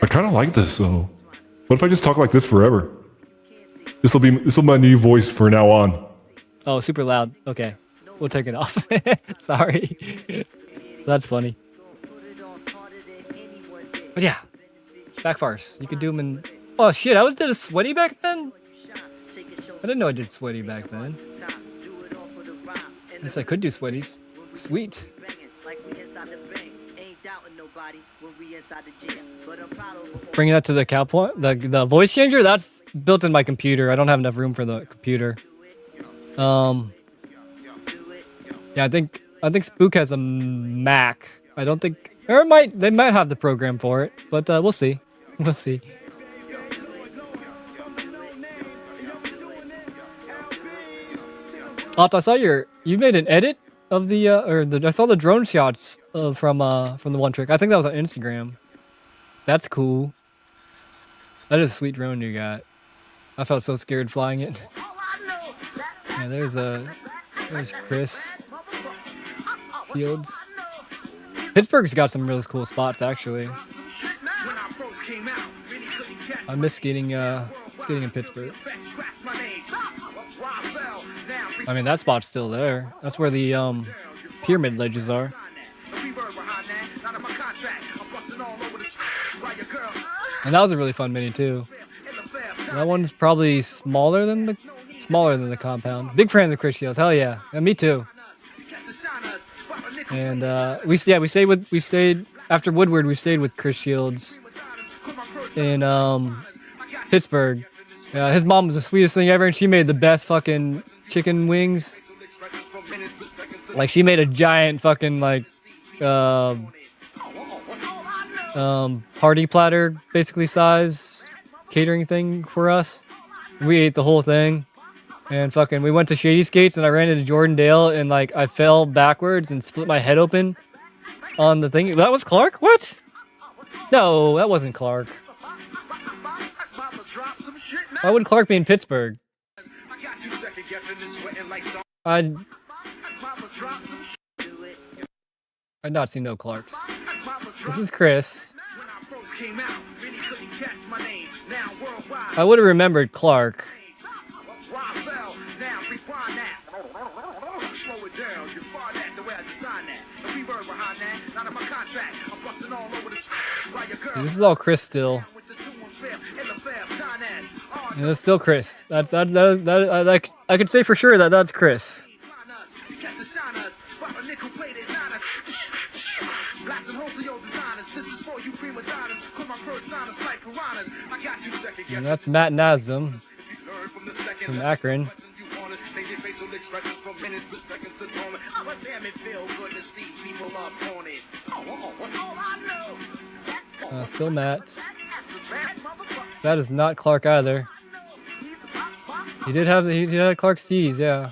I kind of like this though. What if I just talk like this forever? This will be my new voice for now on. Oh, super loud. Okay, we'll take it off. Sorry. That's funny. But yeah, back farce. You could do them in. Oh shit! did a sweaty back then. I didn't know I did sweaty back then. Guess I could do sweaties. Sweet. Bringing that to the cow point, the voice changer. That's built in my computer. I don't have enough room for the computer. Yeah, I think Spook has a Mac. I don't think, or they might have the program for it, but we'll see. We'll see. Opt, I saw you made an edit of the I saw the drone shots from the one trick. I think that was on Instagram. That's cool. That is a sweet drone you got. I felt so scared flying it. Yeah, there's Chris Fields. Pittsburgh's got some really cool spots actually. I miss skating in Pittsburgh. I mean, that spot's still there. That's where the pyramid ledges are. And that was a really fun mini too. That one's probably smaller than the compound. Big fan of the Chris Shields. Hell yeah. And me too. And we stayed after Woodward. We stayed with Chris Shields in Pittsburgh. His mom was the sweetest thing ever, and she made the best fucking chicken wings. Like, she made a giant fucking like party platter basically size catering thing for us. We ate the whole thing. And fucking, we went to Shady Skates and I ran into Jordan Dale and like I fell backwards and split my head open on the thing. That was Clark? What? No, that wasn't Clark. Why would Clark be in Pittsburgh? I'd not seen no Clarks. This is Chris. I would have remembered Clark. This is all Chris still. Yeah, that's still Chris. That I could say for sure that that's Chris. And that's Matt Nasdam from Akron. Still Matt. That is not Clark either. He had Clark's D's, yeah.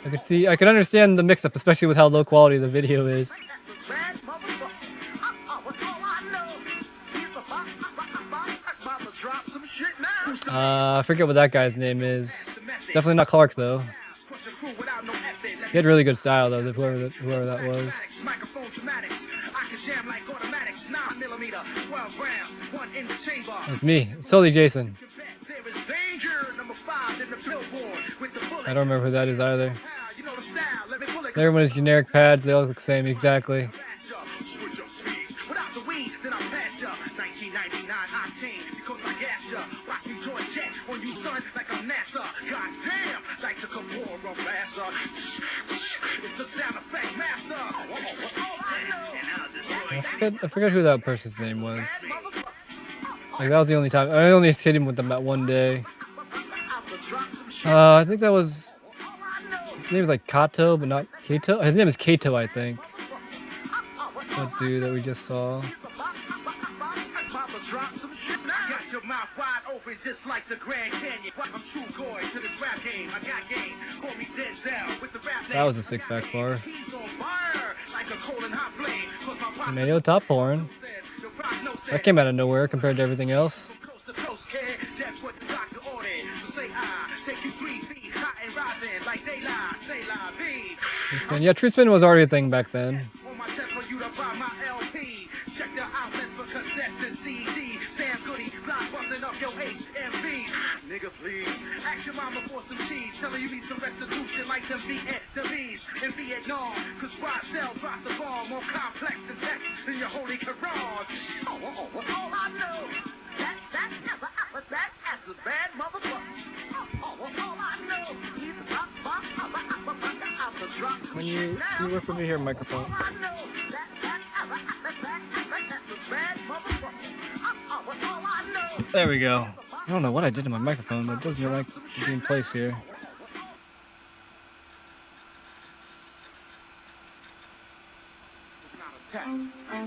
I can understand the mix-up, especially with how low quality the video is. I forget what that guy's name is. Definitely not Clark though. He had really good style though, whoever that was. That's me. It's totally Jason. I don't remember who that is either. Everyone has generic pads. They all look the same exactly. I forget who that person's name was. Like, that was the only time. I only hit him with them that one day. I think that was... His name is like Kato, but not Kato. His name is Kato, I think. That dude that we just saw. That was a sick backfire. Mayo top porn. That came out of nowhere compared to everything else. True Spin. Yeah, True Spin was already a thing back then. Nigga, please. Ask your mama for some cheese. Tell her you need some restitution like them Vietnamese in Vietnam. Cause Rosell drops the bomb more complex than text than your holy Quran. All I know. That as a bad motherfucker. All I know. He's when you work with me here, microphone. There we go. I don't know what I did to my microphone, but it doesn't look like to be in place here.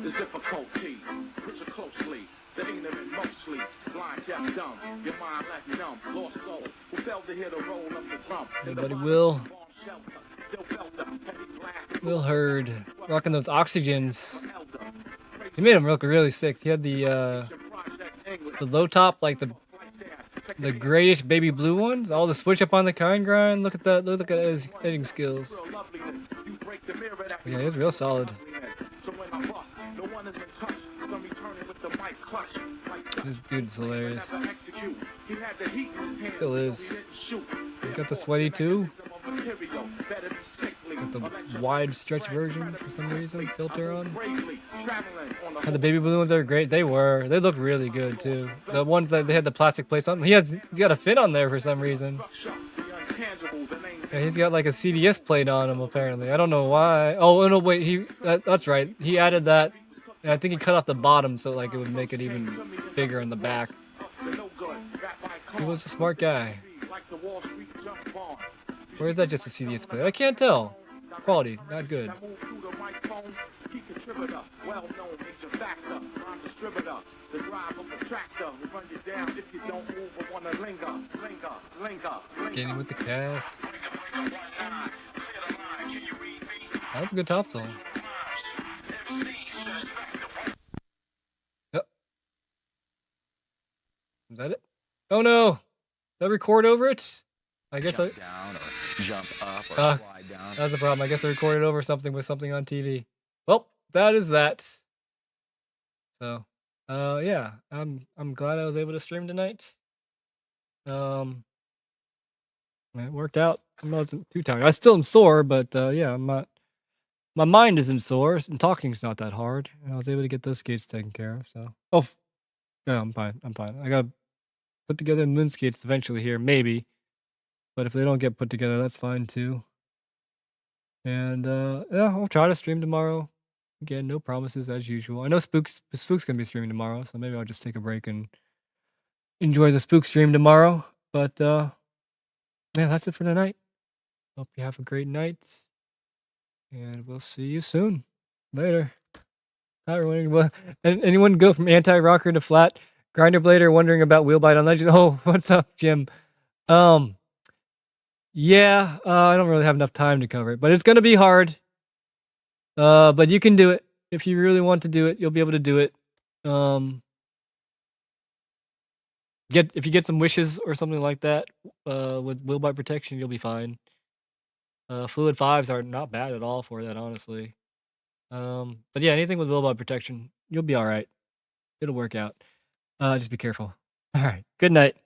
It's difficulty. Picture closely. The ignorant mostly. Blind, deaf, dumb. Your mind left numb. Lost soul. Who failed to hear the roll of the drum. Hey, buddy, Will Hurd. Rocking those oxygens. He made him look really sick. He had the low top, like the grayish baby blue ones. All the switch up on the kind grind. Look at that. Look at his editing skills. Yeah, he's real solid. This dude's hilarious. Still is. He's got the sweaty too. Got the wide stretch version for some reason. Filter on. And the baby blue ones are great. They were. They looked really good too. The ones that they had the plastic plates on. He's got a fin on there for some reason. Yeah, he's got like a CDS plate on him apparently. I don't know why. Oh no, wait. That's right. He added that. And I think he cut off the bottom so like it would make it even bigger in the back. He was a smart guy. Or is that just a CDS plate? I can't tell. Quality, not good. Skating with the cast. That was a good top song. Yep. Is that it? Oh no! Did I record over it? I guess jump down or jump up or slide down. That's the problem. I guess I recorded over something with something on TV. Well, that is that. So, yeah, I'm glad I was able to stream tonight. It worked out. I wasn't too tired. I still am sore, but yeah, I'm not. My mind isn't sore, and talking's not that hard. And I was able to get those skates taken care of. So, yeah, I'm fine. I gotta put together the moon skates eventually here, maybe. But if they don't get put together, that's fine too. And yeah, I'll try to stream tomorrow. Again, no promises as usual. I know Spook's gonna be streaming tomorrow, so maybe I'll just take a break and enjoy the Spook stream tomorrow. But yeah, that's it for tonight. Hope you have a great night, and we'll see you soon. Later. Hi, everyone. Anyone go from anti-rocker to flat grinder blader? Wondering about wheelbite on Legend? Oh, what's up, Jim? Yeah, I don't really have enough time to cover it, but it's gonna be hard. But you can do it. If you really want to do it, you'll be able to do it. If you get some wishes or something like that, with wheelbite protection, you'll be fine. Fluid 5s are not bad at all for that, honestly. But yeah, anything with wheelbite protection, you'll be alright. It'll work out. Just be careful. Alright, good night.